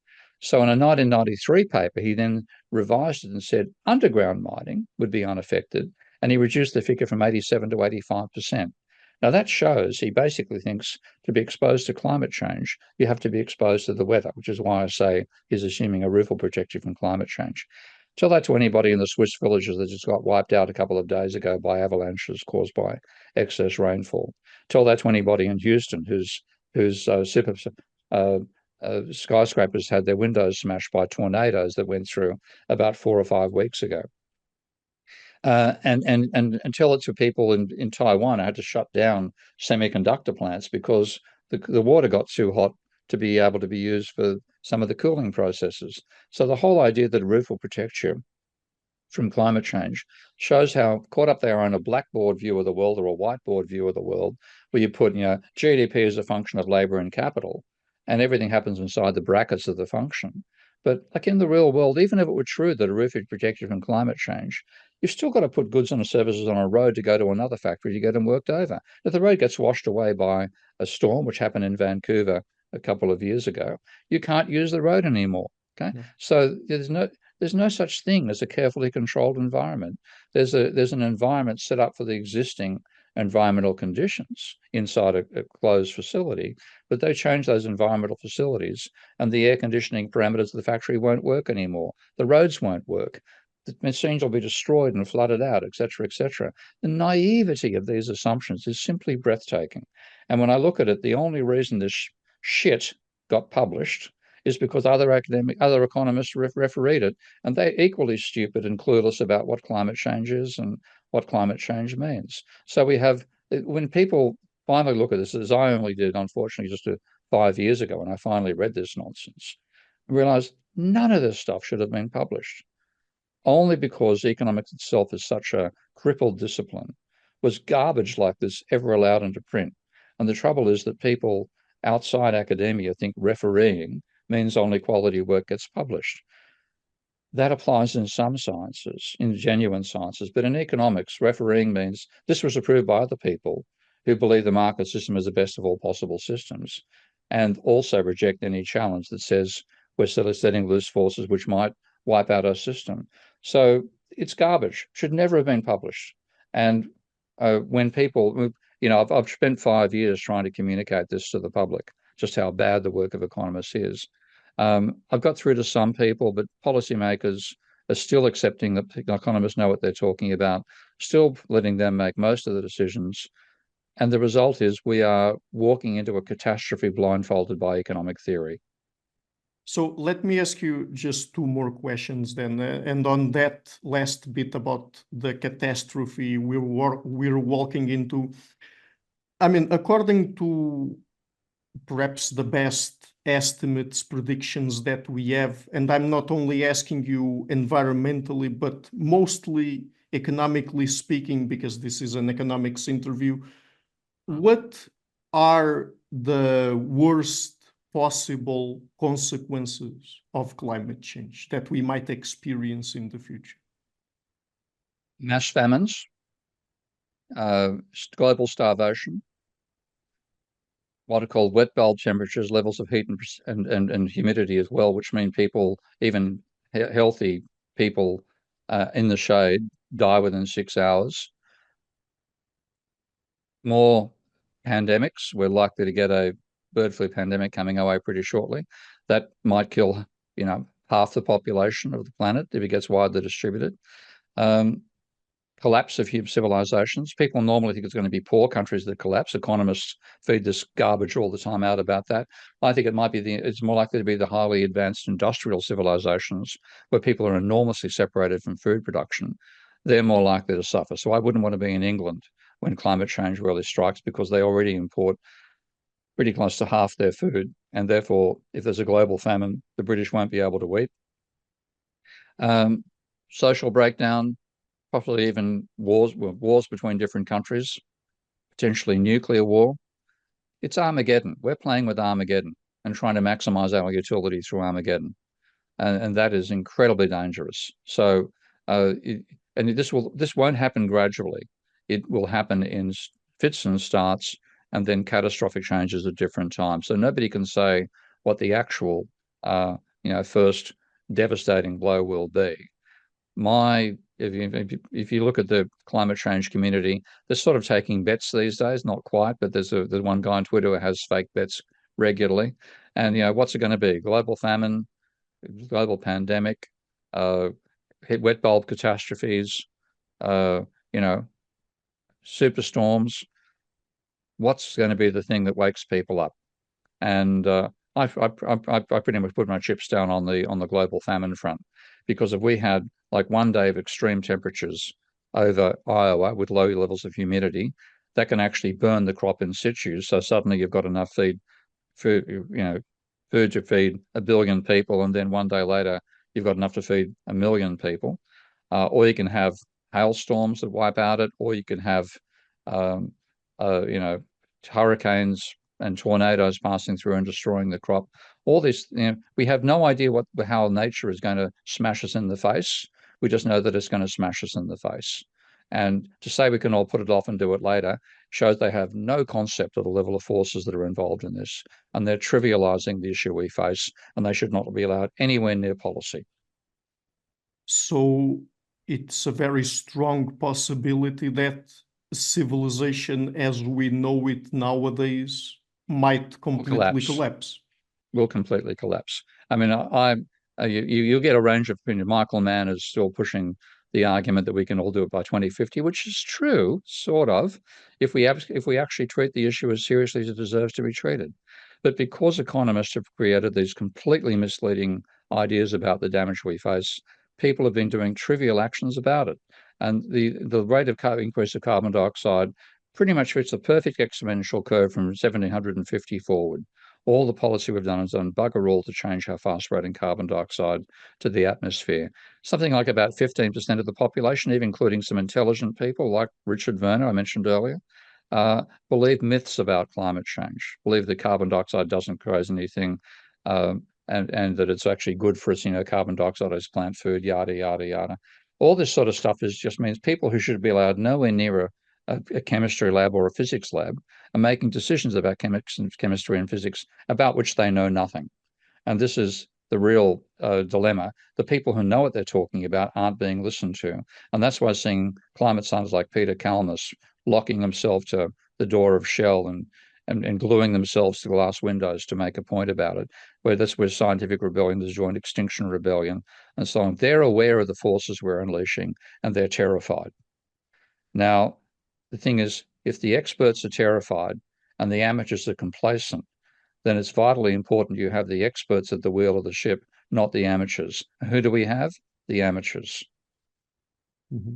So in a 1993 paper, he then revised it and said underground mining would be unaffected, and he reduced the figure from 87 to 85%. Now that shows he basically thinks to be exposed to climate change, you have to be exposed to the weather, which is why I say he's assuming a roof will protect you from climate change. Tell that to anybody in the Swiss villages that just got wiped out a couple of days ago by avalanches caused by excess rainfall. Tell that to anybody in Houston whose skyscrapers had their windows smashed by tornadoes that went through about 4 or 5 weeks ago. And tell it to people in Taiwan. I had to shut down semiconductor plants because the water got too hot to be able to be used for some of the cooling processes. So the whole idea that a roof will protect you from climate change shows how caught up they are in a blackboard view of the world or a whiteboard view of the world, where you put, GDP is a function of labor and capital, and everything happens inside the brackets of the function. But like in the real world, even if it were true that a roof would protect you from climate change, you've still got to put goods and services on a road to go to another factory to get them worked over. If the road gets washed away by a storm, which happened in Vancouver a couple of years ago, you can't use the road anymore. Okay, yeah. So there's no such thing as a carefully controlled environment. There's an environment set up for the existing environmental conditions inside a closed facility, but they change those environmental facilities and the air conditioning parameters of the factory won't work anymore. The roads won't work. The machines will be destroyed and flooded out, et cetera, et cetera. The naivety of these assumptions is simply breathtaking. And when I look at it, the only reason this shit got published is because other economists refereed it, and they're equally stupid and clueless about what climate change is and what climate change means. So when people finally look at this, as I only did, unfortunately, just 5 years ago, when I finally read this nonsense, I realized none of this stuff should have been published. Only because economics itself is such a crippled discipline was garbage like this ever allowed into print. And the trouble is that people outside academia think refereeing means only quality work gets published. That applies in some sciences, in genuine sciences, but in economics, refereeing means this was approved by other people who believe the market system is the best of all possible systems, and also reject any challenge that says we're still setting loose forces which might wipe out our system. So it's garbage, should never have been published. And when people, I've spent 5 years trying to communicate this to the public, just how bad the work of economists is. I've got through to some people, but policymakers are still accepting that economists know what they're talking about, still letting them make most of the decisions. And the result is we are walking into a catastrophe blindfolded by economic theory. So let me ask you just 2 more questions then. And on that last bit about the catastrophe we're walking into, I mean, according to perhaps the best estimates, predictions that we have, and I'm not only asking you environmentally, but mostly economically speaking, because this is an economics interview, what are the worst possible consequences of climate change that we might experience in the future? Mass famines, global starvation, what are called wet bulb temperatures, levels of heat and humidity as well, which mean people, even healthy people in the shade, die within 6 hours. More pandemics. We're likely to get a bird flu pandemic coming our way pretty shortly. That might kill, half the population of the planet if it gets widely distributed. Collapse of human civilizations. People normally think it's going to be poor countries that collapse. Economists feed this garbage all the time out about that. I think it's more likely to be the highly advanced industrial civilizations where people are enormously separated from food production. They're more likely to suffer. So I wouldn't want to be in England when climate change really strikes, because they already import pretty close to half their food. And therefore, if there's a global famine, the British won't be able to eat. Social breakdown, possibly even wars between different countries, potentially nuclear war. It's Armageddon. We're playing with Armageddon and trying to maximize our utility through Armageddon. And that is incredibly dangerous. So, this won't happen gradually. It will happen in fits and starts, and then catastrophic changes at different times. So nobody can say what the actual, first devastating blow will be. If you look at the climate change community, they're sort of taking bets these days, not quite, but there's one guy on Twitter who has fake bets regularly. And, what's it going to be? Global famine, global pandemic, wet bulb catastrophes, superstorms. What's going to be the thing that wakes people up? And I pretty much put my chips down on the global famine front, because if we had like one day of extreme temperatures over Iowa with low levels of humidity, that can actually burn the crop in situ. So suddenly you've got enough food to feed 1 billion people, and then one day later you've got enough to feed 1 million people. Or you can have hailstorms that wipe out it, or you can have hurricanes and tornadoes passing through and destroying the crop. All this, we have no idea how nature is going to smash us in the face. We just know that it's going to smash us in the face. And to say we can all put it off and do it later shows they have no concept of the level of forces that are involved in this. And they're trivializing the issue we face, and they should not be allowed anywhere near policy. So it's a very strong possibility that civilization as we know it nowadays might completely collapse. Will completely collapse. I mean, you get a range of opinion. Michael Mann is still pushing the argument that we can all do it by 2050, which is true, sort of, if we actually treat the issue as seriously as it deserves to be treated. But because economists have created these completely misleading ideas about the damage we face, people have been doing trivial actions about it. And the rate of increase of carbon dioxide pretty much fits a perfect exponential curve from 1750 forward. All the policy we've done is done bugger all to change how fast we're adding carbon dioxide to the atmosphere. Something like about 15% of the population, even including some intelligent people like Richard Werner, I mentioned earlier, believe myths about climate change, believe that carbon dioxide doesn't cause anything, and that it's actually good for us, carbon dioxide is plant food, yada, yada, yada. All this sort of stuff just means people who should be allowed nowhere near a chemistry lab or a physics lab are making decisions about chemistry and physics about which they know nothing. And this is the real dilemma. The people who know what they're talking about aren't being listened to. And that's why seeing climate scientists like Peter Kalmus locking himself to the door of Shell and gluing themselves to glass windows to make a point about it, where Scientific Rebellion, there's Joint Extinction Rebellion, and so on. They're aware of the forces we're unleashing, and they're terrified. Now, the thing is, if the experts are terrified and the amateurs are complacent, then it's vitally important you have the experts at the wheel of the ship, not the amateurs. Who do we have? The amateurs. Mm-hmm.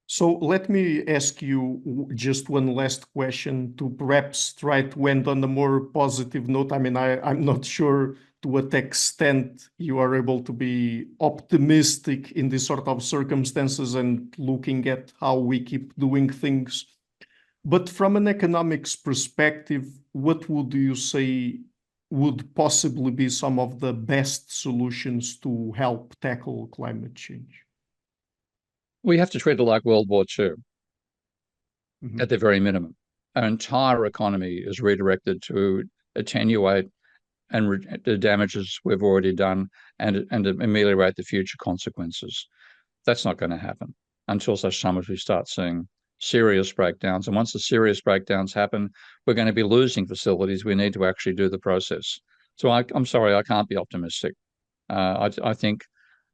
So let me ask you just one last question to perhaps try to end on a more positive note. I mean, I'm not sure to what extent you are able to be optimistic in this sort of circumstances and looking at how we keep doing things. But from an economics perspective, what would you say would possibly be some of the best solutions to help tackle climate change? We have to treat it like World War II, at the very minimum. Our entire economy is redirected to attenuate the damages we've already done and ameliorate the future consequences. That's not going to happen until such time as we start seeing serious breakdowns. And once the serious breakdowns happen, we're going to be losing facilities. We need to actually do the process. So I'm sorry, I can't be optimistic. I think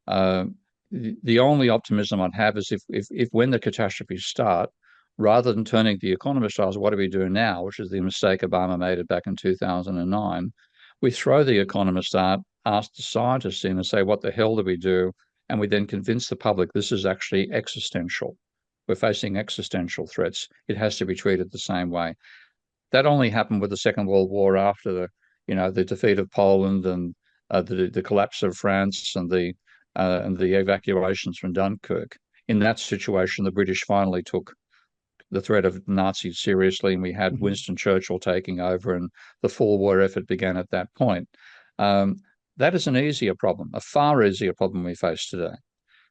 the only optimism I'd have is if when the catastrophes start, rather than turning to the economist as what do we do now, which is the mistake Obama made it back in 2009, we throw the economist out, ask the scientists in and say, what the hell do we do? And we then convince the public this is actually existential. We're facing existential threats. It has to be treated the same way. That only happened with the Second World War after the defeat of Poland and the collapse of France and the evacuations from Dunkirk. In that situation, the British finally took the threat of Nazis seriously, and we had Winston Churchill taking over, and the full war effort began at that point. That is an easier problem, a far easier problem we face today.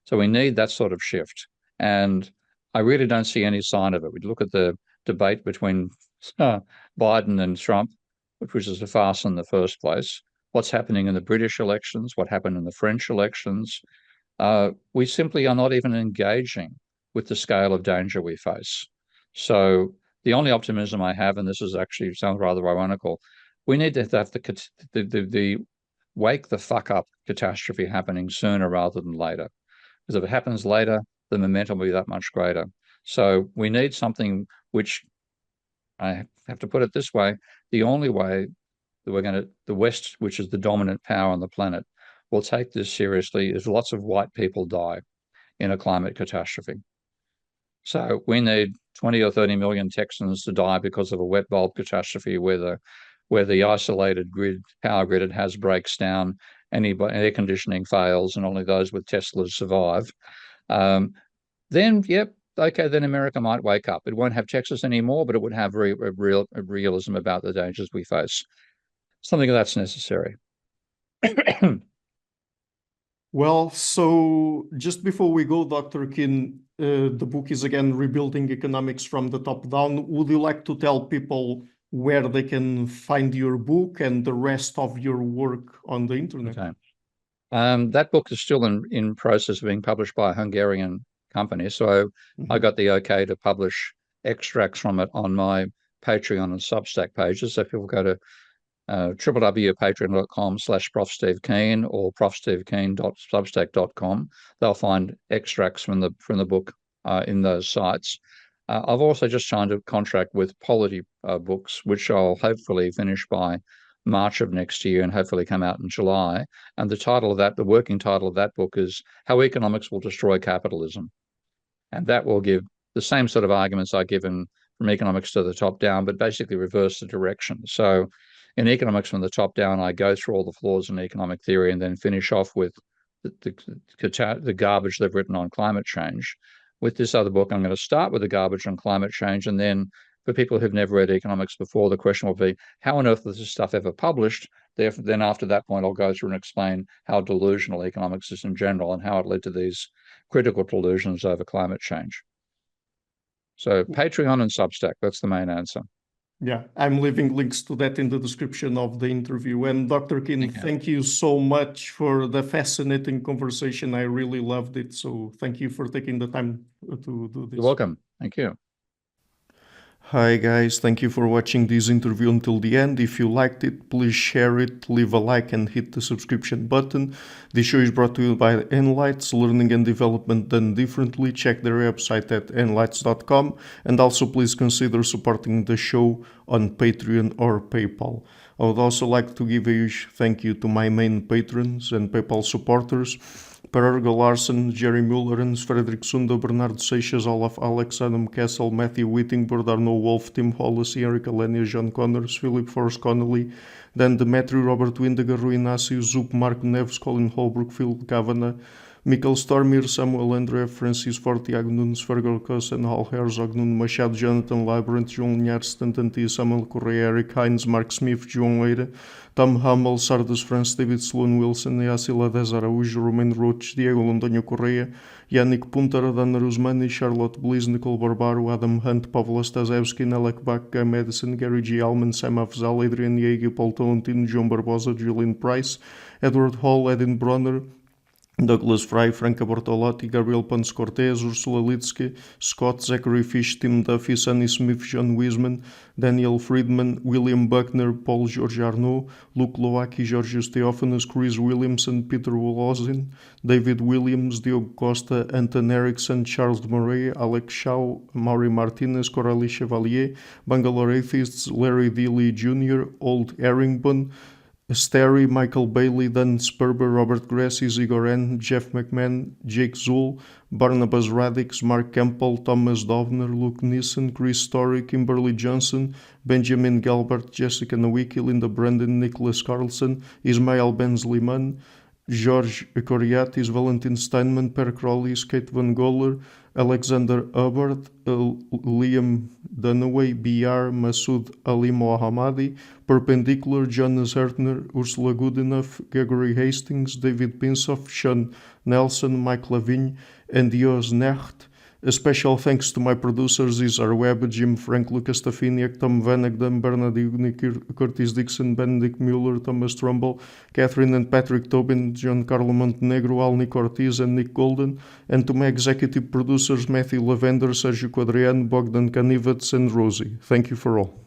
So we need that sort of shift. And I really don't see any sign of it. We look at the debate between Biden and Trump, which was a farce in the first place. What's happening in the British elections, what happened in the French elections. We simply are not even engaging with the scale of danger we face. So the only optimism I have, and this is actually sounds rather ironical, we need to have the wake the fuck up catastrophe happening sooner rather than later. Because if it happens later, the momentum will be that much greater. So we need something which, I have to put it this way, the only way that the West, which is the dominant power on the planet, will take this seriously is lots of white people die in a climate catastrophe. So we need 20 or 30 million Texans to die because of a wet bulb catastrophe where the isolated power grid it has breaks down, air conditioning fails, and only those with Teslas survive. Then, yep, okay, then America might wake up. It won't have Texas anymore, but it would have a realism about the dangers we face. Something that's necessary. Well, so just before we go, Dr. Kin, the book is again Rebuilding Economics from the Top Down. Would you like to tell people where they can find your book and the rest of your work on the internet? Okay. That book is still in process of being published by a Hungarian company. So I got the okay to publish extracts from it on my Patreon and Substack pages. So people go to www.patreon.com/ProfSteveKeen or profstevekeen.substack.com. They'll find extracts from the book in those sites. I've also just signed a contract with Polity Books, which I'll hopefully finish by March of next year and hopefully come out in July. And the working title of that book is How Economics Will Destroy Capitalism. And that will give the same sort of arguments I give from economics to the top down, but basically reverse the direction. So in economics from the top down, I go through all the flaws in economic theory and then finish off with the garbage they've written on climate change. With this other book, I'm going to start with the garbage on climate change, and then for people who've never read economics before, the question will be, how on earth was this stuff ever published? Then after that point, I'll go through and explain how delusional economics is in general and how it led to these critical delusions over climate change. So Patreon and Substack, that's the main answer. Yeah, I'm leaving links to that in the description of the interview. And Dr. Kin, thank you so much for the fascinating conversation. I really loved it. So thank you for taking the time to do this. You're welcome. Thank you. Hi guys, thank you for watching this interview until the end. If you liked it, please share it, leave a like and hit the subscription button. This show is brought to you by Enlights, learning and development done differently. Check their website at enlights.com, and also please consider supporting the show on Patreon or PayPal. I would also like to give a huge thank you to my main patrons and PayPal supporters: Per Ergo Larsen, Jerry Muller, Hans Fredrik Sundo, Bernardo Seixas, Olaf Alex, Adam Kessel, Matthew Whittingbird, Arno Wolf, Tim Hollis, Eric Alenia, John Connors, Philip Forrest Connolly, Dan Demetri, Robert Windiger, Rui Inácio, Zup, Marco Neves, Colin Holbrook, Phil Kavanagh, Mikkel Stormir, Samuel André, Francis Fortiago Nunes, Fergal Kossen, Hal Herzog, Nuno Machado, Jonathan Labyrinth, João Linhares, Stantantia, Samuel Correia, Eric Hines, Mark Smith, João Eira, Tom Hummel, Sardas France, David Sloan Wilson, Yacila Dez Araújo, Romain Roach, Diego Londonho Correia, Yannick Punter, Adana Rusmani, Charlotte Bliss, Nicole Barbaro, Adam Hunt, Pavlo Stasevski, Nelek Baka, Madison, Gary G. Alman, Sam Afzal, Adrian Yeager, Paul Tolentino, João Barbosa, Julian Price, Edward Hall, Edin Bronner, Douglas Fry, Franca Bortolotti, Gabriel Pontes Cortez, Ursula Litsky, Scott, Zachary Fish, Tim Duffy, Sonny Smith, John Wiseman, Daniel Friedman, William Buckner, Paul George Arnaud, Luke Loaki, Georgios Theophanes, Chris Williamson, Peter Wolozin, David Williams, Diogo Costa, Anton Erickson, Charles Murray, Alex Shaw, Maury Martinez, Coralie Chevalier, Bangalore Atheists, Larry Dealey Jr., Old Erringbone, Sterry, Michael Bailey, Dan Sperber, Robert Grassi, Igor N., Jeff McMahon, Jake Zool, Barnabas Radix, Mark Campbell, Thomas Dovner, Luke Nissen, Chris Story, Kimberly Johnson, Benjamin Galbert, Jessica Nowicki, Linda Brandon, Nicholas Carlson, Ismail Benzliman, George Coriatis, Valentin Steinman, Per Crowley, Kate Van Goller, Alexander Hubbard, Liam Dunaway, BR, Masood Ali Mohammadi, Perpendicular, Jonas Hertner, Ursula Goodenough, Gregory Hastings, David Pinsoff, Sean Nelson, Mike Lavigne, and Dios Necht. A special thanks to my producers, Isar Webb, Jim Frank, Lucas Stafiniak, Tom Vanagdam, Bernard Ugnik, Curtis Dixon, Benedict Mueller, Thomas Trumbull, Catherine and Patrick Tobin, John Carlo Montenegro, Alnick Ortiz, and Nick Golden, and to my executive producers, Matthew Lavender, Sergio Quadriano, Bogdan Kanivets, and Rosie. Thank you for all.